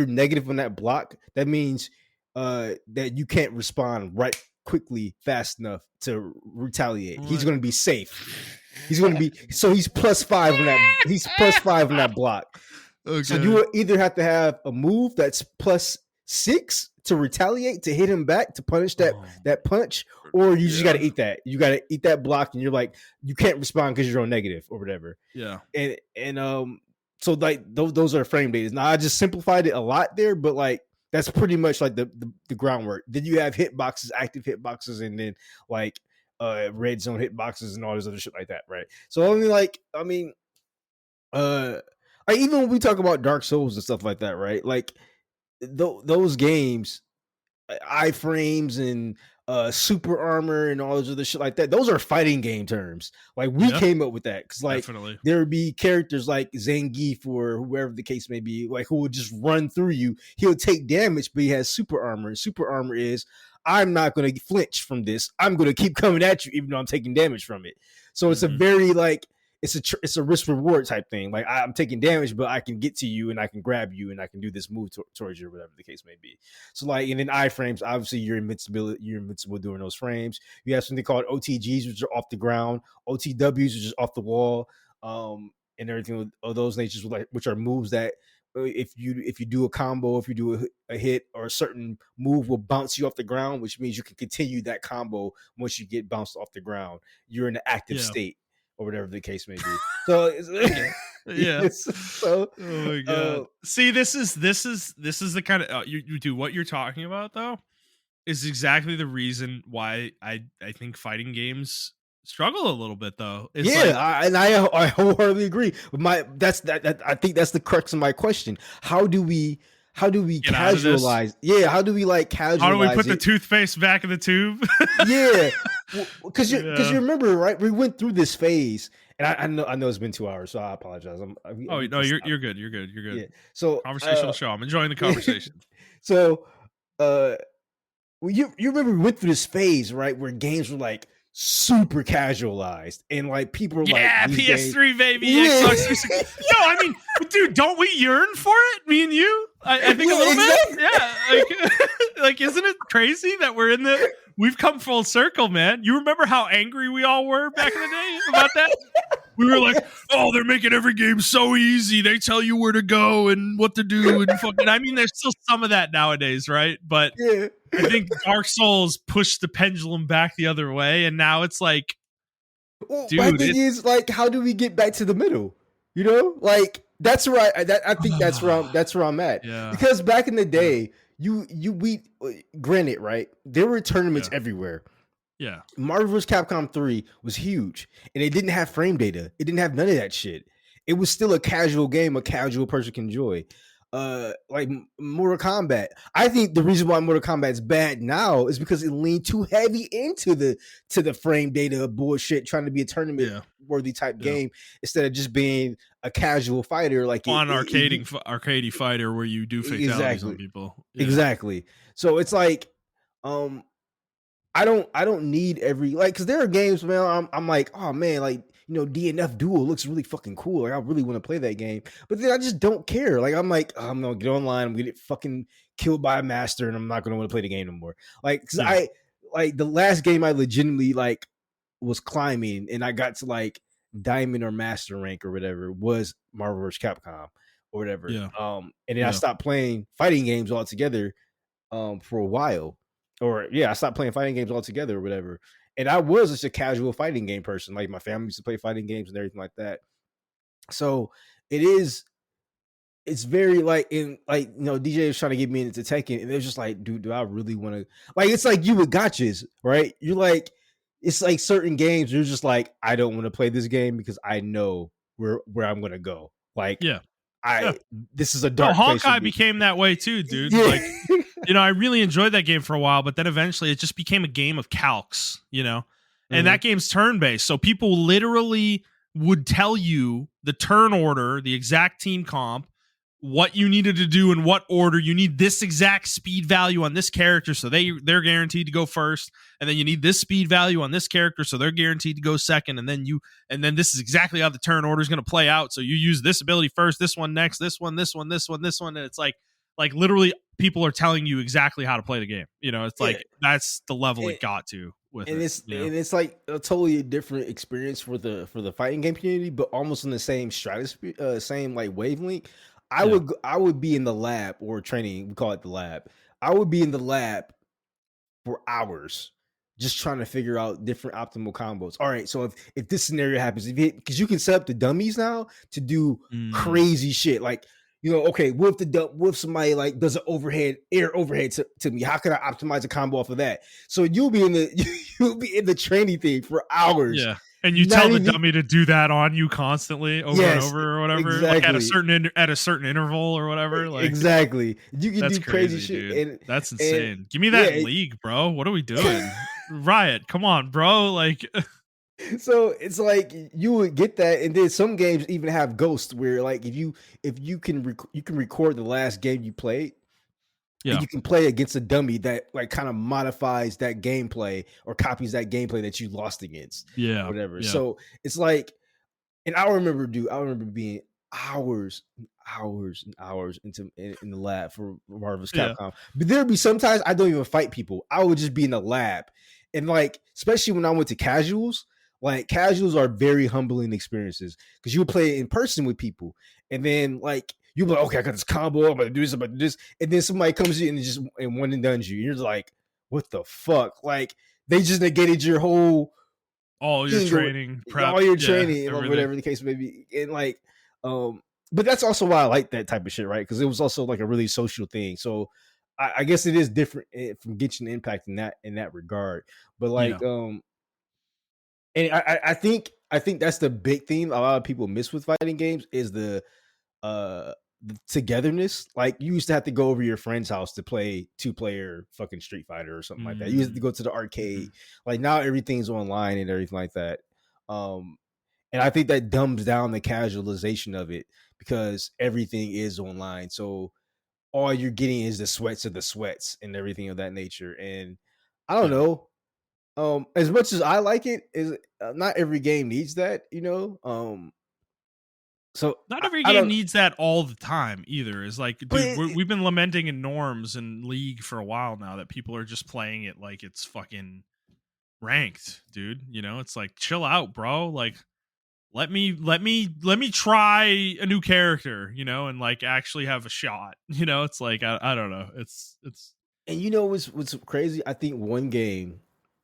negative on that block, that means that you can't respond right quickly fast enough to retaliate. He's What? going to be safe. He's going to be so he's +5 on that. He's +5 on that block. So you Okay. will either have to have a move that's +6 to retaliate, to hit him back, to punish that punch, or you just got to eat that. You got to eat that block, and you're like you can't respond because you're on negative or whatever. Yeah. And so like those are frame datas. Now I just simplified it a lot there, but like that's pretty much like the groundwork. Then you have hitboxes, active hitboxes, and then like red zone hitboxes and all this other shit like that, right? So even when we talk about Dark Souls and stuff like that, right? Like those games, iframes and super armor and all this other shit like that, those are fighting game terms. Like we came up with that because like Definitely. there would be characters like Zangief or whoever the case may be, like who would just run through you. He'll take damage, but he has super armor. And super armor is I'm not going to flinch from this. I'm going to keep coming at you even though I'm taking damage from it. So it's a very like it's a risk reward type thing. Like I'm taking damage, but I can get to you and I can grab you and I can do this move towards you or whatever the case may be. So like, and then iframes, obviously you're invincible during those frames. You have something called OTGs, which are off the ground. OTWs, which is off the wall, and everything of those natures, which are moves that if you do a combo, if you do a hit or a certain move will bounce you off the ground, which means you can continue that combo once you get bounced off the ground. You're in an active state or whatever the case may be. So yeah. So oh my god. See, this is the kind of you do what you're talking about though is exactly the reason why I think fighting games struggle a little bit though. It's I wholeheartedly agree. But I think that's the crux of my question. How do we casualize? Yeah, how do we like casualize? How do we put the toothpaste back in the tube? Yeah, because you remember, right? We went through this phase, and I know it's been 2 hours, so I apologize. No, you're good. You're good. Yeah. So conversational show. I'm enjoying the conversation. So, you remember we went through this phase, right, where games were like super casualized and like people were like PS3 baby, Xbox 360. Yo, I mean, dude, don't we yearn for it? Me and you, I think a little bit. Yeah, like isn't it crazy that we've come full circle, man? You remember how angry we all were back in the day about that? We were like, oh, they're making every game so easy. They tell you where to go and what to do and fucking. I mean, there's still some of that nowadays, right? But I think Dark Souls pushed the pendulum back the other way, and now it's like, dude, my thing is like, how do we get back to the middle? You know, like that's right. I think that's where I'm at. Yeah. Because back in the day, we granted, right? There were tournaments everywhere. Yeah. Marvel vs. Capcom 3 was huge, and it didn't have frame data. It didn't have none of that shit. It was still a casual game a casual person can enjoy. Like Mortal Kombat. I think the reason why Mortal Kombat is bad now is because it leaned too heavy into the frame data bullshit, trying to be a tournament worthy type game instead of just being a casual fighter like arcade fighter where you do fatalities on people. Yeah. Exactly. So it's like I don't need every like because there are games, man. I'm like, oh man, like DNF Duel looks really fucking cool. Like I really want to play that game, but then I just don't care. Like I'm like, I'm gonna get online. I'm gonna get fucking killed by a master, and I'm not gonna want to play the game no more. Like because I like the last game I legitimately like was climbing, and I got to like diamond or master rank or whatever was Marvel vs. Capcom or whatever. Yeah. And then I stopped playing fighting games altogether for a while. I stopped playing fighting games altogether or whatever. And I was just a casual fighting game person. Like my family used to play fighting games and everything like that. So it's very like DJ was trying to get me into Tekken, and it was just like, dude, do I really want to? Like, it's like you with gotchas, right? You're like, it's like certain games you're just like, I don't want to play this game because I know where I'm gonna go. Like Yeah. Yeah. I this is a No, dark place for Honkai me. became that way too, dude. Yeah. Like, I really enjoyed that game for a while, but then eventually it just became a game of calcs, and Mhm. that game's turn based. So people literally would tell you the turn order, the exact team comp, what you needed to do in what order. You need this exact speed value on this character, so they're guaranteed to go first, and then you need this speed value on this character, so they're guaranteed to go second, and then this is exactly how the turn order is going to play out. So you use this ability first, this one next, this one, and it's like literally people are telling you exactly how to play the game. It's Yeah. like that's the level And, it got to with and it. it's like a totally different experience for the fighting game community, but almost in the same stratosphere, same like wavelength. Yeah. I would be in the lab or training. We call it the lab. I would be in the lab for hours just trying to figure out different optimal combos. All right, so if this scenario happens, because you can set up the dummies now to do Mm. crazy shit, like okay, what if somebody like does an air overhead to me? How can I optimize a combo off of that? So you'll be in the training thing for hours. Yeah. And you Not tell the even dummy to do that on you constantly over and yes, over or whatever, like at a exactly, certain interval or whatever. Like exactly. You can that's do crazy crazy, shit, dude. That's and insane. Give me that in yeah. league, bro. What are we doing? Riot, come on, bro. Like, So it's like you would get that, and then some games even have ghosts where like if you can you can record the last game you played, and yeah, you can play against a dummy that like kind of modifies that gameplay or copies that gameplay that you lost against, yeah, whatever. yeah, So it's like, and I remember being hours and hours and hours in the lab for Marvel's yeah, Capcom. But there'd be sometimes I don't even fight people. I would just be in the lab. And like, especially when I went to casuals, like casuals are very humbling experiences because you play in person with people. And then like you're like, okay, I got this combo, I'm gonna do this, I'm gonna do this. And then somebody comes in and just and one and done you. You're just like, what the fuck? Like they just negated your whole all your thing or training prep, all your yeah, training or everything. whatever the case may be. And like, but that's also why I like that type of shit, right? Because it was also like a really social thing. So I guess it is different from Genshin Impact in that regard. But Yeah, like, and I think that's the big theme a lot of people miss with fighting games is the togetherness. Like you used to have to go over your friend's house to play 2-player fucking Street Fighter or something like that. You used to mm, go to the mhm. arcade. Like now everything's online and everything like that. Um, and I think that dumbs down the casualization of it because everything is online. So all you're getting is the sweats of the sweats and everything of that nature. And I don't Yeah. know. As much as I like it, is not every game needs that, So Not every I game don't. needs that all the time either. Is like, But dude, we've been lamenting in norms and league for a while now that people are just playing it like it's fucking ranked, dude. It's like chill out, bro. Like let me try a new character, and like actually have a shot. It's like I don't know. It's and what's crazy? I think one game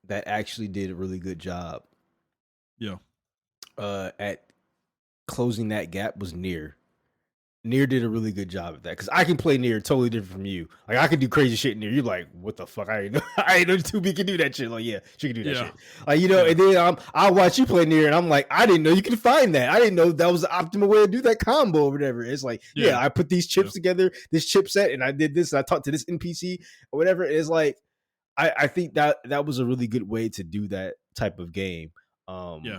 that actually did a really good job yeah. at closing that gap was Near. Near did a really good job at that because I can play Near totally different from you. Like I can do crazy shit Near. You're like, what the fuck? I ain't know. I ain't know 2B can do that shit. Like, yeah, she can do that Yeah. shit. Like Yeah. and then I watch you play Near, and I'm like, I didn't know you could find that. I didn't know that was the optimal way to do that combo or whatever. It's like, yeah, Yeah. I put these Yeah. chips together, this chipset, and I did this. And I talked to this NPC or whatever. It's like, I think that was a really good way to do that type of game. Yeah.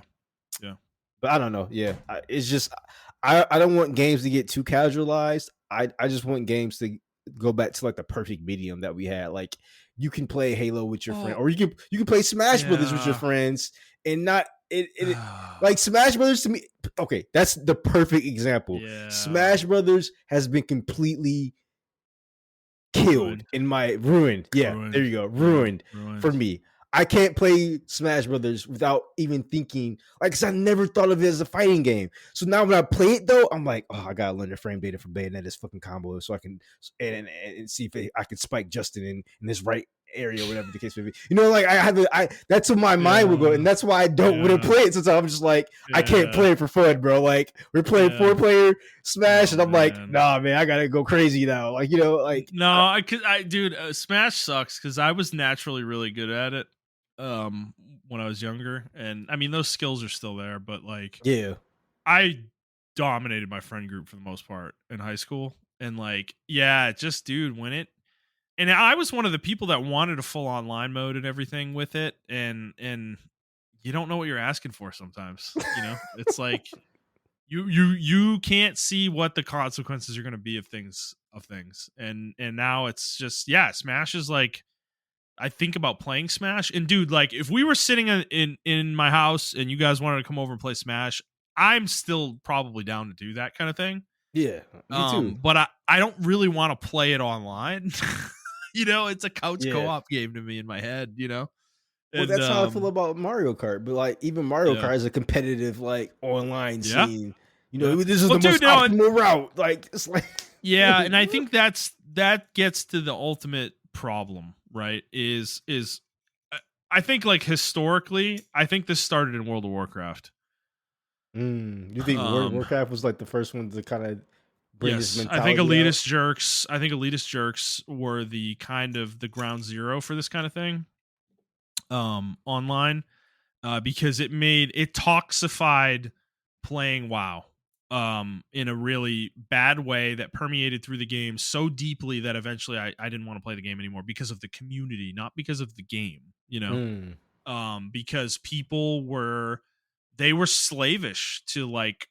Yeah. But I don't know. Yeah, it's just I don't want games to get too casualized. I just want games to go back to like the perfect medium that we had. Like you can play Halo with your friend, Well, or you can play Smash Brothers with your yeah. friends, and not like Smash Brothers to me. Okay, that's the perfect example. Yeah. Smash Brothers has been completely killed Ruined. in my ruined. Yeah, there Ruined. you go. Yeah. Ruined for Ruined. me. I can't play Smash Brothers without even thinking, like, cause I never thought of it as a fighting game. So now when I play it though, I'm like, oh, I gotta learn the frame data for Bayonetta's fucking combo so I can and see if I can spike Justin in this right area, or whatever the case may be. Like I have to, that's what my mind would go, and Yeah. that's why I don't want to Yeah. play it. Since I'm just like, I can't Yeah. play it for fun, bro. Like we're playing Yeah. 4-player Smash, Oh and I'm like, man. nah, man, I gotta go crazy now. Like like No, I could, dude, Smash sucks because I was naturally really good at it. when I was younger, and I mean those skills are still there, but like Yeah. I dominated my friend group for the most part in high school, and like yeah, just dude, when it and I was one of the people that wanted a full online mode and everything with it, and you don't know what you're asking for sometimes. You know, it's like you can't see what the consequences are going to be of things, and now it's just yeah, Smash is like I think about playing Smash, and dude, like if we were sitting in my house and you guys wanted to come over and play Smash, I'm still probably down to do that kind of thing. Yeah. Me too. But I don't really want to play it online. You know, it's a couch Yeah. co-op game to me in my head, you know? Well, And that's how I feel about Mario Kart. But like even Mario yeah. Kart is a competitive like online Yeah. scene. You Yeah. know, this is Well, the most dude, no, and optimal route. Like it's like yeah, and I think that gets to the ultimate problem, right? Is I think like historically, I think this started in World of Warcraft. You think World of Um Warcraft was like the first one to kind of bring this yes, I think mentality out? elitist jerks were the kind of the ground zero for this kind of thing. Online because it toxified playing WoW in a really bad way that permeated through the game so deeply that eventually I didn't want to play the game anymore because of the community, not because of the game, you know. Mm. Because people they were slavish to like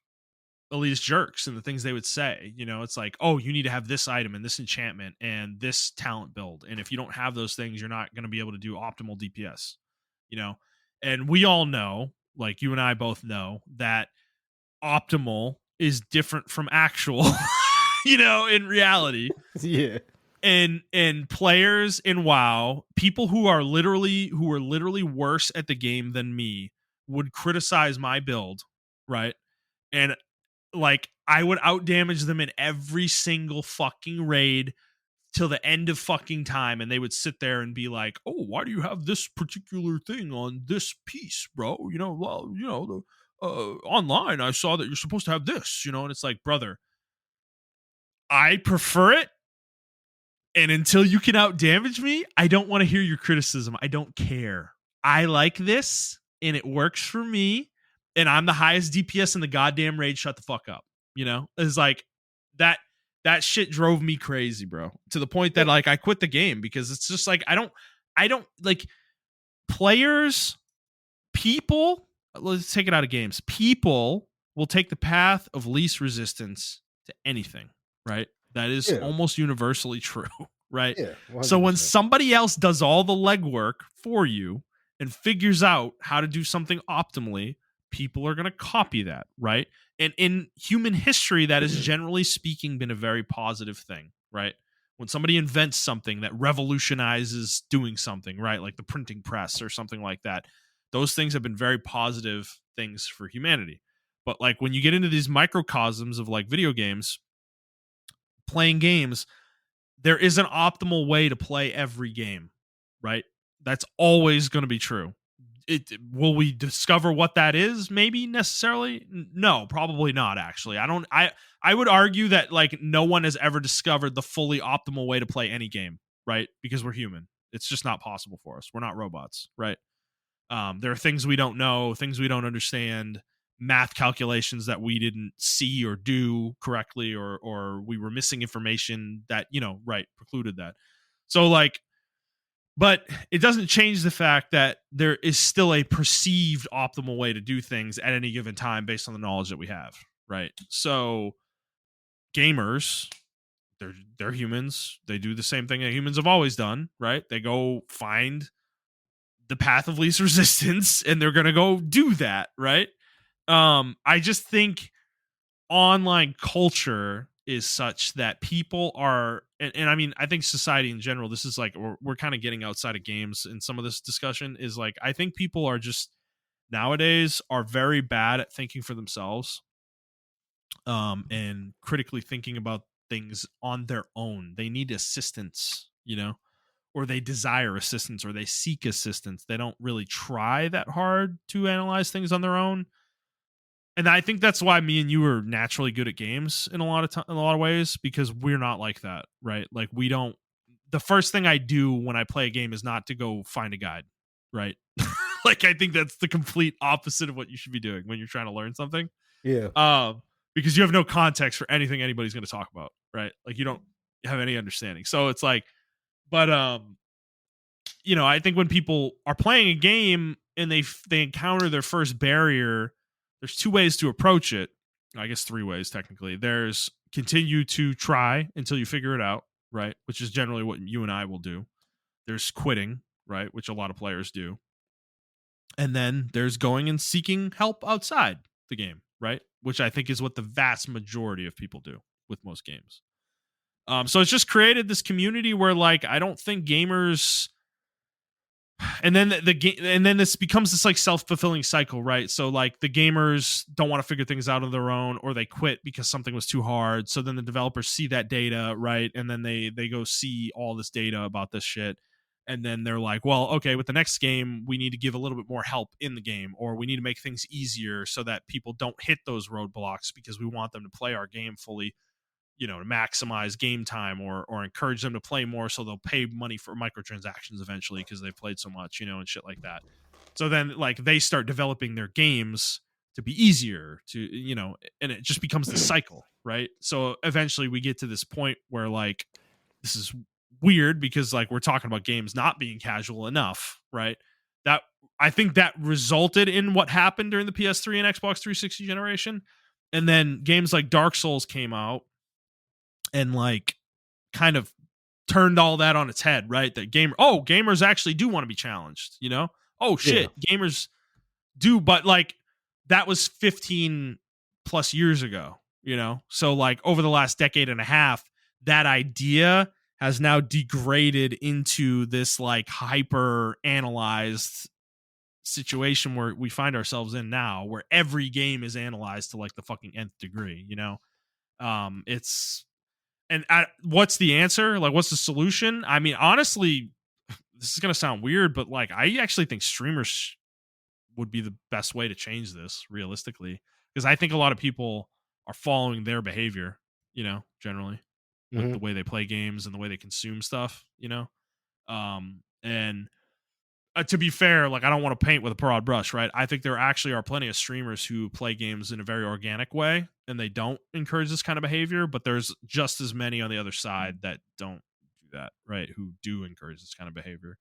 elitist jerks and the things they would say. You know, it's like, oh, you need to have this item and this enchantment and this talent build, and if you don't have those things, you're not going to be able to do optimal DPS. You know, and we all know, like you and I both know, that optimal is different from actual. You know, in reality, Yeah. and players in WoW, people who are literally worse at the game than me would criticize my build, right? And like I would outdamage them in every single fucking raid till the end of fucking time, and they would sit there and be like, "Oh, why do you have this particular thing on this piece, bro? You know, well, you know, online I saw that you're supposed to have this, you know." And it's like, brother, I prefer it, and until you can outdamage me, I don't want to hear your criticism. I don't care. I like this, and it works for me, and I'm the highest DPS in the goddamn raid. Shut the fuck up. You know, it's like that. That shit drove me crazy, bro. To the point that Well, like I quit the game because it's just like I don't like players, people. Let's take it out of games. People will take the path of least resistance to anything, right? That is yeah. almost universally true, right? Yeah. So when 100%. somebody else does all the legwork for you and figures out how to do something optimally, people are going to copy that, right? And in human history, that has generally speaking been a very positive thing, right? When somebody invents something that revolutionizes doing something, right? Like the printing press or something like that, those things have been very positive things for humanity. But like when you get into these microcosms of like video games, playing games, there is an optimal way to play every game, right? That's always going to be true. Will we discover what that is? Maybe necessarily? No, probably not. Actually, I would argue that like no one has ever discovered the fully optimal way to play any game, right? Because we're human. It's just not possible for us. We're not robots, right? There are things we don't know, things we don't understand, math calculations that we didn't see or do correctly, or we were missing information that right precluded that. So like, but it doesn't change the fact that there is still a perceived optimal way to do things at any given time based on the knowledge that we have, right? So gamers, they're humans. They do the same thing that humans have always done, right? They go find the path of least resistance and they're gonna go do that, right? I just think online culture is such that people are and I mean I think society in general, this is like we're kind of getting outside of games in some of this discussion, is like I think people are just nowadays are very bad at thinking for themselves, and critically thinking about things on their own. They need assistance, or they desire assistance, or they seek assistance. They don't really try that hard to analyze things on their own. And I think that's why me and you are naturally good at games in a lot of ways, because we're not like that, right? Like we don't. The first thing I do when I play a game is not to go find a guide, right? Like, I think that's the complete opposite of what you should be doing when you're trying to learn something. Yeah. Because you have no context for anything anybody's going to talk about, right? Like, you don't have any understanding. So it's like, but I think when people are playing a game and they encounter their first barrier, there's two ways to approach it. I guess three ways technically. There's continue to try until you figure it out, right? Which is generally what you and I will do. There's quitting, right, which a lot of players do. And then there's going and seeking help outside the game, right? Which I think is what the vast majority of people do with most games. So it's just created this community where, like, I don't think gamers, and then the game, and then this becomes this like self-fulfilling cycle, right? So like the gamers don't want to figure things out on their own, or they quit because something was too hard. So then the developers see that data, right? And then they go see all this data about this shit, and then they're like, well, okay, with the next game we need to give a little bit more help in the game, or we need to make things easier so that people don't hit those roadblocks, because we want them to play our game fully, to maximize game time, or encourage them to play more so they'll pay money for microtransactions eventually because they've played so much, and shit like that. So then, like, they start developing their games to be easier to, and it just becomes the cycle, right? So eventually we get to this point where, like, this is weird because, like, we're talking about games not being casual enough, right? That, I think that resulted in what happened during the PS3 and Xbox 360 generation. And then games like Dark Souls came out and, like, kind of turned all that on its head, right? That gamers actually do want to be challenged, Oh Yeah. shit, gamers do, but, like, that was 15 plus years ago, So, like, over the last decade and a half, that idea has now degraded into this, like, hyper analyzed situation where we find ourselves in now, where every game is analyzed to, like, the fucking nth degree, it's and what's the answer? Like, what's the solution? I mean, honestly, this is gonna sound weird, but, like, I actually think streamers would be the best way to change this, realistically, because I think a lot of people are following their behavior, generally, with the Mhm. way they play games and the way they consume stuff, and to be fair, like, I don't want to paint with a broad brush, right? I think there actually are plenty of streamers who play games in a very organic way and they don't encourage this kind of behavior, but there's just as many on the other side that don't do that, right? Who do encourage this kind of behavior.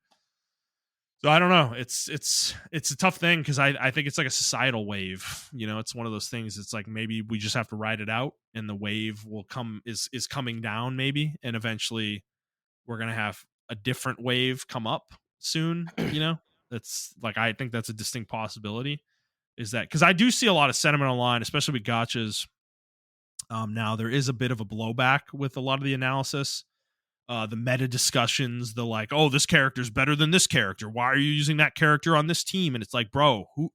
So I don't know. It's a tough thing because I think it's like a societal wave. It's one of those things. It's like maybe we just have to ride it out, and the wave will come is coming down maybe, and eventually we're gonna have a different wave come up soon. That's like, I think that's a distinct possibility. Is that because I do see a lot of sentiment online, especially with gotchas. Now there is a bit of a blowback with a lot of the analysis, the meta discussions, the, like, oh, this character's better than this character. Why are you using that character on this team? And it's like, bro, who?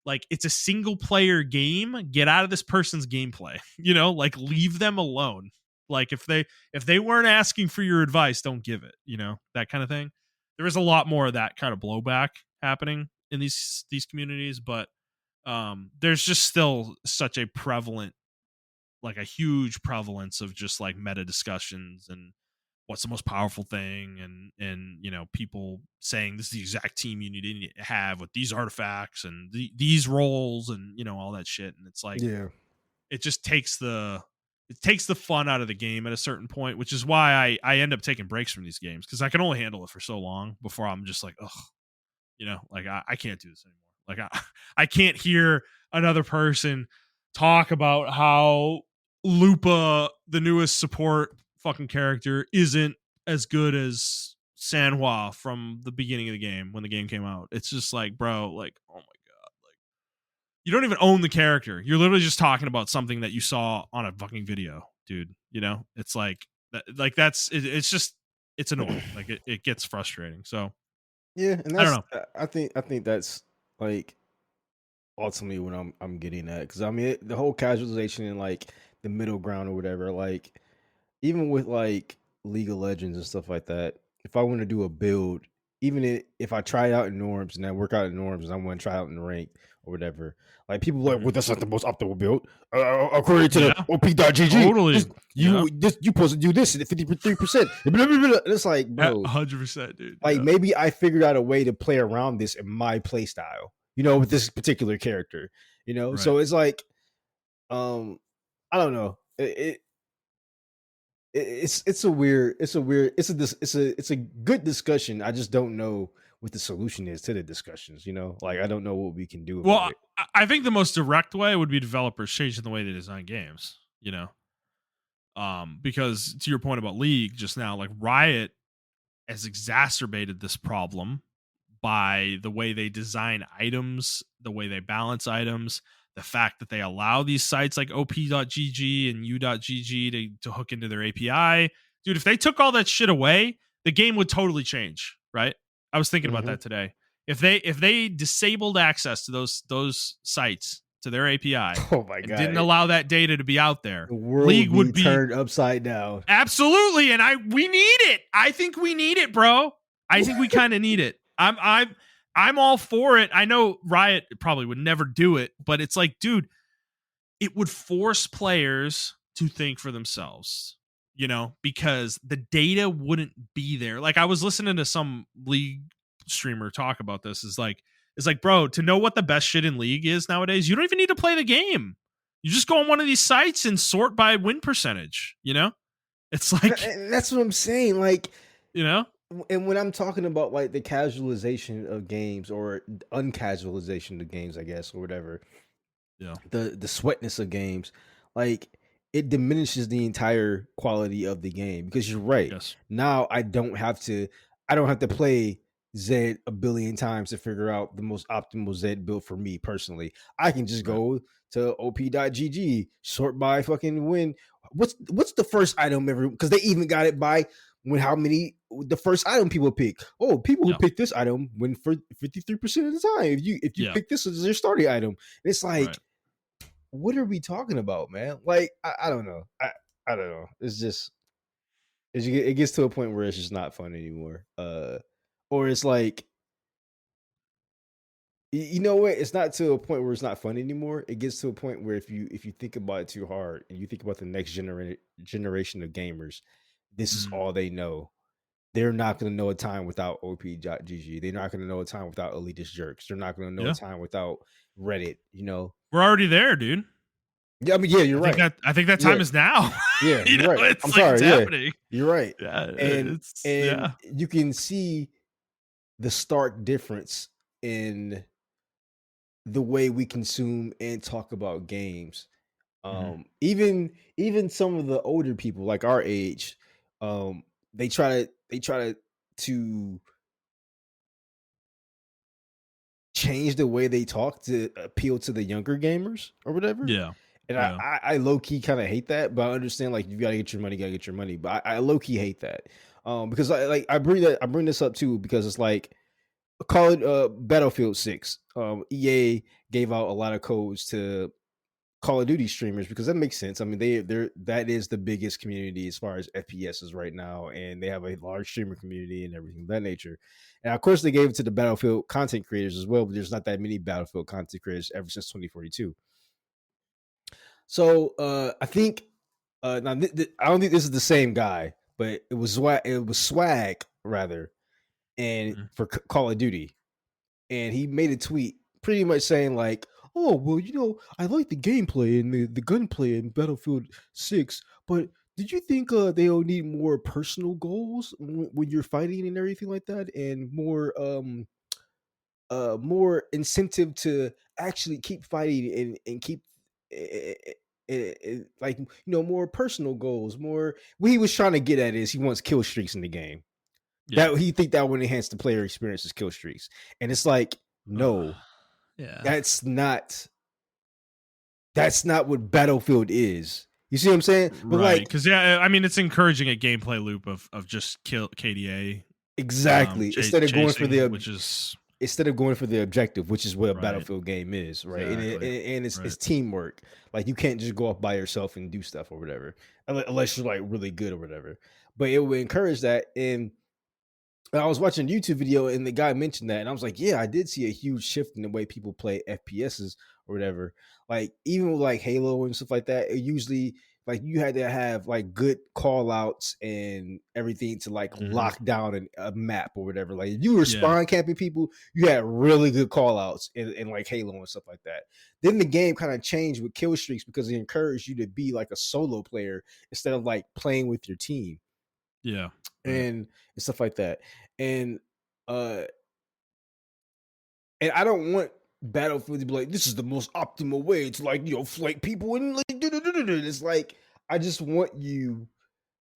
Like, it's a single player game. Get out of this person's gameplay. Like, leave them alone. Like, if they weren't asking for your advice, don't give it. That kind of thing. There is a lot more of that kind of blowback happening in these communities, but there's just still such a prevalent, like, a huge prevalence of just, like, meta discussions and what's the most powerful thing, and people saying this is the exact team you need to have with these artifacts and these roles, and all that shit. And it's like, Yeah. it just takes the fun out of the game at a certain point, which is why I end up taking breaks from these games, because I can only handle it for so long before I'm just like, ugh, like, I can't do this anymore. Like, I can't hear another person talk about how Lupa, the newest support fucking character, isn't as good as Sanhua from the beginning of the game when the game came out. It's just like, bro, like, oh my god, like, you don't even own the character. You're literally just talking about something that you saw on a fucking video, dude. It's like it's just, it's annoying. Like, it gets frustrating. So Yeah, and I don't that's know. I think that's, like, ultimately what I'm getting at, because I mean the whole casualization and, like, the middle ground or whatever, like, even with, like, League of Legends and stuff like that, if I want to do a build, if I try out in norms and I work out in norms and I want to try out in rank or whatever, like people are like, Mhm. well, that's not the most optimal build. According to the Yeah, op.gg, totally. Yeah, this you supposed to do this at 53%. It's like, bro, 100%, dude. like Yeah, maybe I figured out a way to play around this in my play style, with this particular character, right. So it's like, I don't know. It's a good discussion. I just don't know what the solution is to the discussions. Like I don't know what we can do Well, about it. I think the most direct way would be developers changing the way they design games. Because to your point about League just now, like Riot has exacerbated this problem by the way they design items, the way they balance items, the fact that they allow these sites like op.gg and u.gg to hook into their API. Dude, if they took all that shit away, the game would totally change, right? I was thinking about Hmm. that today. If they disabled access to those sites to their API Oh my and god, didn't allow that data to be out there, the world League would be would be turned upside down. absolutely, and we need it. I think we need it, bro. I think we kind of need it. I'm all for it. I know Riot probably would never do it, but it's like, dude, it would force players to think for themselves, because the data wouldn't be there. Like I was listening to some League streamer talk about this. It's like, bro, to know what the best shit in League is nowadays, you don't even need to play the game. You just go on one of these sites and sort by win percentage, It's like, And that's what I'm saying. Like, you know? and when I'm talking about like the casualization of games or uncasualization of games, I guess, or whatever, Yeah. the sweatness of games, like it diminishes the entire quality of the game because you're right. Yes. Now I don't have to play Zed a billion times to figure out the most optimal Zed build for me personally. I can just Right. go to op.gg, sort by fucking win. What's the first item ever? Because they even got it by when how many the first item people pick. Oh, people who Yeah. pick this item win for 53% of the time. If you Yeah. pick this as your starting item, and it's like, Right. what are we talking about, man? Like, I don't know. I don't know. It's just it gets to a point where it's just not fun anymore. Or it's like, you know what? It's not to a point where it's not fun anymore. It gets to a point where if you think about it too hard and you think about the next generation of gamers, this is Mhm. all they know. They're not going to know a time without op.gg. They're not going to know a time without elitist jerks. They're not going to know a Yeah. time without Reddit. We're already there, dude. Yeah, I mean, yeah, you're right. I think that Yeah, time is now. yeah, you're right. I'm It's like it's sorry. Yeah, happening. you're right. Yeah, And it's and yeah. you can see the stark difference in the way we consume and talk about games. Mhm. Even some of the older people like our age, um, they try to change the way they talk to appeal to the younger gamers or whatever. Yeah. And I, Yeah. I, I low key kind of hate that, but I understand like you gotta get your money, gotta get your money. But I low key hate that. Because I bring this up too because it's like call it Battlefield 6. EA gave out a lot of codes to Call of Duty streamers because that makes sense. I mean, they're that is the biggest community as far as FPS is right now, and they have a large streamer community and everything of that nature. And of course, they gave it to the Battlefield content creators as well, but there's not that many Battlefield content creators ever since 2042. So I think now I don't think this is the same guy, but it was swag rather, and Mhm. for Call of Duty, and he made a tweet pretty much saying like, "Oh well, I like the gameplay and the gunplay in Battlefield 6, but did you think they'll need more personal goals when you're fighting and everything like that, and more incentive to actually keep fighting and keep eh, like more personal goals, more what he was trying to get at is he wants kill streaks in the game, Yeah. that he think that would enhance the player experience as kill streaks, and it's like, Ugh. no, Yeah. that's not what Battlefield is. You see what I'm saying? But Right. like, Because yeah, I mean, it's encouraging a gameplay loop of just kill KDA, exactly, chasing, which is instead of going for the objective, which is what a right. Battlefield game is, right? Exactly. And it's Right. teamwork. Like you can't just go off by yourself and do stuff or whatever, unless you're like really good or whatever. But it would encourage that, and I was watching a YouTube video and the guy mentioned that, and I was like, yeah, I did see a huge shift in the way people play FPSs or whatever. Like even with like Halo and stuff like that, it usually like you had to have like good call outs and everything to like Mhm. lock down a map or whatever. Like if you were Yeah. spawn camping people, you had really good call outs in like Halo and stuff like that. Then the game kind of changed with kill streaks because it encouraged you to be like a solo player instead of like playing with your team Yeah. Right. and stuff like that. And uh and I don't want Battlefield to be like, this is the most optimal way to like, flank people and like it's like I just want you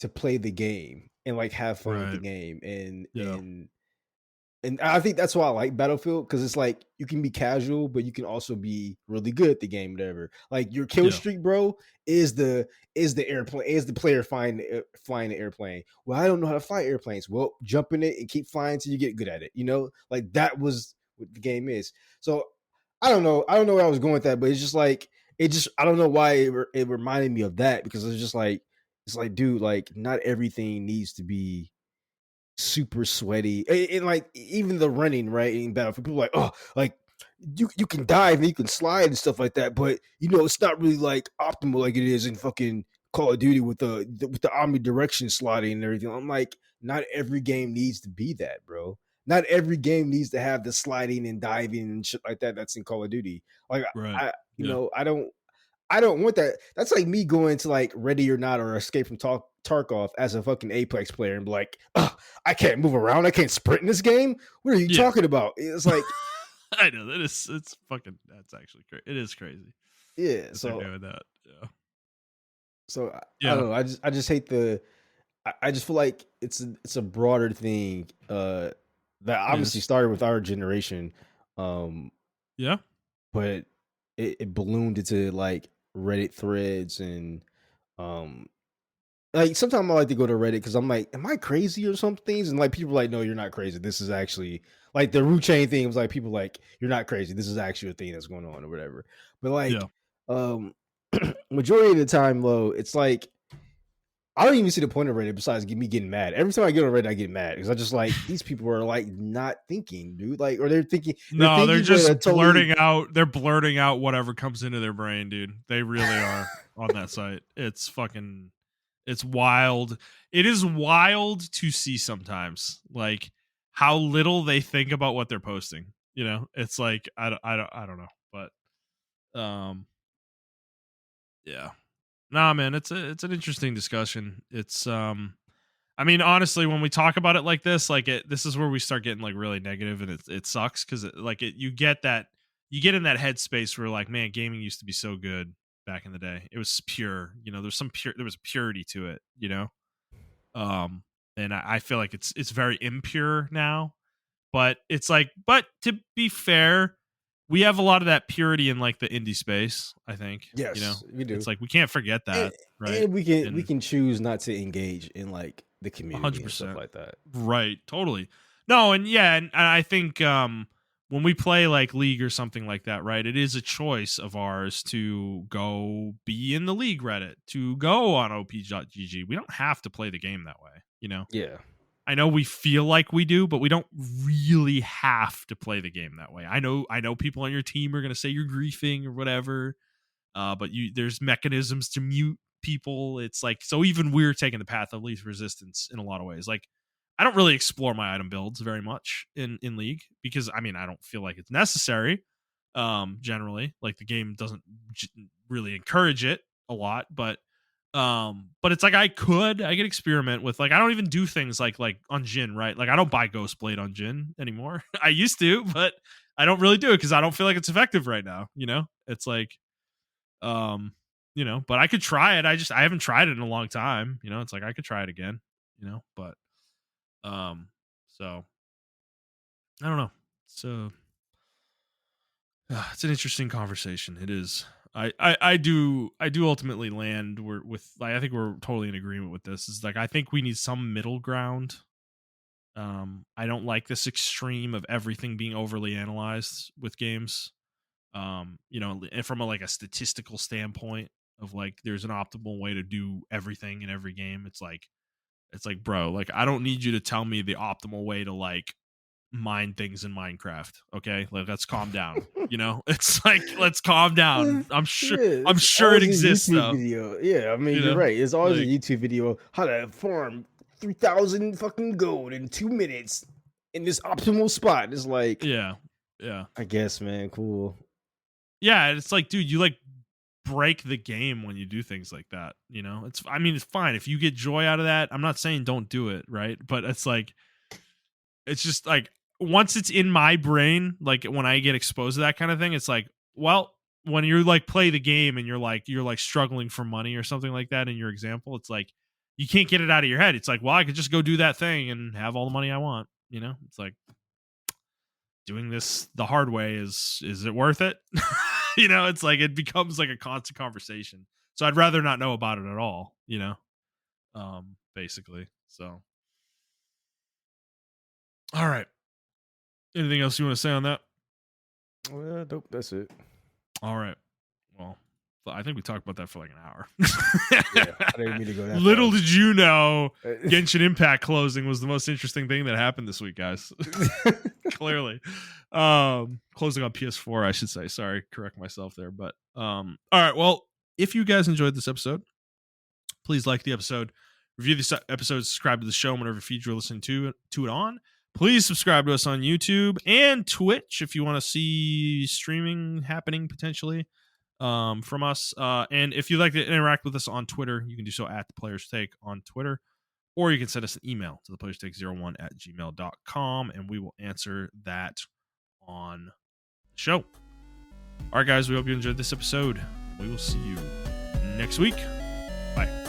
to play the game and like have fun with the Right. game Yeah. and I think that's why I like Battlefield because it's like you can be casual, but you can also be really good at the game, whatever. Like your kill Yeah. streak, bro, is the airplane, is the player flying the airplane. Well, I don't know how to fly airplanes. Well, jump in it and keep flying until you get good at it. Like that was what the game is. So I don't know. I don't know where I was going with that, but it's just like it just I don't know why it reminded me of that because it's like, dude, like not everything needs to be super sweaty. And like even the running, right? In Battlefield, people are like, oh, like you can dive and you can slide and stuff like that, but it's not really like optimal like it is in fucking Call of Duty with the army direction sliding and everything. I'm like, not every game needs to be that, bro. Not every game needs to have the sliding and diving and shit like that. That's in Call of Duty. Like Right. I, Yeah. I don't want that. That's like me going to like Ready or Not or Escape from Tarkov as a fucking Apex player and be like, "Ugh, I can't move around. I can't sprint in this game. What are you Yeah. talking about?" It's like, I know that is it's fucking that's actually crazy. It is crazy yeah. that they're So, doing that. Yeah. so I Yeah. don't know. I just hate I just feel like it's a broader thing that It obviously is. started with our generation, um, Yeah. but it ballooned into like Reddit threads and um like sometimes I like to go to Reddit because I'm like, am I crazy or some things? And like people are like, no, you're not crazy. This is actually like the root chain thing was like people like, you're not crazy. This is actually a thing that's going on or whatever. But like Yeah. um majority of the time though, it's like I don't even see the point of Reddit besides me getting mad. Every time I get on Reddit, I get mad because I just like these people are like not thinking, dude. Like, or they're No, they're thinking, but just totally blurting out whatever comes into their brain, dude. They really are on that site. It's fucking it's wild. It is wild to see sometimes like how little they think about what th're posting. It's like I don't know, but yeah. Nah, man, it's an interesting discussion. It's I mean, honestly, when we talk about it like this, this is where we start getting like really negative, and it sucks because you get in that headspace where like, man, gaming used to be so good back in the day. It was pure, there was purity to it, um, and I feel like it's very impure now. But it's like, but to be fair, we have a lot of that purity in like the indie space. I think yes, we it's do. like we can't forget And, that, right? and we And can choose not to engage in like the community and stuff 100%. like that. Right, totally. No, and yeah, and I think when we play like League or something like that, right? It is a choice of ours to go be in the League Reddit, to go on op.gg. We don't have to play the game that way. Yeah. I know we feel like we do, but we don't really have to play the game that way. I know people on your team are going to say you're griefing or whatever, but there's mechanisms to mute people. It's like, so even we're taking the path of least resistance in a lot of ways. Like I don't really explore my item builds very much in League because I mean I don't feel like it's necessary. Generally, like the game doesn't really encourage it a lot, but it's like I could experiment with, like I don't even do things like on Jin, right? Like I don't buy Ghost Blade on Jin anymore. I used to, but I don't really do it because I don't feel like it's effective right now. It's like um, but I could try it. I haven't tried it in a long time. It's like I could try it again. But um, so I don't know. So it's an interesting conversation. It is. I do ultimately land with like I think we're totally in agreement with this. Is like I think we need some middle ground. I don't like this extreme of everything being overly analyzed with games. And from a statistical standpoint of like there's an optimal way to do everything in every game. It's like It's like, bro, like I don't need you to tell me the optimal way to like mine things in Minecraft. Okay, like let's calm down. You know, it's like let's calm down. Yeah, I'm it's sure it always a exists YouTube though. video. Yeah, I mean You you're know, right. It's always a like YouTube video how to farm 3,000 fucking gold in 2 minutes in this optimal spot. It's like, yeah, yeah, I guess, man, cool. yeah. It's like, dude, you like break the game when you do things like that. You know, it's I mean, it's fine if you get joy out of that. I'm not saying don't do it, right? But it's like it's just like once it's in my brain, like when I get exposed to that kind of thing, it's like, well, when you're like play the game and you're like struggling for money or something like that in your example, it's like you can't get it out of your head. It's like, well, I could just go do that thing and have all the money I want. You know, it's like doing this the hard way is it worth it? You know, it's like it becomes like a constant conversation. So I'd rather not know about it at all, you know. Basically. So all right. Anything else you want to say on that? Well, dope. That's it. All right. Well, I think we talked about that for like an hour. Yeah, I didn't mean to go that Little far. did you know, Genshin Impact closing was the most interesting thing that happened this week, guys. Clearly, closing on PS4, I should say. Sorry, correct myself there. But all right. Well, if you guys enjoyed this episode, please like the episode, review this episode, subscribe to the show whenever feed you're listening to it on. Please subscribe to us on YouTube and Twitch if you want to see streaming happening potentially from us. And if you'd like to interact with us on Twitter, you can do so at the Players Take on Twitter, or you can send us an email to theplayerstake01@gmail.com and we will answer that on the show. All right, guys, we hope you enjoyed this episode. We will see you next week. Bye.